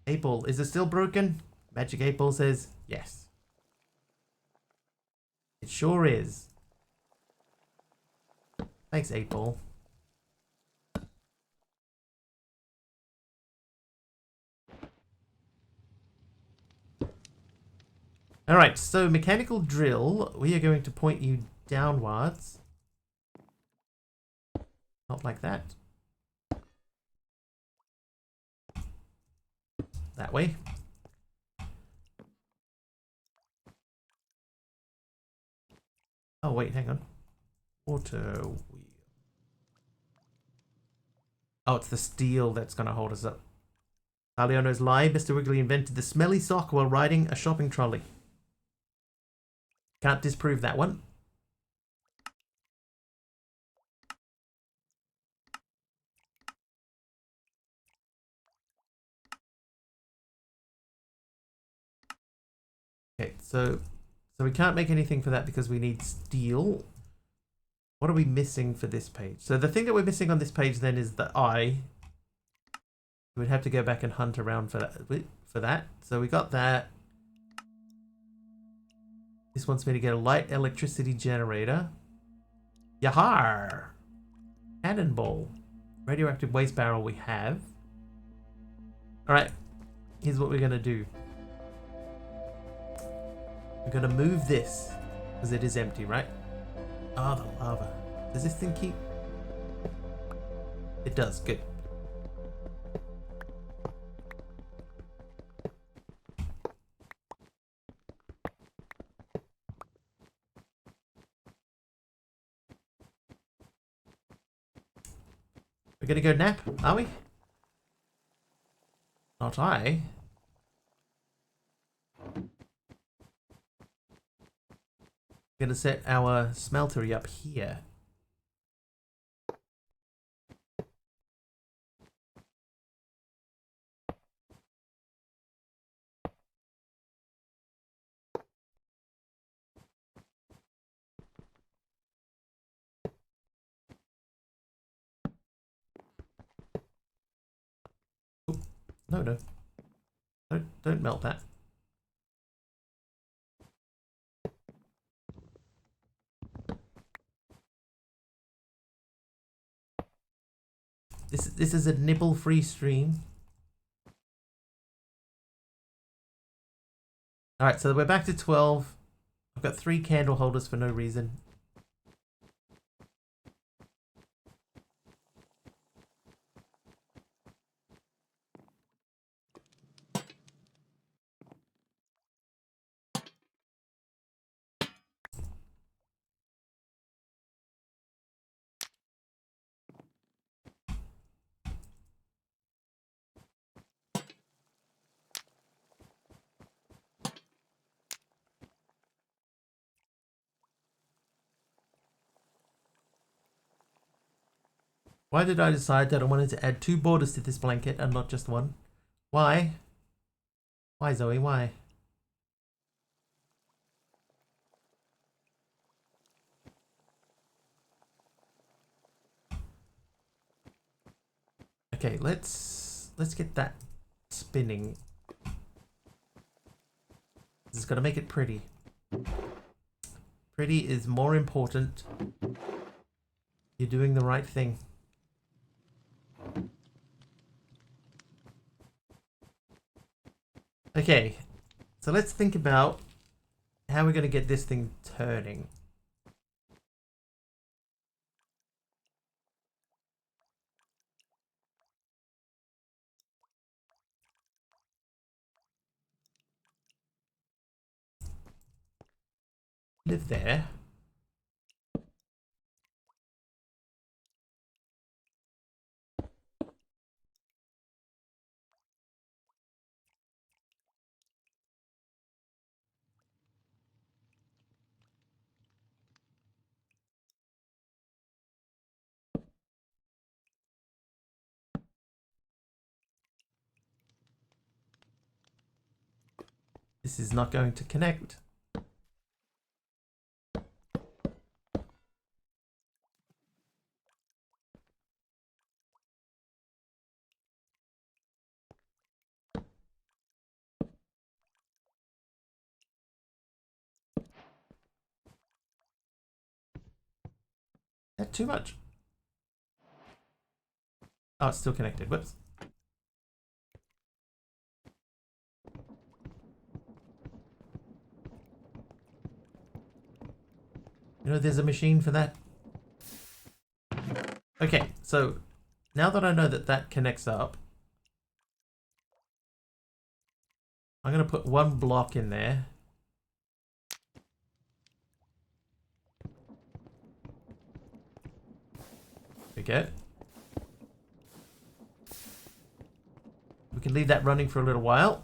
Apple, is it still broken? Magic Apple says yes. It sure is. Thanks, Apple. Alright, so mechanical drill, we are going to point you downwards. Not like that. That way. Oh, wait, hang on. Auto wheel. Oh, it's the steel that's going to hold us up. Leono's lie. Mr. Wiggly invented the smelly sock while riding a shopping trolley. Can't disprove that one. Okay, so we can't make anything for that because we need steel. What are we missing for this page? So the thing that we're missing on this page then is the eye. We'd have to go back and hunt around for that. So we got that. This wants me to get a light electricity generator. Yahar! Cannonball. Radioactive waste barrel we have. Alright, here's what we're going to do. We're going to move this, because it is empty, right? Ah, oh, the lava. Does this thing keep... It does, good. We're going to go nap, are we? Not I. We're going to set our smeltery up here. Ooh, no. Don't melt that. This is a nibble-free stream. Alright, so we're back to 12. I've got 3 candle holders for no reason. Why did I decide that I wanted to add 2 borders to this blanket and not just 1? Why? Why, Zoe? Why? Okay, let's get that spinning. This is gonna make it pretty. Pretty is more important. You're doing the right thing. Okay, so let's think about how we're going to get this thing turning. Live there. This is not going to connect. That too much. Oh, it's still connected. Whoops. You know, there's a machine for that. Okay, so now that I know that that connects up, I'm going to put one block in there. We go. We can leave that running for a little while.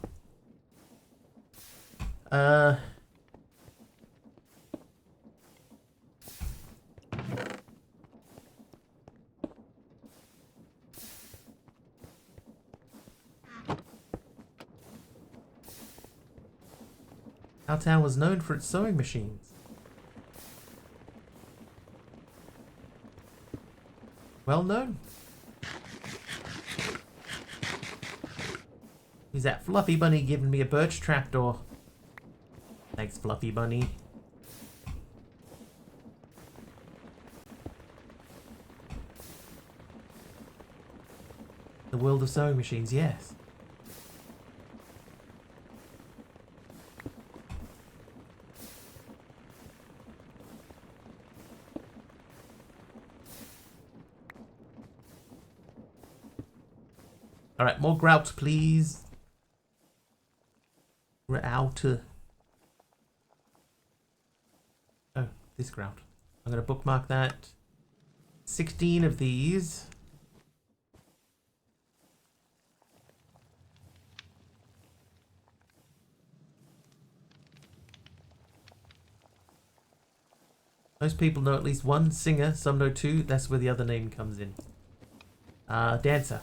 Our town was known for its sewing machines. Well known. Is that Fluffy Bunny giving me a birch trapdoor? Thanks, Fluffy Bunny. The world of sewing machines, yes. Alright, more grout, please. Grout. Oh, this grout. I'm going to bookmark that. 16 of these. Most people know at least one singer, some know two. That's where the other name comes in. Dancer.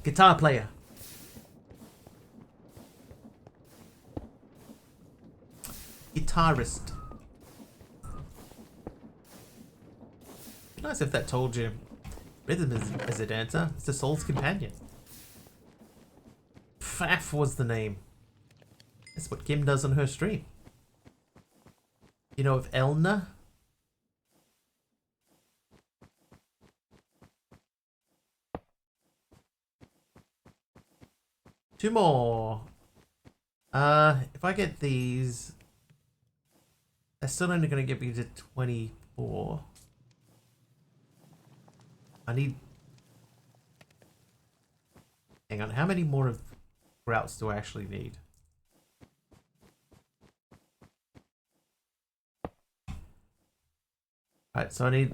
Guitar player. Guitarist. Nice if that told you. Rhythm is a dancer. It's the soul's companion. Faff was the name. That's what Kim does on her stream. You know of Elna? Two more. If I get these, that's still only going to get me to 24. I need... Hang on, how many more of routes do I actually need? Alright, so I need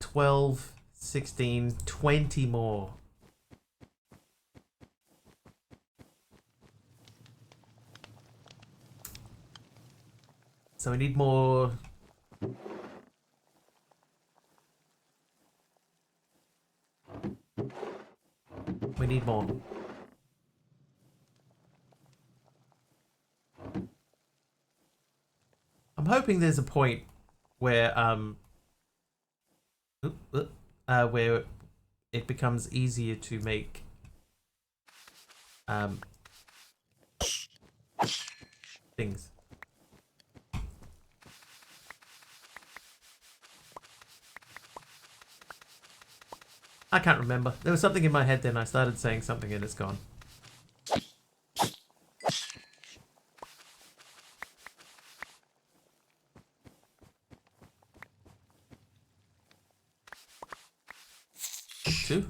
12, 16, 20 more. So we need more... We need more. I'm hoping there's a point where where it becomes easier to make things. I can't remember. There was something in my head then. I started saying something and it's gone. Two.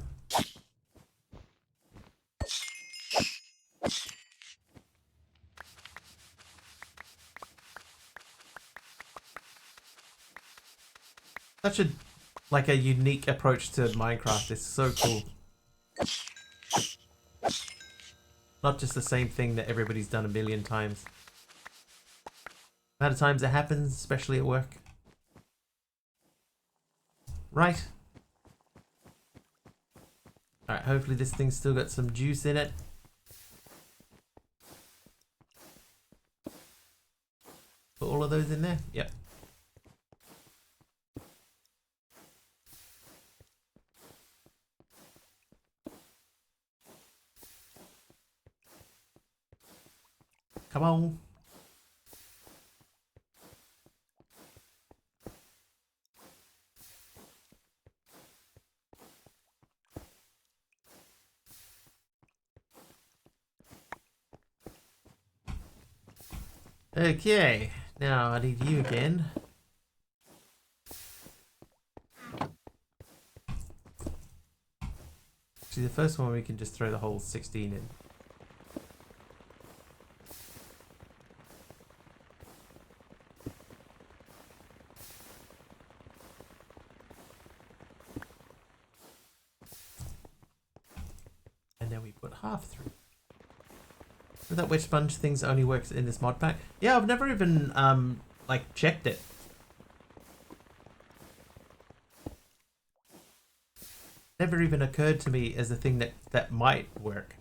Such a like a unique approach to Minecraft. It's so cool. Not just the same thing that everybody's done a million times. Amount of times it happens, especially at work. Right. Alright, hopefully this thing's still got some juice in it. Put all of those in there? Yep. Come on. Okay, now I need you again. See, the first one we can just throw the whole 16 in. And then we put half through. So that wedge sponge things only works in this mod pack. Yeah, I've never even like checked it. Never even occurred to me as a thing that might work.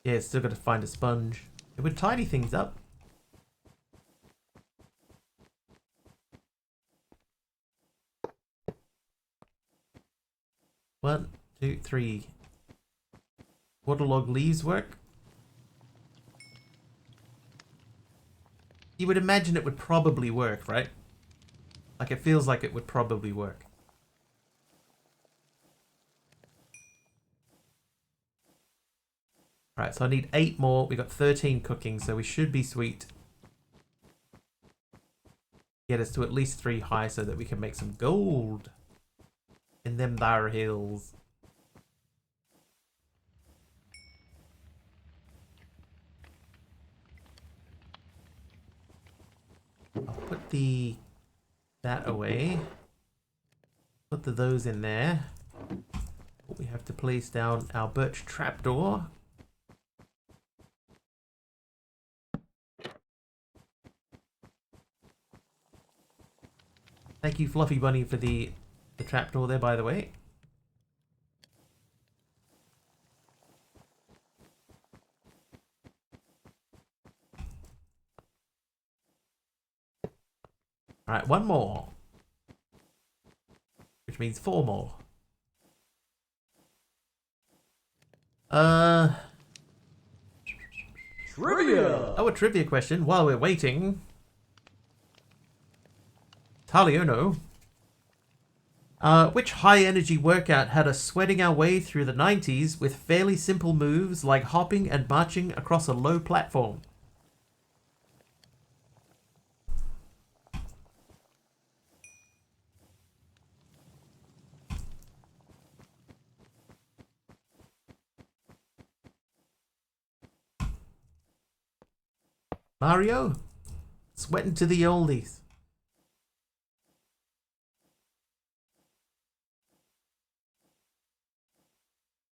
Yeah, still got to find a sponge. It would tidy things up. One, two, three. Waterlog leaves work. You would imagine it would probably work, right? Like, it feels like it would probably work. Alright, so I need 8 more. We got 13 cooking, so we should be sweet. Get us to at least 3 high so that we can make some gold in them there hills. I'll put that away. Put those in there. We have to place down our birch trapdoor. Thank you, Fluffy Bunny, for the trapdoor there, by the way. Alright, 1 more. Which means 4 more. Trivia! Oh, a trivia question while we're waiting. Taliono. Which high-energy workout had us sweating our way through the 90s with fairly simple moves like hopping and marching across a low platform? Mario? Sweating to the oldies.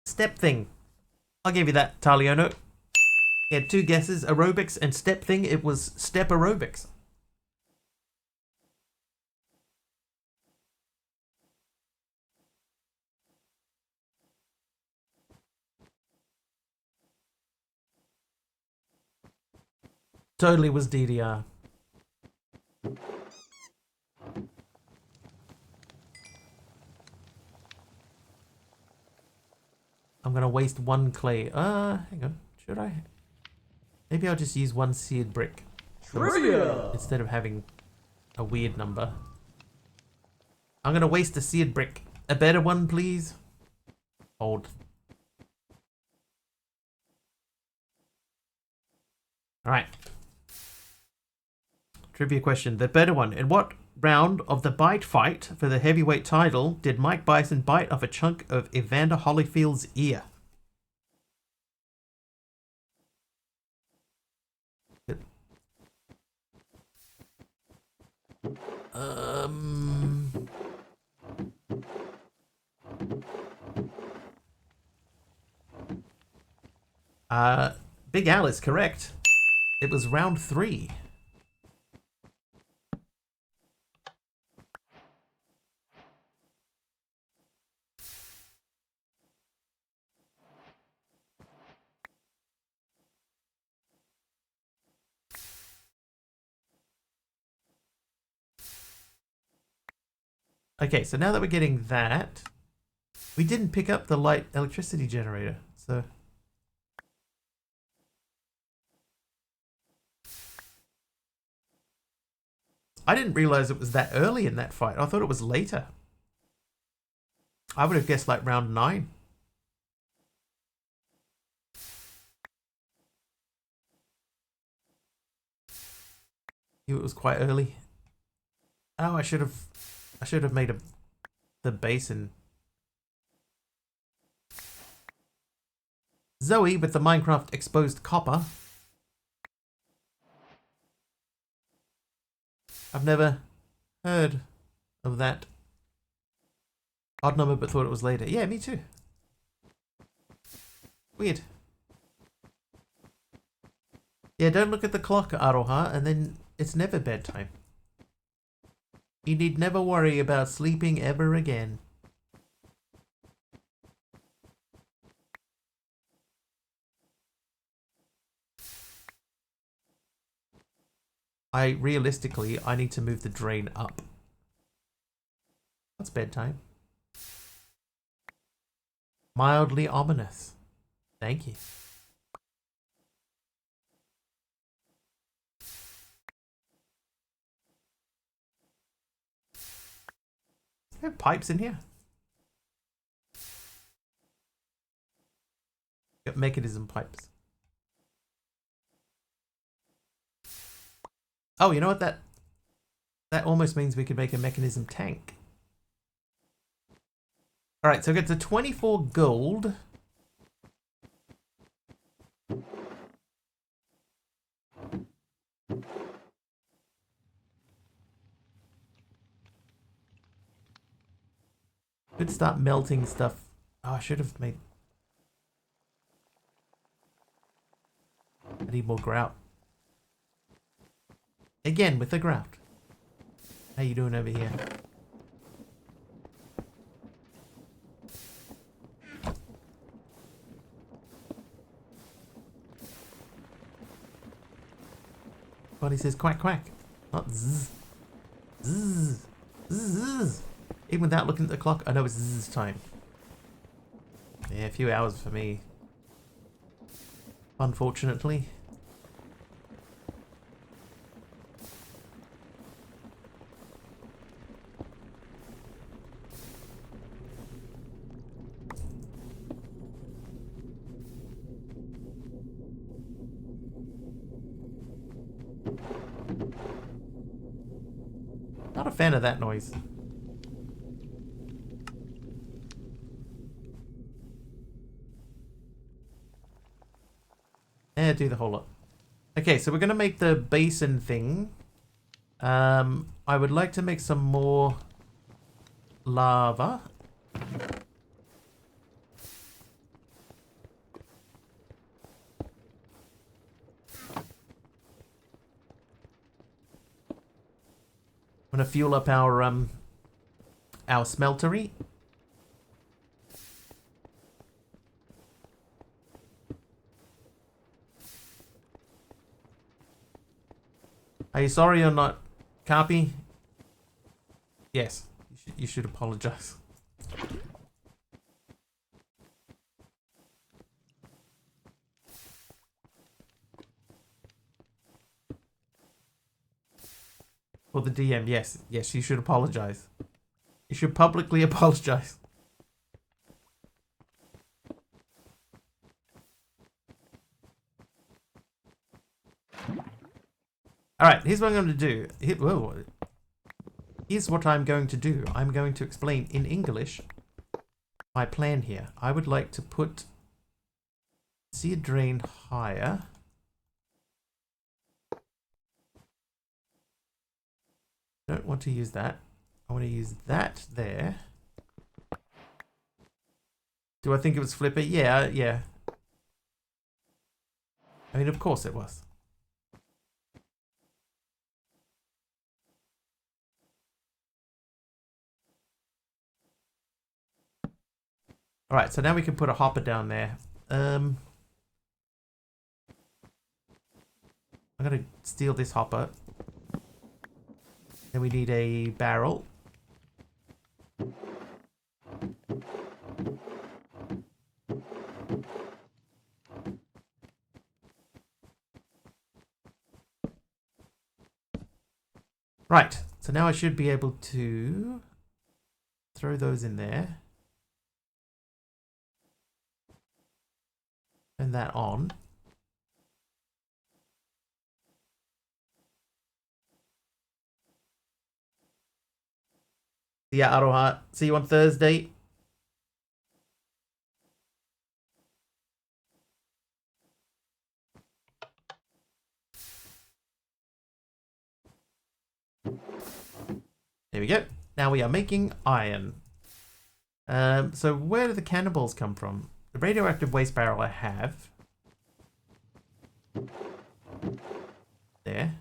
Step thing. I'll give you that, Taliono. He had 2 guesses, aerobics and step thing. It was step aerobics. Totally was DDR. I'm gonna waste 1 clay. Hang on. Should I? Maybe I'll just use 1 seared brick. Trivia! Instead of having a weird number. I'm gonna waste a seared brick. A better one, please. Hold. Alright. Trivia question. The better one. In what round of the bite fight for the heavyweight title did Mike Bison bite off a chunk of Evander Holyfield's ear? Big Al is correct. It was round 3. Okay, so now that we're getting that, we didn't pick up the light electricity generator, so... I didn't realize it was that early in that fight. I thought it was later. I would have guessed like round 9. It was quite early. Oh, I should have made the basin. Zoe with the Minecraft exposed copper. I've never heard of that. Odd number, but thought it was later. Yeah, me too. Weird. Yeah, don't look at the clock, Aroha, and then it's never bedtime. You need never worry about sleeping ever again. Realistically, I need to move the drain up. That's bedtime. Mildly ominous. Thank you. We have pipes in here. Got mechanism pipes. Oh, you know what? That almost means we could make a mechanism tank. Alright, so get to 24 gold. Could start melting stuff. Oh, I should have made... I need more grout. Again, with the grout. How you doing over here? Buddy says quack quack, not zzz. Zzz. Zzz. Even without looking at the clock, I know it's zzz time. Yeah, a few hours for me. Unfortunately. Not a fan of that noise. Yeah, do the whole lot. Okay, so we're gonna make the basin thing. I would like to make some more lava. I'm gonna fuel up our smeltery. Are you sorry or not, Carpy? Yes, you should apologize. For the DM, yes, you should apologize. You should publicly apologize. Alright, here's what I'm going to do. Here's what I'm going to do. I'm going to explain in English my plan here. I would like to put sear drain higher. Don't want to use that. I want to use that there. Do I think it was Flipper? Yeah. I mean, of course it was. Alright, so now we can put a hopper down there. I'm gonna steal this hopper. Then we need a barrel. Right, so now I should be able to throw those in there. Turn that on. See ya, Aroha. See you on Thursday. There we go. Now we are making iron. So where do the cannonballs come from? The radioactive waste barrel I have. There.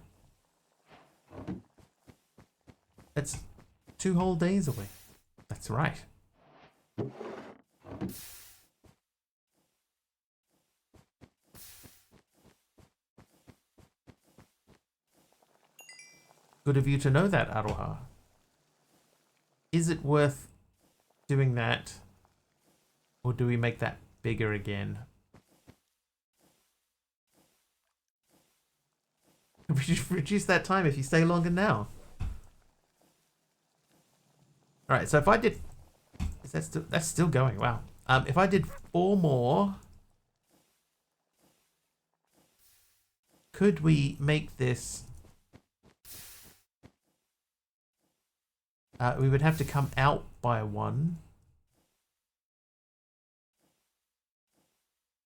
That's 2 whole days away. That's right. Good of you to know that, Aroha. Is it worth doing that? Or do we make that bigger again? Reduce that time if you stay longer now. Alright, so if I did... Is that still... That's still going, wow. If I did 4 more... Could we make this... we would have to come out by 1.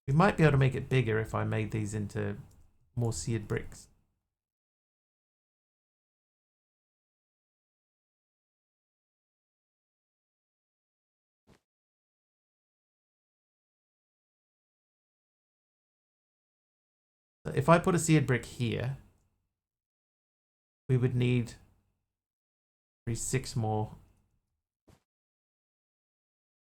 We might be able to make it bigger if I made these into more seared bricks. So if I put a seared brick here, we would need 6 more.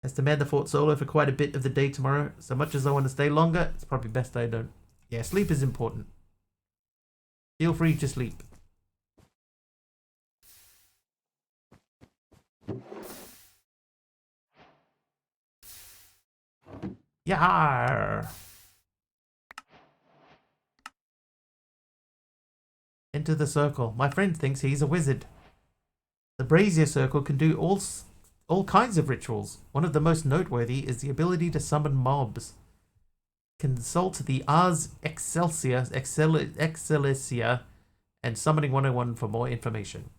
Has to man the fort solo for quite a bit of the day tomorrow. So much as I want to stay longer, it's probably best I don't. Yeah, sleep is important. Feel free to sleep. Yar! Enter the circle. My friend thinks he's a wizard. The brazier circle can do all kinds of rituals. One of the most noteworthy is the ability to summon mobs. Consult the Ars Excelsior and Summoning 101 for more information.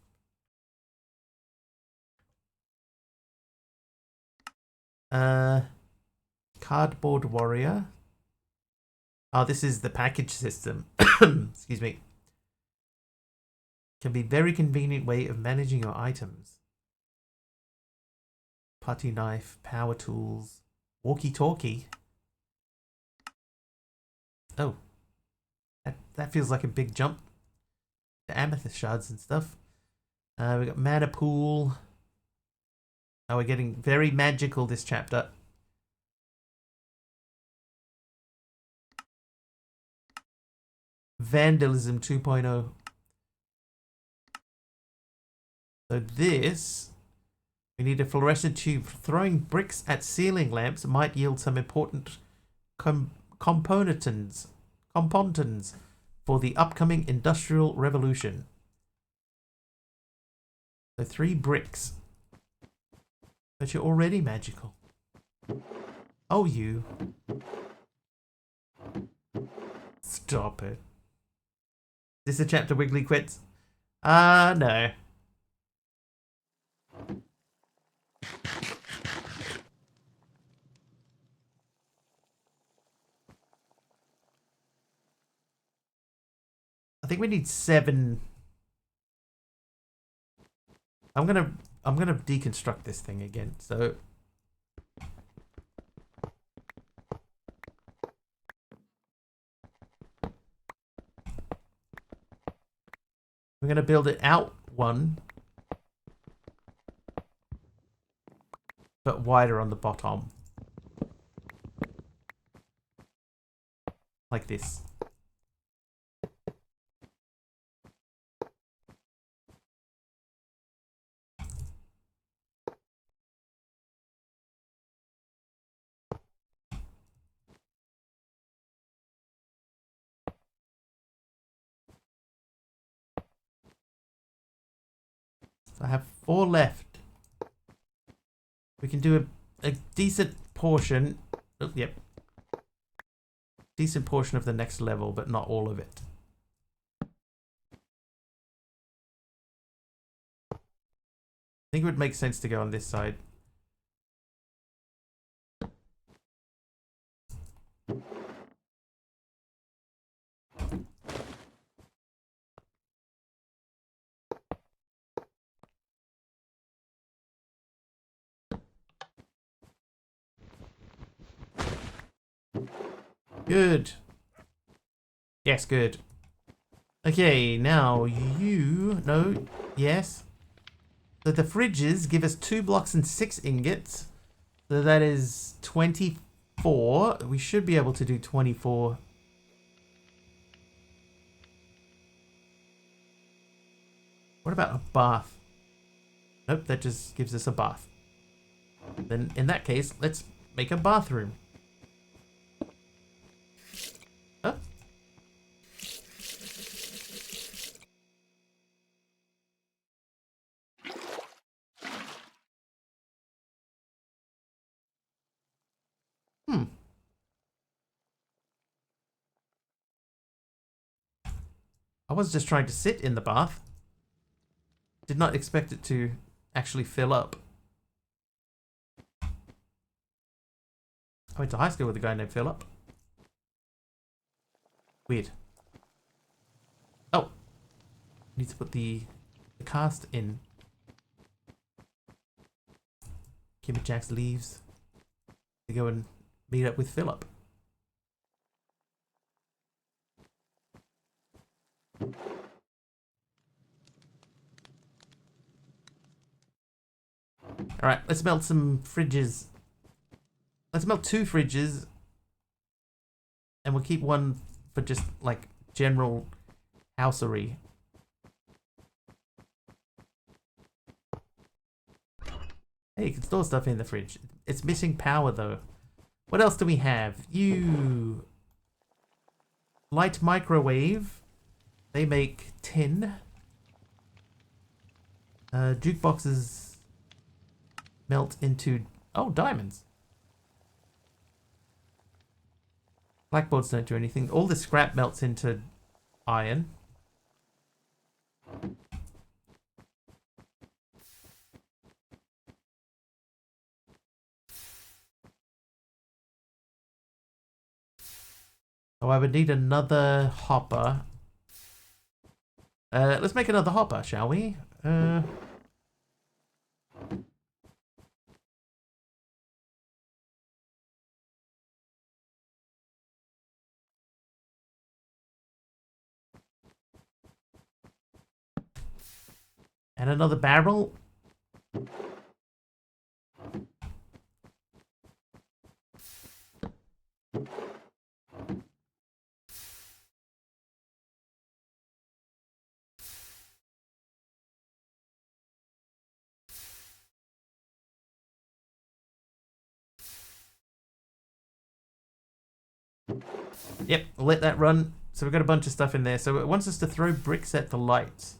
Cardboard Warrior. Oh, this is the package system. Excuse me. Can be very convenient way of managing your items. Putty knife, power tools, walkie-talkie. Oh, that feels like a big jump. The amethyst shards and stuff. We got mana pool. Oh, we're getting very magical this chapter. Vandalism 2.0. So this, we need a fluorescent tube. Throwing bricks at ceiling lamps might yield some important components for the upcoming industrial revolution. So 3 bricks. But you're already magical. Oh, you. Stop it. Is this a chapter Wiggly quits? No. I think we need 7. I'm gonna deconstruct this thing again. So we're gonna build it out 1, but wider on the bottom, like this. I have 4 left. We can do a decent portion. Oh, yep. Decent portion of the next level, but not all of it. I think it would make sense to go on this side. Good. Yes, good. Okay, now you... No, yes. So the fridges give us 2 blocks and 6 ingots. So that is 24. We should be able to do 24. What about a bath? Nope, that just gives us a bath. Then in that case, let's make a bathroom. Huh? I was just trying to sit in the bath. Did not expect it to actually fill up. I went to high school with a guy named Philip. Weird. Oh. Need to put the cast in. Kimmy Jacks leaves to go and meet up with Philip. Alright, let's melt some fridges. Let's melt 2 fridges. And we'll keep one for just, like, general housery. Hey, you can store stuff in the fridge. It's missing power, though. What else do we have? You... Light microwave. They make tin. Jukeboxes melt into... Oh, diamonds. Blackboards don't do anything. All the scrap melts into iron. Oh, I would need another hopper. Let's make another hopper, shall we? And another barrel. Yep, we'll let that run. So we've got a bunch of stuff in there. So it wants us to throw bricks at the lights.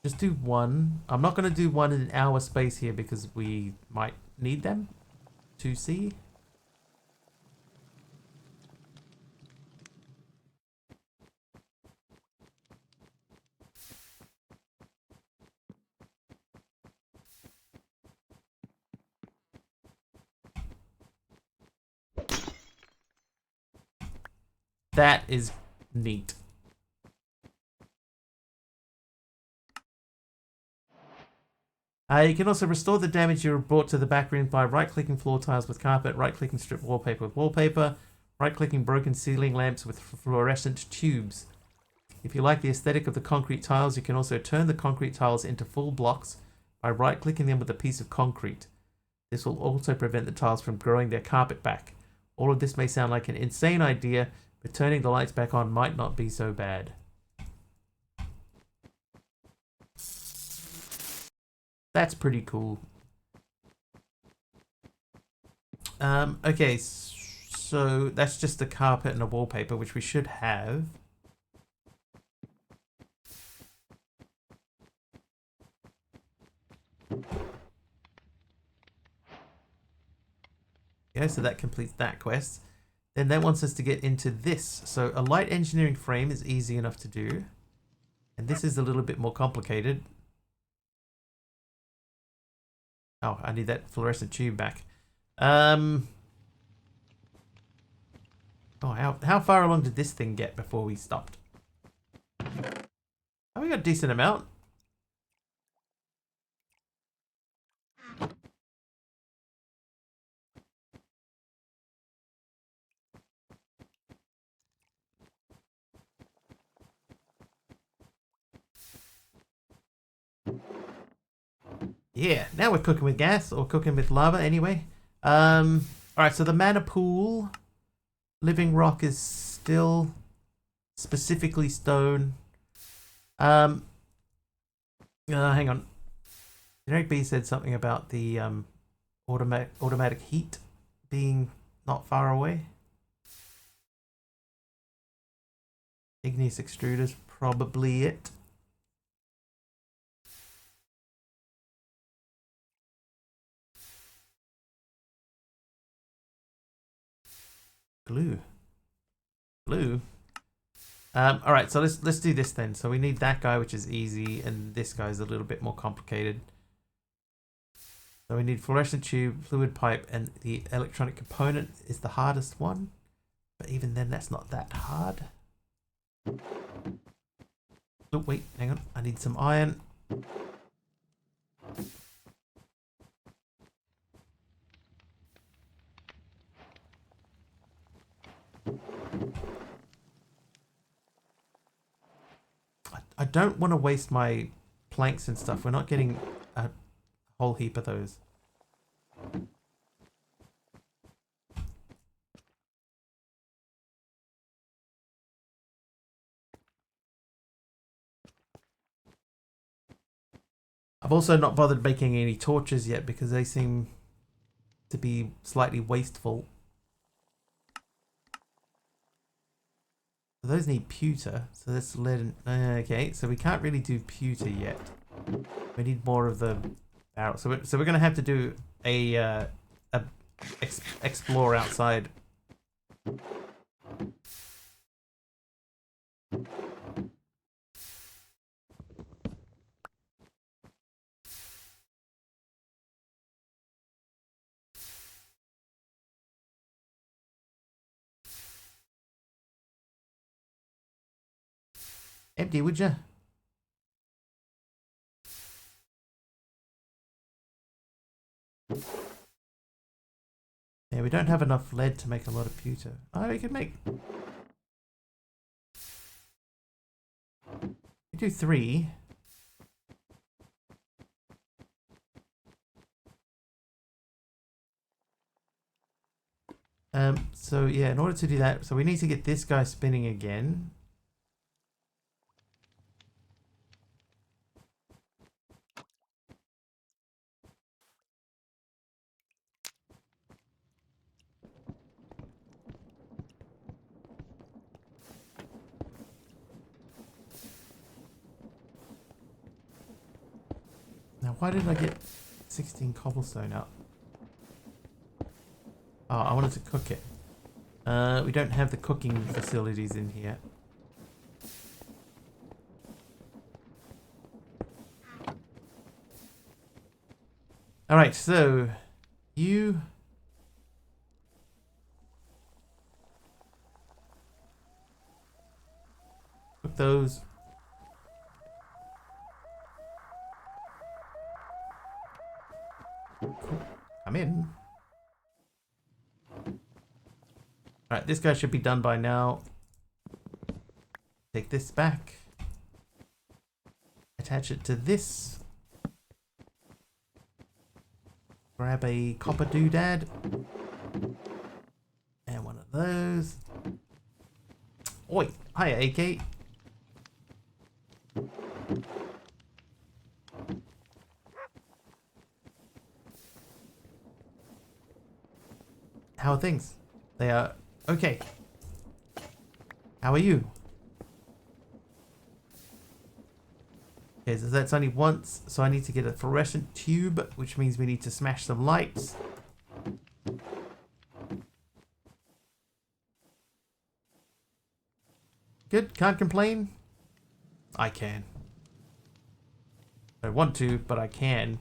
Just do one. I'm not going to do one in our space here because we might need them to see. That is neat. You can also restore the damage you brought to the back room by right-clicking floor tiles with carpet, right-clicking strip wallpaper with wallpaper, right-clicking broken ceiling lamps with fluorescent tubes. If you like the aesthetic of the concrete tiles, you can also turn the concrete tiles into full blocks by right-clicking them with a piece of concrete. This will also prevent the tiles from growing their carpet back. All of this may sound like an insane idea, but turning the lights back on might not be so bad. That's pretty cool. Okay, so So that's just a carpet and a wallpaper, which we should have. Yeah, so that completes that quest. Then that wants us to get into this. So a light engineering frame is easy enough to do. And this is a little bit more complicated. Oh, I need that fluorescent tube back. Oh, how far along did this thing get before we stopped? Oh, we got a decent amount. Yeah, now we're cooking with gas, or cooking with lava anyway. Alright, so the mana pool. Living rock is still specifically stone. Hang on. Generic B said something about the automatic heat being not far away. Igneous extruders, probably it. Glue. All right, so let's do this then. So we need that guy, which is easy, and this guy's a little bit more complicated. So we need fluorescent tube, fluid pipe, and the electronic component is the hardest one. But even then, that's not that hard. Oh wait, hang on. I need some iron. I don't want to waste my planks and stuff. We're not getting a whole heap of those. I've also not bothered making any torches yet because they seem to be slightly wasteful. So those need pewter, so that's lead. Okay, so we can't really do pewter yet. We need more of the barrel. So we're gonna have to do a explore outside. Empty, would you? Yeah, we don't have enough lead to make a lot of pewter. Oh, we can make... We do 3. So yeah, in order to do that, so we need to get this guy spinning again. Now, why did I get 16 cobblestone out? Oh, I wanted to cook it. We don't have the cooking facilities in here. Alright, so you... cook those. Come in. Alright, this guy should be done by now. Take this back. Attach it to this. Grab a copper doodad. And one of those. Oi! Hiya, AK. How are things? They are Okay. How are you? Okay, so that's only once, so I need to get a fluorescent tube, which means we need to smash some lights. Good, can't complain. I can. I want to, but I can.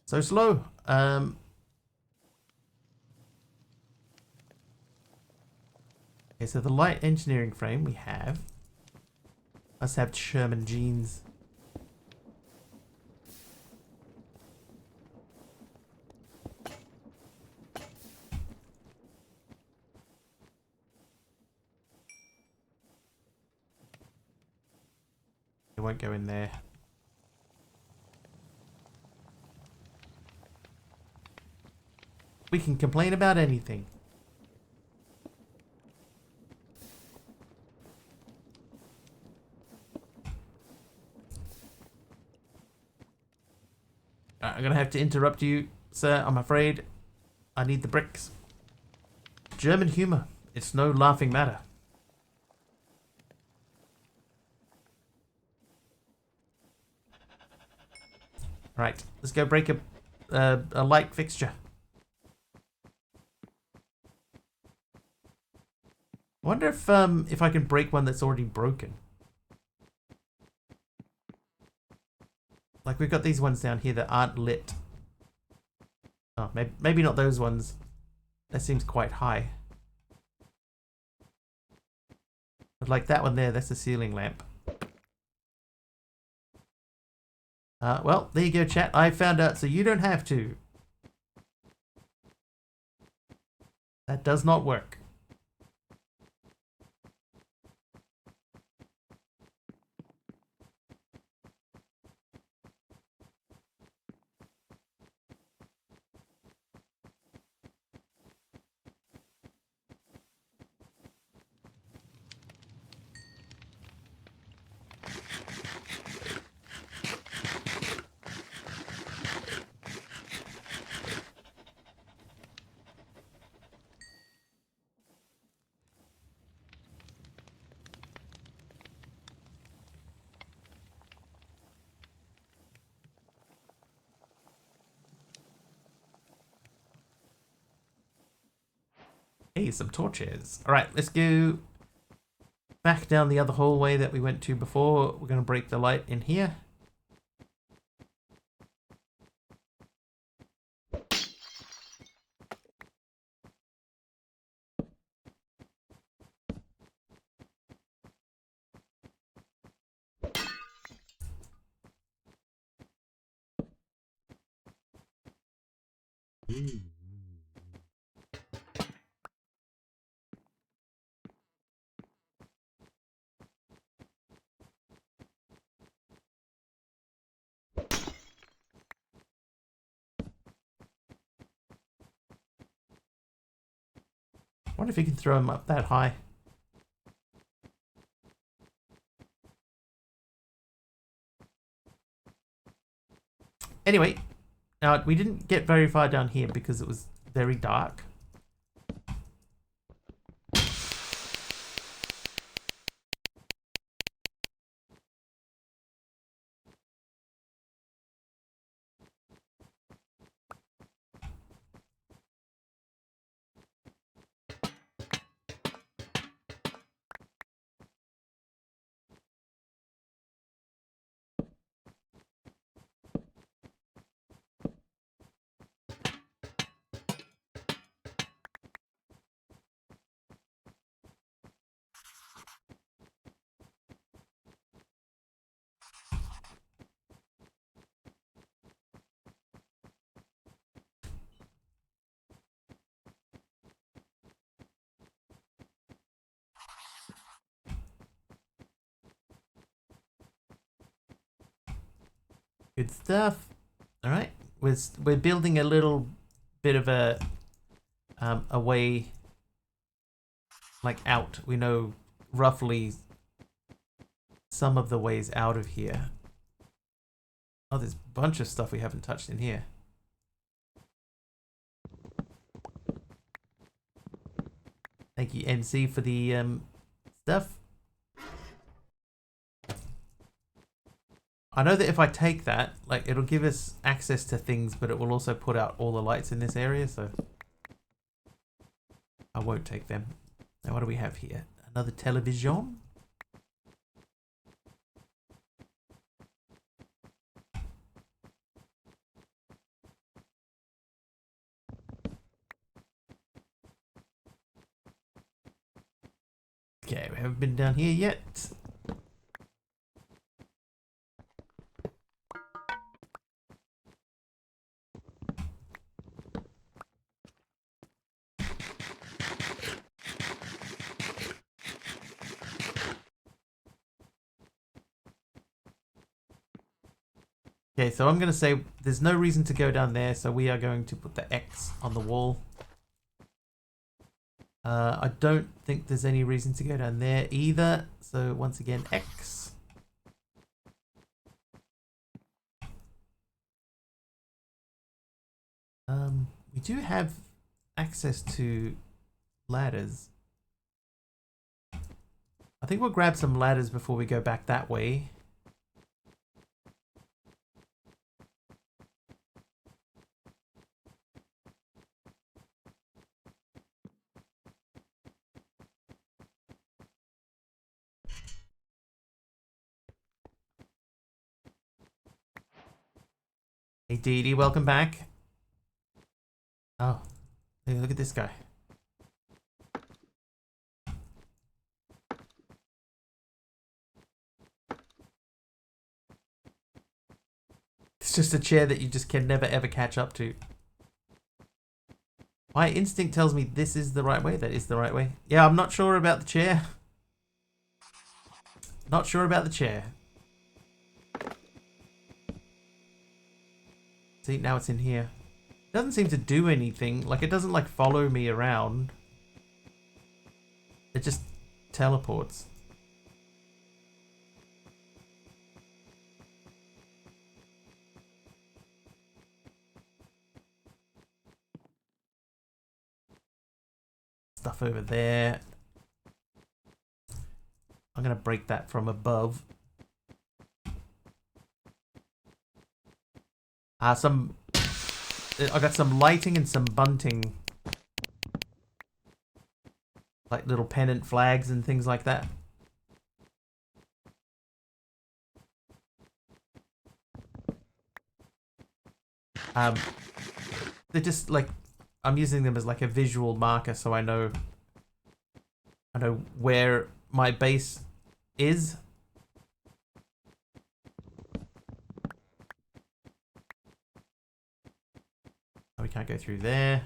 So slow. Okay, so the light engineering frame we have. Must have Sherman jeans. It won't go in there. We can complain about anything. I'm gonna have to interrupt you, sir. I'm afraid I need the bricks. German humor. It's no laughing matter. Right, let's go break a light fixture. I wonder if I can break one that's already broken. Like we've got these ones down here that aren't lit. Oh, maybe not those ones. That seems quite high. But like that one there, that's a ceiling lamp. Well, there you go, chat. I found out, so you don't have to. That does not work. Hey, some torches. All right, let's go back down the other hallway that we went to before. We're going to break the light in here. I wonder if you can throw them up that high. Anyway, now we didn't get very far down here because it was very dark. Good stuff. All right, we're building a little bit of a way like out. We know roughly some of the ways out of here. Oh, there's a bunch of stuff we haven't touched in here. Thank you, MC, for the stuff. I know that if I take that, like, it'll give us access to things, but it will also put out all the lights in this area, so I won't take them. Now, what do we have here? Another television. Okay, we haven't been down here yet. Okay, so I'm going to say there's no reason to go down there, so we are going to put the X on the wall. I don't think there's any reason to go down there either, so once again, X. We do have access to ladders. I think we'll grab some ladders before we go back that way. Hey Dee Dee, welcome back. Oh, hey, look at this guy. It's just a chair that you just can never ever catch up to. My instinct tells me this is the right way. That is the right way. Yeah, I'm not sure about the chair. Not sure about the chair. See, now it's in here. It doesn't seem to do anything. Like, it doesn't, like, follow me around. It just teleports. Stuff over there. I'm gonna break that from above. I got some lighting and some bunting. Like little pennant flags and things like that. They're just like, I'm using them as like a visual marker so I know where my base is. Oh, we can't go through there.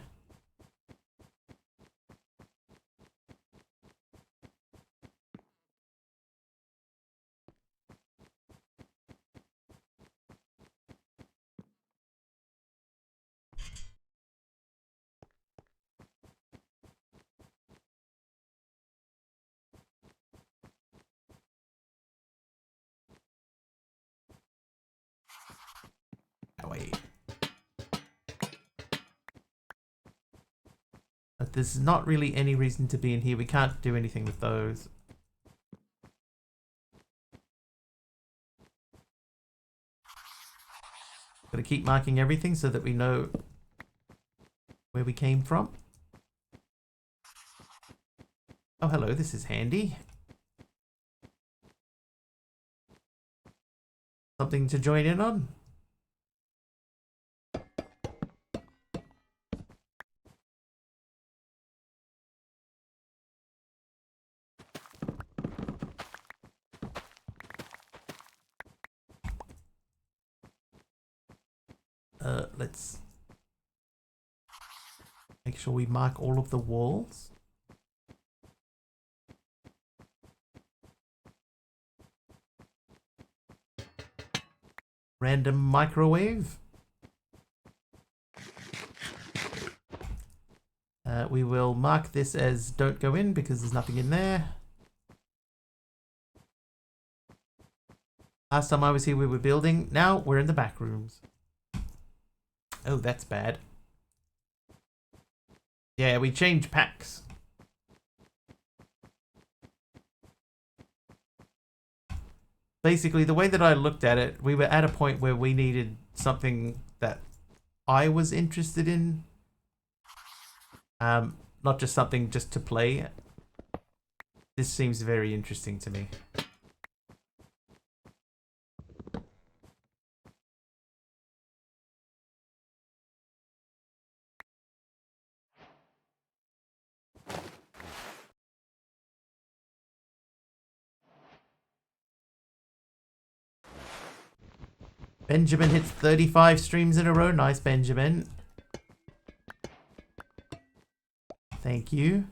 Wait. But there's not really any reason to be in here. We can't do anything with those. Gotta keep marking everything so that we know where we came from. Oh, hello, this is handy. Something to join in on? Let's make sure we mark all of the walls. random microwave. We will mark this as don't go in because there's nothing in there. Last time I was here we were building. Now we're in the back rooms. Oh, that's bad. Yeah, we changed packs. Basically, the way that I looked at it, we were at a point where we needed something that I was interested in. Not just something just to play. This seems very interesting to me. Benjamin hits 35 streams in a row. Nice, Benjamin. Thank you.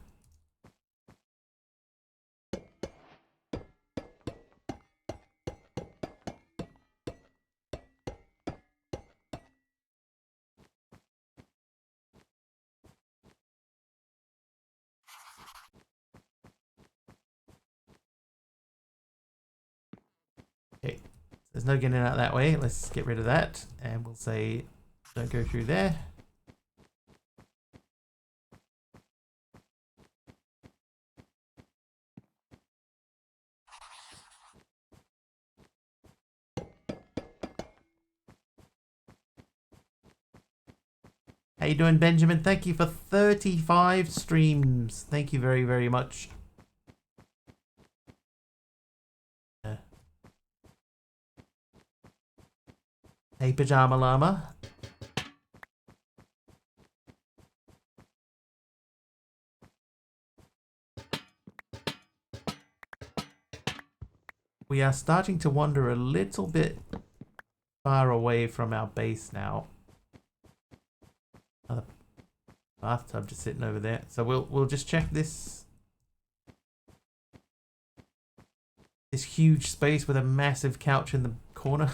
Okay, there's no getting out that way. Let's get rid of that. And we'll say, don't go through there. How you doing, Benjamin? Thank you for 35 streams. Thank you very, very much. Hey, Pajama Llama. We are starting to wander a little bit far away from our base now. Another bathtub just sitting over there. So we'll just check this huge space with a massive couch in the corner.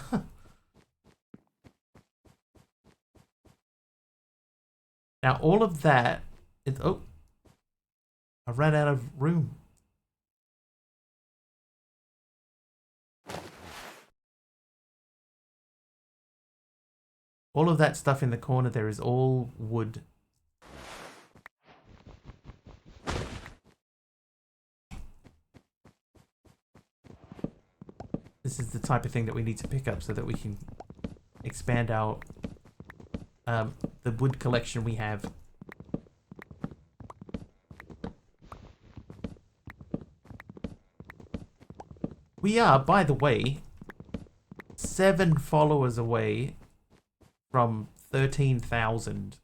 Now all of that is, oh, I ran out of room. All of that stuff in the corner there is all wood. This is the type of thing that we need to pick up so that we can expand our the wood collection we have. We are, by the way, 7 followers away from 13,000.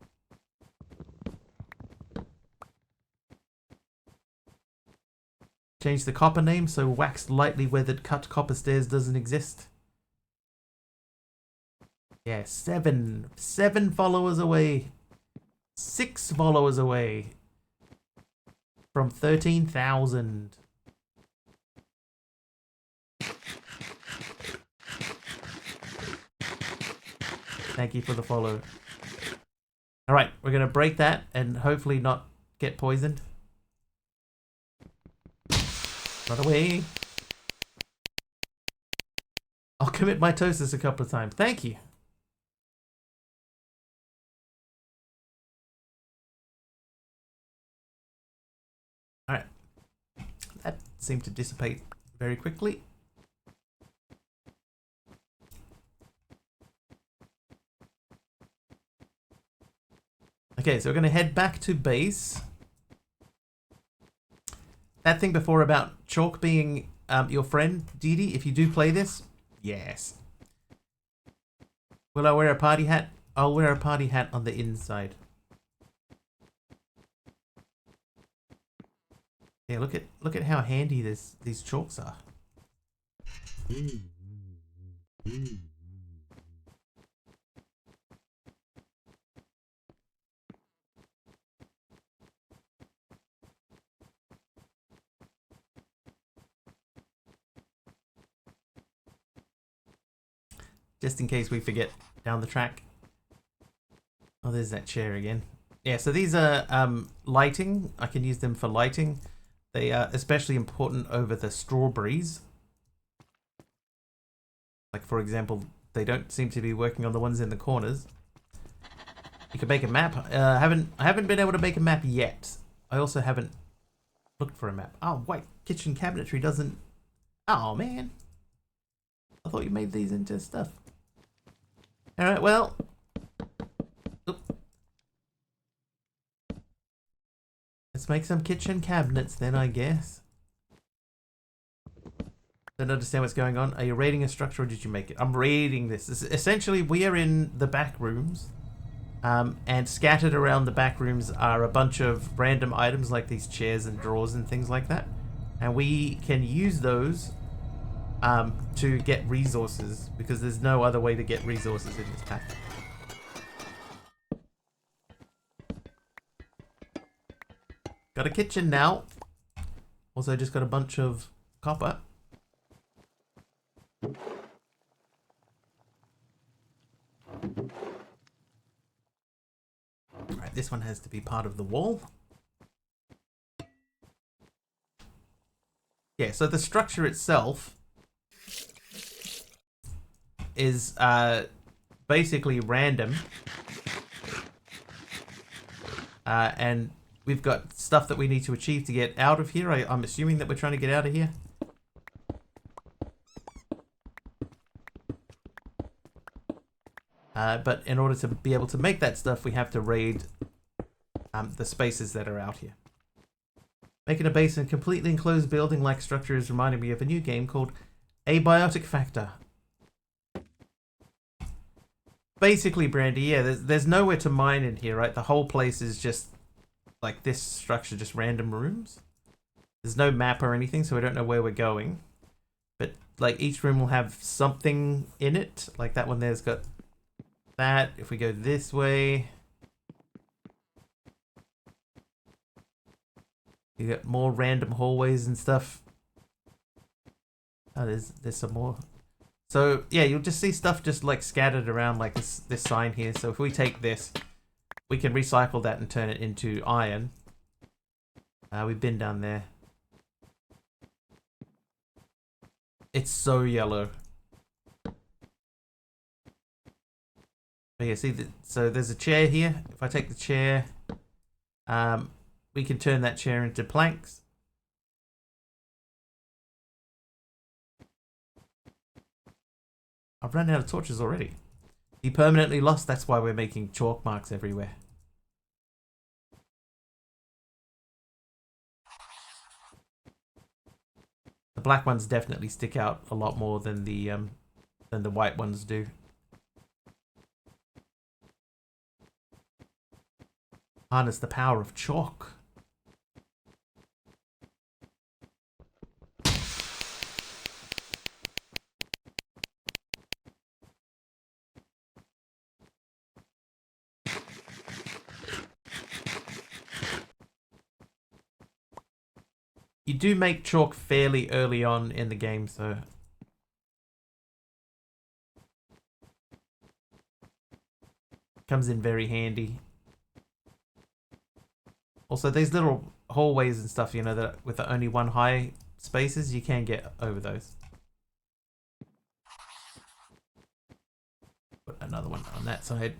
Change the copper name so waxed lightly weathered cut copper stairs doesn't exist. Yeah, 7 followers away. 6 followers away from 13,000. Thank you for the follow. Alright, we're going to break that and hopefully not get poisoned. Run away. I'll commit my toasters a couple of times. Thank you. Alright. That seemed to dissipate very quickly. Okay, so we're going to head back to base. That thing before about Chalk being your friend, Dee Dee, if you do play this, yes. Will I wear a party hat? I'll wear a party hat on the inside. Yeah, look at how handy these chalks are. just in case we forget down the track. Oh, there's that chair again. Yeah, so these are lighting. I can use them for lighting. They are especially important over the strawberries. Like, for example, they don't seem to be working on the ones in the corners. You can make a map. I haven't been able to make a map yet. I also haven't looked for a map. Oh, wait. Kitchen cabinetry doesn't... Oh, man. I thought you made these into stuff. Alright, well... Oop. Let's make some kitchen cabinets then, I guess. Don't understand what's going on. Are you raiding a structure or did you make it? I'm raiding this. Essentially, we are in the back rooms. And scattered around the back rooms are a bunch of random items like these chairs and drawers and things like that. And we can use those to get resources because there's no other way to get resources in this pack. Got a kitchen now. Also just got a bunch of copper. Alright, this one has to be part of the wall. Yeah, so the structure itself is basically random. And we've got stuff that we need to achieve to get out of here. I'm assuming that we're trying to get out of here. But in order to be able to make that stuff, we have to raid the spaces that are out here. Making a base in a completely enclosed building-like structure is reminding me of a new game called Abiotic Factor. Basically, Brandy, yeah, there's nowhere to mine in here, right? The whole place is just, like this structure, just random rooms. There's no map or anything, so we don't know where we're going. But, like, each room will have something in it. Like that one there's got that. If we go this way... You got more random hallways and stuff. Oh, there's some more. So yeah, you'll just see stuff just like scattered around like this sign here. So if we take this, we can recycle that and turn it into iron. We've been down there. It's so yellow. But yeah, see, so there's a chair here. If I take the chair, we can turn that chair into planks. I've run out of torches already. You permanently lost, that's why we're making chalk marks everywhere. The black ones definitely stick out a lot more than the white ones do. Harness the power of chalk. You do make chalk fairly early on in the game, so... Comes in very handy. Also, these little hallways and stuff, you know, that with the only one high spaces, you can get over those. Put another one on that side.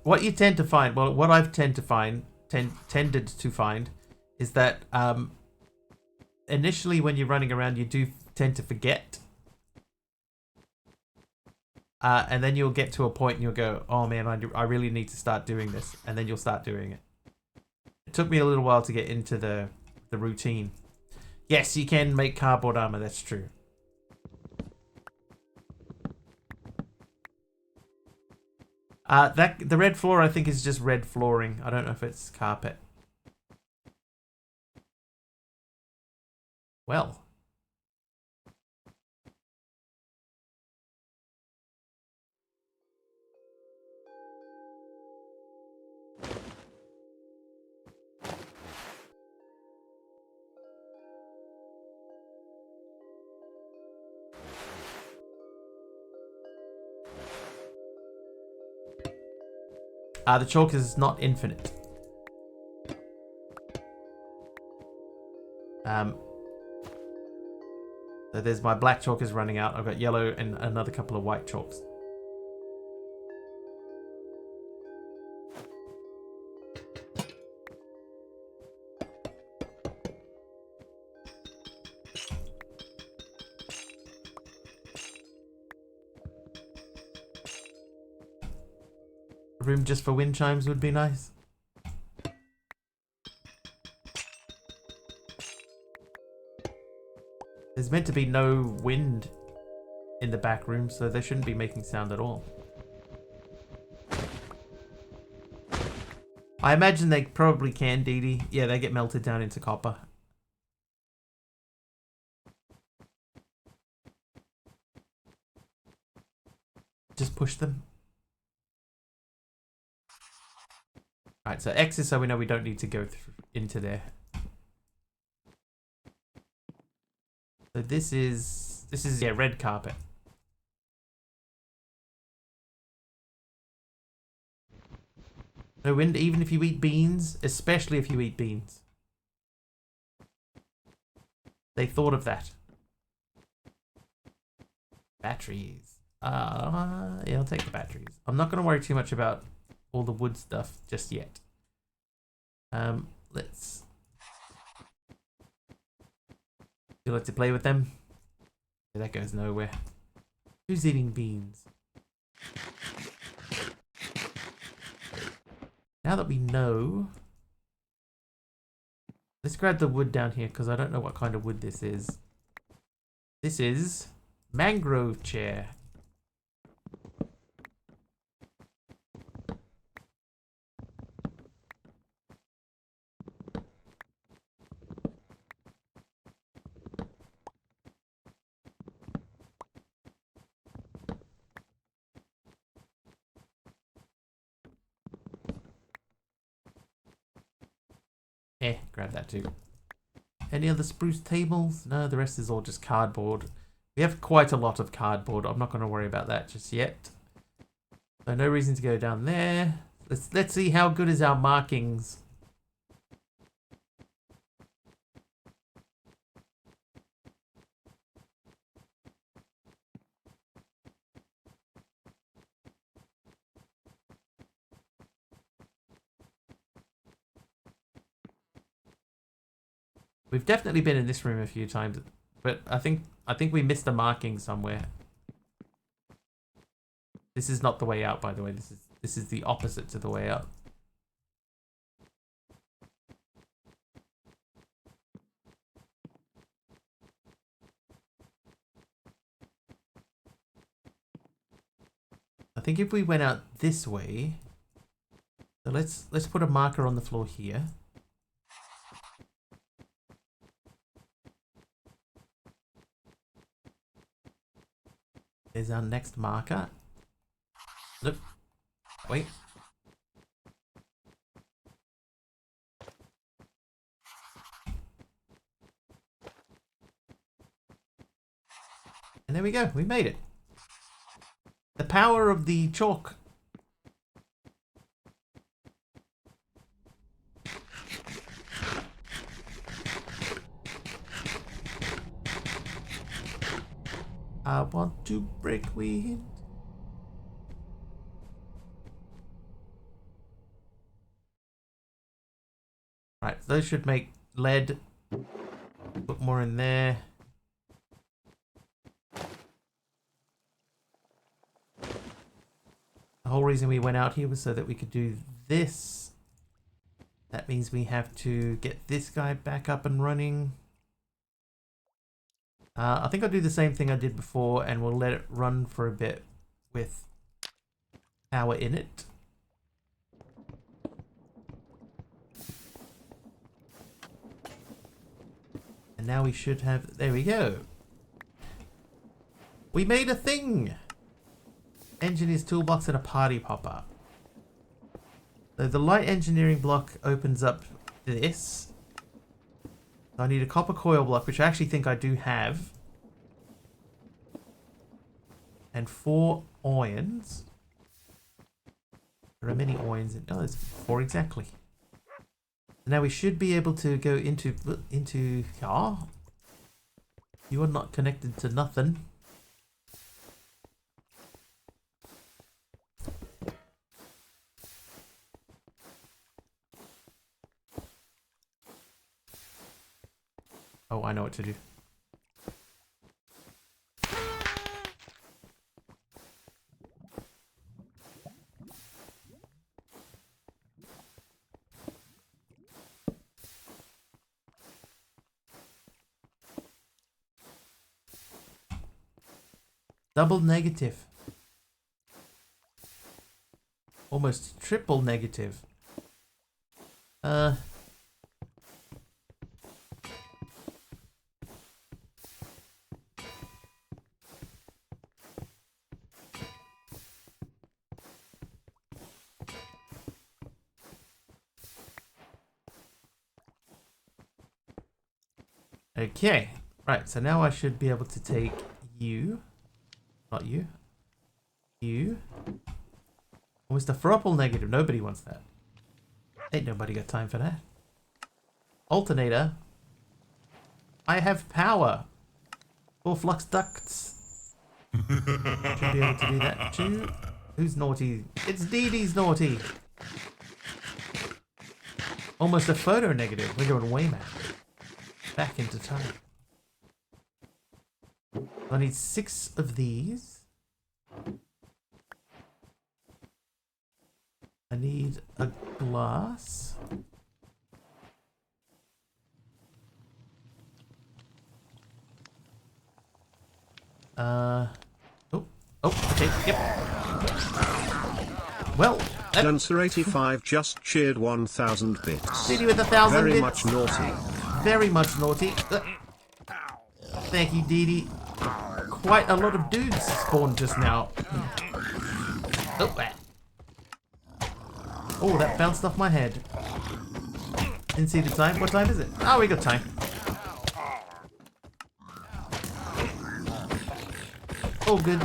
What you tend to find, well, what I've tended to find, is that initially when you're running around, you do tend to forget, and then you'll get to a point and you'll go, oh man, I really need to start doing this, and then you'll start doing it. It took me a little while to get into the routine. Yes, you can make cardboard armor. That's true. The red floor I think is just red flooring. I don't know if it's carpet. Well. The chalk is not infinite. So there's my black chalk is running out. I've got yellow and another couple of white chalks. A room just for wind chimes would be nice. There's meant to be no wind in the back room, so they shouldn't be making sound at all. I imagine they probably can, Dee Dee. Yeah, they get melted down into copper. Just push them. Alright, so X is so we know we don't need to go into there. So this is yeah, red carpet. No wind even if you eat beans, especially if you eat beans. They thought of that. Batteries. Yeah, I'll take the batteries. I'm not going to worry too much about all the wood stuff just yet. Let's... You like to play with them? Yeah, that goes nowhere. Who's eating beans? Now that we know... Let's grab the wood down here because I don't know what kind of wood this is. This is mangrove chair. Grab that too. Any other spruce tables? No, the rest is all just cardboard. We have quite a lot of cardboard. I'm not going to worry about that just yet. So no reason to go down there. Let's see how good is our markings. We've definitely been in this room a few times, but I think we missed a marking somewhere. This is not the way out, by the way. This is the opposite to the way out. I think if we went out this way, so let's put a marker on the floor here. There's our next marker. Nope. Wait. And there we go. We made it. The power of the chalk. I want to break wind. Right, those should make lead. Put more in there. The whole reason we went out here was so that we could do this. That means we have to get this guy back up and running. I think I'll do the same thing I did before and we'll let it run for a bit with power in it. And now we should have... There we go. We made a thing! Engineer's toolbox and a party popper. So the light engineering block opens up this. I need a copper coil block, which I actually think I do have. And 4 irons. There are many oins. Oh, there's 4 exactly. Now we should be able to go into. Ah, you are not connected to nothing. Oh, I know what to do. Double negative. Almost triple negative. Okay. Right, so now I should be able to take you. Not you. You. Almost a thruple negative. Nobody wants that. Ain't nobody got time for that. Alternator. I have power. 4 flux ducts. Should be able to do that too. Who's naughty? It's Dee Dee's naughty. Almost a photo negative. We're going way mad. Back into time. I need 6 of these. I need a glass. Okay, yep. Well, Duncer85 just cheered 1,000 bits. Diddy with 1,000 Very bits. much naughty. Very much naughty. Thank you, Dee Dee. Quite a lot of dudes spawned just now. Oh, that bounced off my head. Didn't see the time. What time is it? Oh, we got time. Oh, good.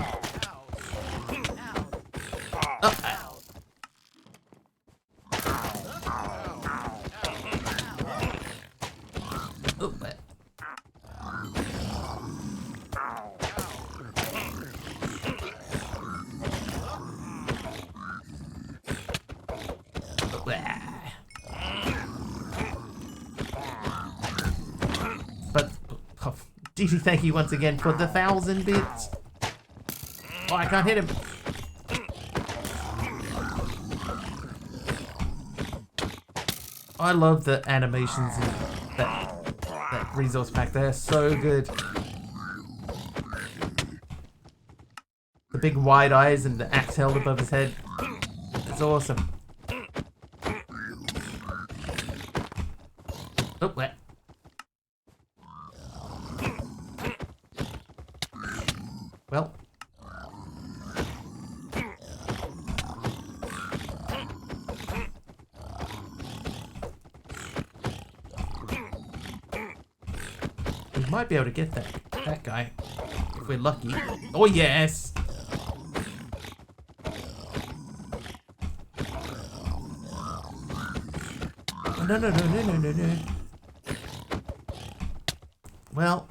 But, Dee Dee, thank you once again for the 1,000 bits. Oh, I can't hit him. I love the animations in that resource pack. They're so good. The big wide eyes and the axe held above his head. It's awesome. Oh, wet. Well. We might be able to get that guy if we're lucky. Oh yes. Oh, no. Well,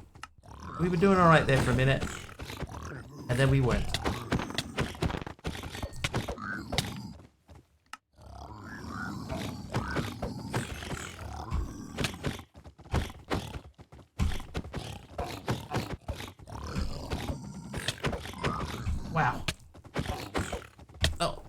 we were doing all right there for a minute, and then we weren't. Wow. Oh.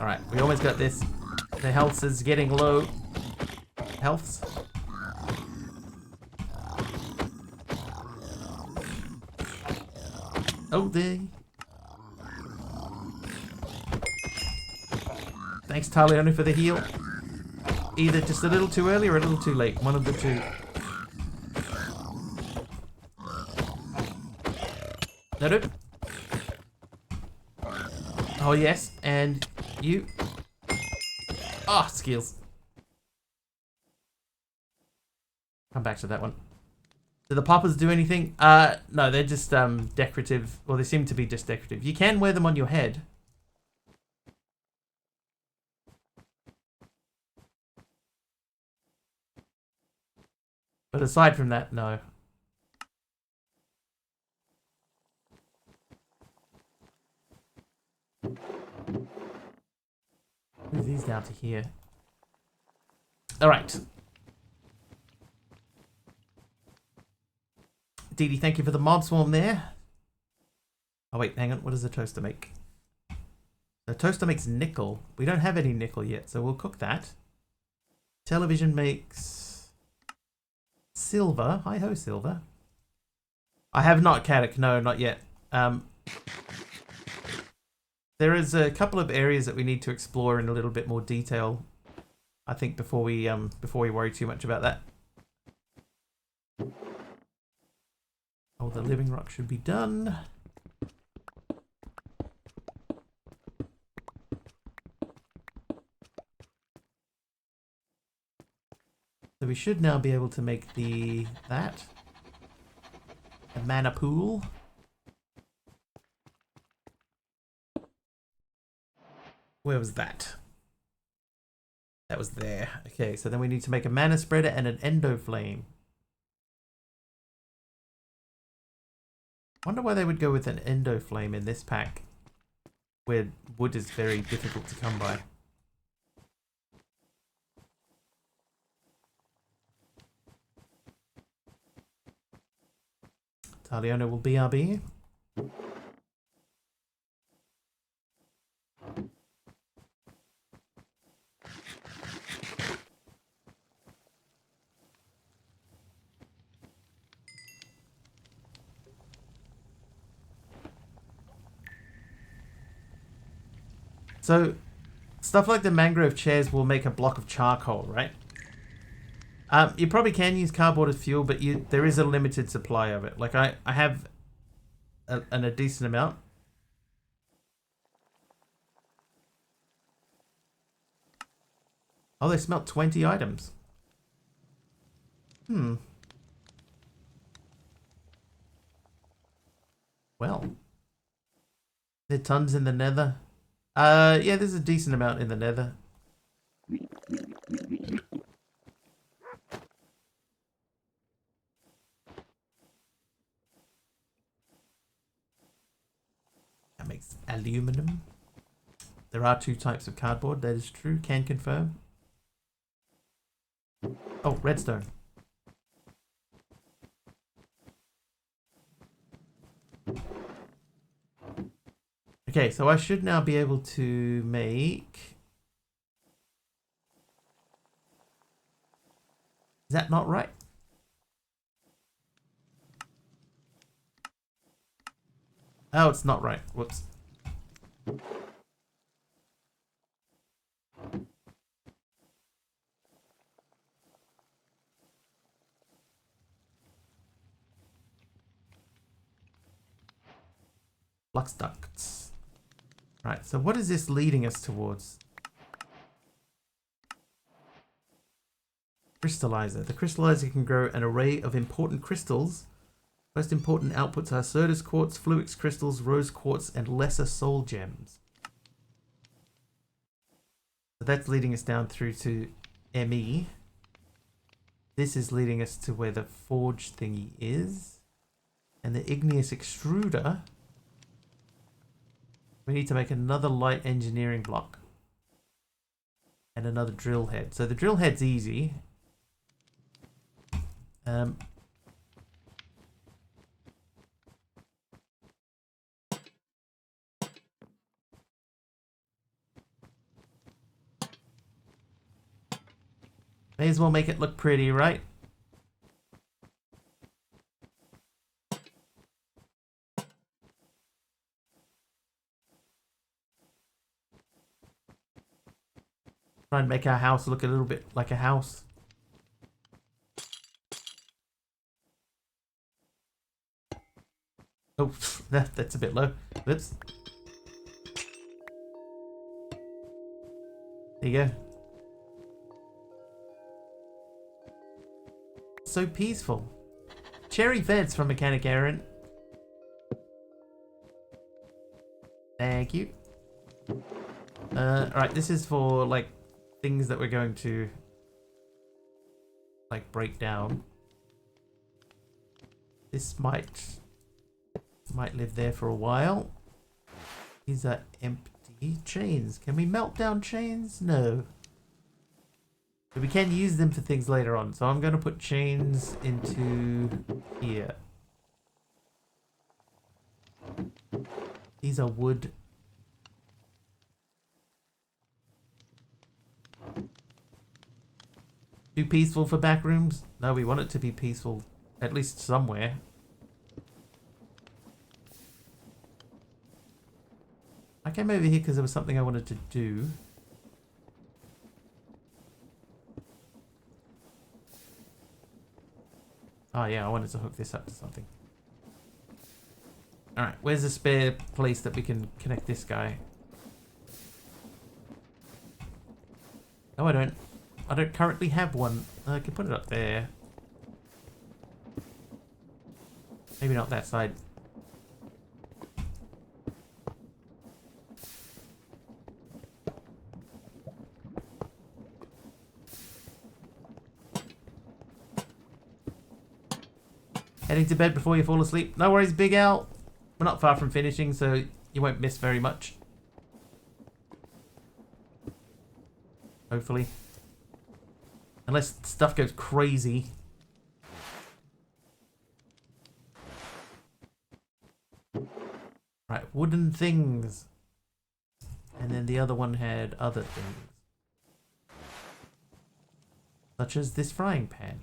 Alright, we almost got this. The health is getting low. Healths. Oh, there. Thanks, Talione, for the heal. Either just a little too early or a little too late. One of the two. No. Oh, yes. And you. Ah, skills. Come back to that one. Do the poppers do anything? No, they're just decorative. Well, they seem to be just decorative. You can wear them on your head. But aside from that, no. Move these down to here. Alright. Dee Dee, thank you for the mob swarm there. Oh wait, hang on. What does the toaster make? The toaster makes nickel. We don't have any nickel yet, so we'll cook that. Television makes silver. Hi-ho, silver. I have not, Caddock. No, not yet. There is a couple of areas that we need to explore in a little bit more detail, I think, before we worry too much about that. Oh, the living rock should be done. So we should now be able to make the mana pool. Where was that? That was there. Okay, so then we need to make a mana spreader and an endo flame. Wonder why they would go with an endo flame in this pack, where wood is very difficult to come by. Taliona will BRB. So, stuff like the mangrove chairs will make a block of charcoal, right? You probably can use cardboard as fuel, but there is a limited supply of it. Like, I have a decent amount. Oh, they smelt 20 items. Well. There are tons in the nether. Yeah, there's a decent amount in the nether. That makes aluminum. There are 2 types of cardboard, that is true, can confirm. Oh, redstone. Okay, so I should now be able to make... Is that not right? Oh, it's not right. Whoops. Flux ducts. Right, so what is this leading us towards? Crystallizer. The crystallizer can grow an array of important crystals. Most important outputs are Certus quartz, Fluix crystals, rose quartz, and lesser soul gems. So that's leading us down through to ME. This is leading us to where the forge thingy is. And the igneous extruder. We need to make another light engineering block. And another drill head. So the drill head's easy. May as well make it look pretty, right? Try and make our house look a little bit like a house. Oh, that's a bit low. Oops. There you go. So peaceful. Cherry vents from Mechanic Aaron. Thank you. Alright, this is for, like, things that we're going to, like, break down. This might live there for a while. These are empty chains. Can we melt down chains? No. But we can use them for things later on. So I'm going to put chains into here. These are wood. Too peaceful for back rooms? No, we want it to be peaceful, at least somewhere. I came over here because there was something I wanted to do. Oh yeah, I wanted to hook this up to something. Alright, where's the spare place that we can connect this guy? No, I don't. I don't currently have one. I can put it up there. Maybe not that side. Heading to bed before you fall asleep. No worries, Big Al. We're not far from finishing, so you won't miss very much. Hopefully. Unless stuff goes crazy. Right, wooden things. And then the other one had other things. Such as this frying pan.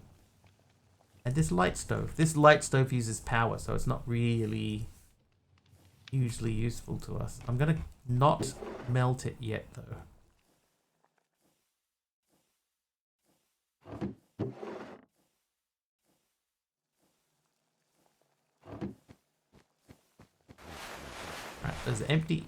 And this light stove. This light stove uses power, so it's not really hugely useful to us. I'm gonna not melt it yet, though. Right, there's empty.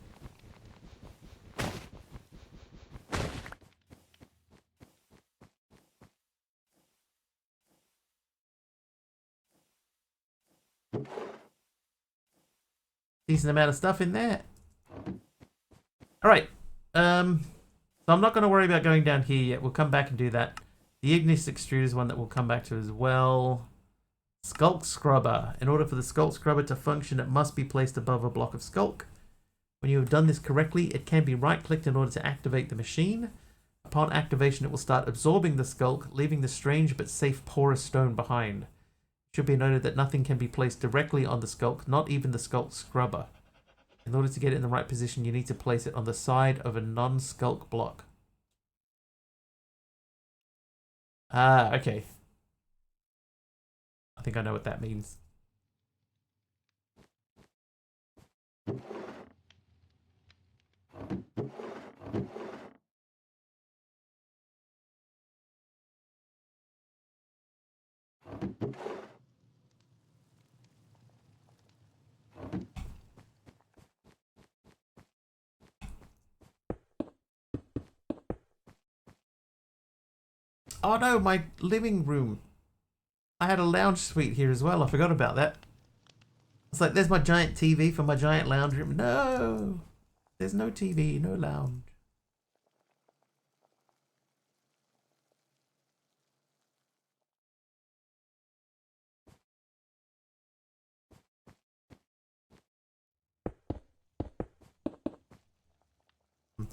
Decent amount of stuff in there. Alright. So I'm not going to worry about going down here yet. We'll come back and do that. The Ignis extruder is one that we'll come back to as well. Skulk scrubber. In order for the skulk scrubber to function, it must be placed above a block of skulk. When you have done this correctly, it can be right-clicked in order to activate the machine. Upon activation, it will start absorbing the skulk, leaving the strange but safe porous stone behind. It should be noted that nothing can be placed directly on the skulk, not even the skulk scrubber. In order to get it in the right position, you need to place it on the side of a non-skulk block. Ah, okay. I think I know what that means. Oh no, my living room. I had a lounge suite here as well. I forgot about that. It's like, there's my giant TV for my giant lounge room. No! There's no TV, no lounge.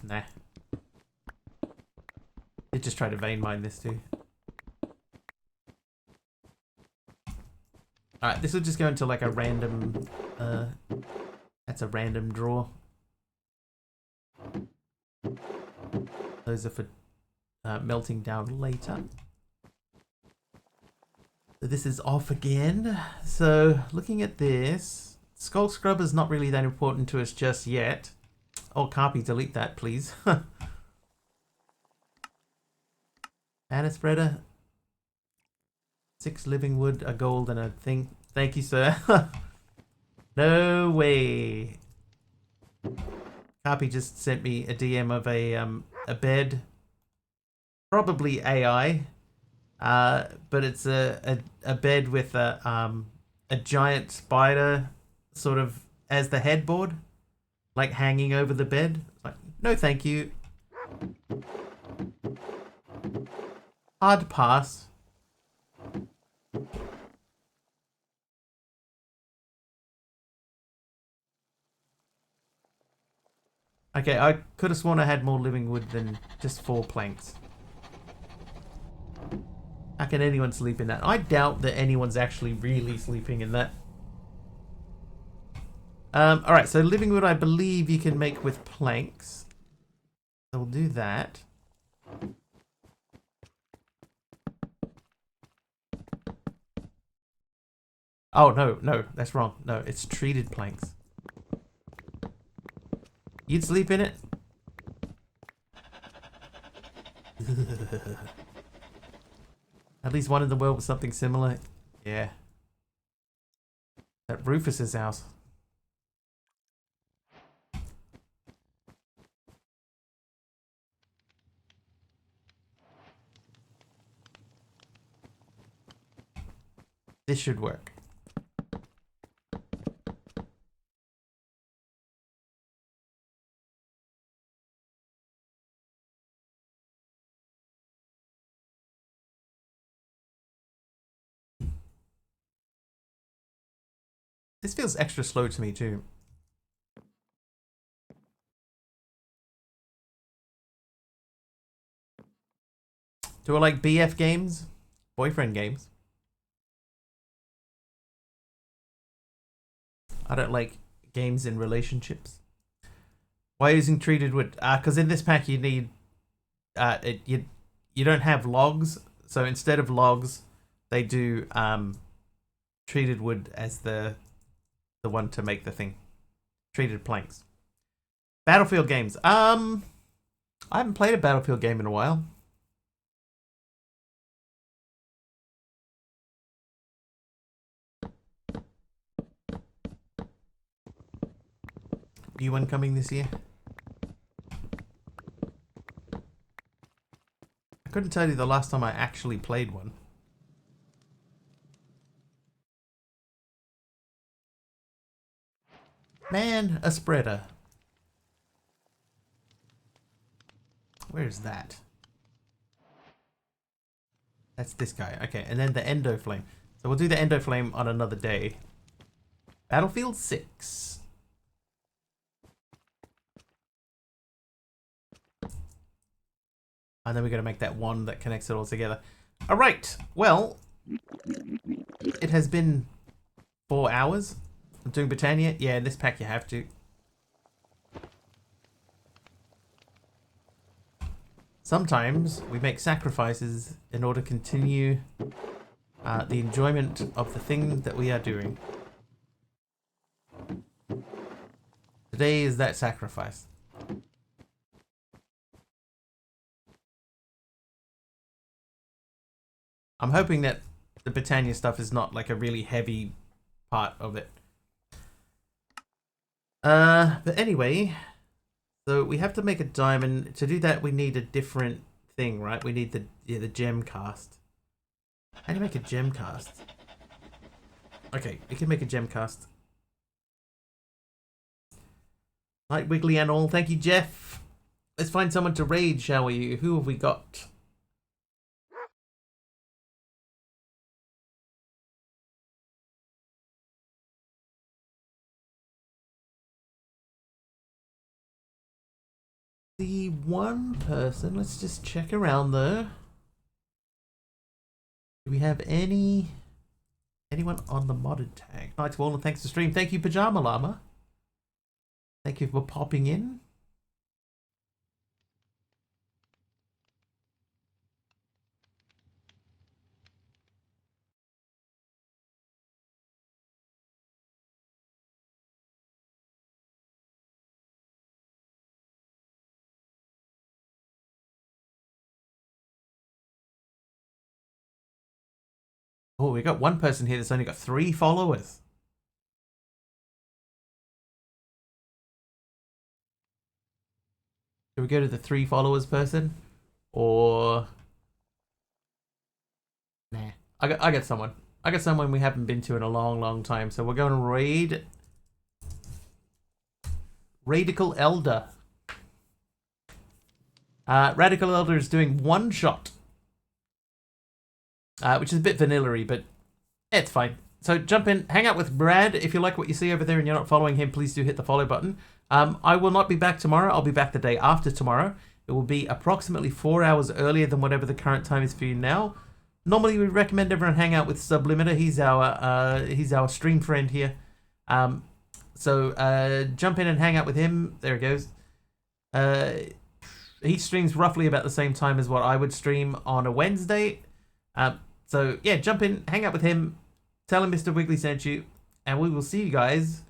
Nah. They just try to vein mine this too. Alright, this will just go into like a random, that's a random drawer. Those are for melting down later. So this is off again. So looking at this, Skull Scrubber's not really that important to us just yet. Oh, Carpy, delete that, please. Banner spreader. 6 living wood, a gold, and a thing. Thank you, sir. No way. Carpy just sent me a DM of a bed. Probably AI. But it's a bed with a giant spider sort of as the headboard, like hanging over the bed. It's like, no, thank you. Hard pass. Okay, I could have sworn I had more living wood than just 4 planks. How can anyone sleep in that? I doubt that anyone's actually really sleeping in that. Alright, so living wood I believe you can make with planks. So we'll do that. Oh, no, that's wrong. No, it's treated planks. You'd sleep in it? At least one in the world with something similar. Yeah. At Rufus's house. This should work. This feels extra slow to me too. Do I like BF games? Boyfriend games? I don't like games in relationships. Why using treated wood? Because in this pack you need you don't have logs, so instead of logs, they do treated wood as the one to make the thing. Treated planks. Battlefield games. I haven't played a Battlefield game in a while. New one coming this year? I couldn't tell you the last time I actually played one. Man, a spreader. Where's that? That's this guy. Okay, and then the Endo Flame. So we'll do the Endo Flame on another day. Battlefield 6. And then we're going to make that one that connects it all together. Alright, well, it has been 4 hours. I'm doing Britannia. Yeah, in this pack you have to. Sometimes we make sacrifices in order to continue the enjoyment of the thing that we are doing. Today is that sacrifice. I'm hoping that the Britannia stuff is not like a really heavy part of it. But anyway, so we have to make a diamond. To do that, we need a different thing, right? We need the gem cast. How do you make a gem cast? Okay, we can make a gem cast. Like Wiggly and all. Thank you, Jeff. Let's find someone to raid, shall we? Who have we got? The one person. Let's just check around there. Do we have anyone on the modded tag? Night to all and thanks to stream. Thank you, Pajama Llama. Thank you for popping in. Oh, we got one person here that's only got 3 followers. Do we go to the 3 followers person? Or I got someone. I got someone we haven't been to in a long, long time. So we're going to raid Radical Elder. Radical Elder is doing one shot, which is a bit vanilla-y, but it's fine. So jump in, hang out with Brad. If you like what you see over there and you're not following him, please do hit the follow button. I will not be back tomorrow. I'll be back the day after tomorrow. It will be approximately 4 hours earlier than whatever the current time is for you now. Normally, we recommend everyone hang out with Sublimator. He's our stream friend here. So jump in and hang out with him. There he goes. He streams roughly about the same time as what I would stream on a Wednesday. So yeah, jump in, hang out with him, tell him Mr. Wiggly sent you, and we will see you guys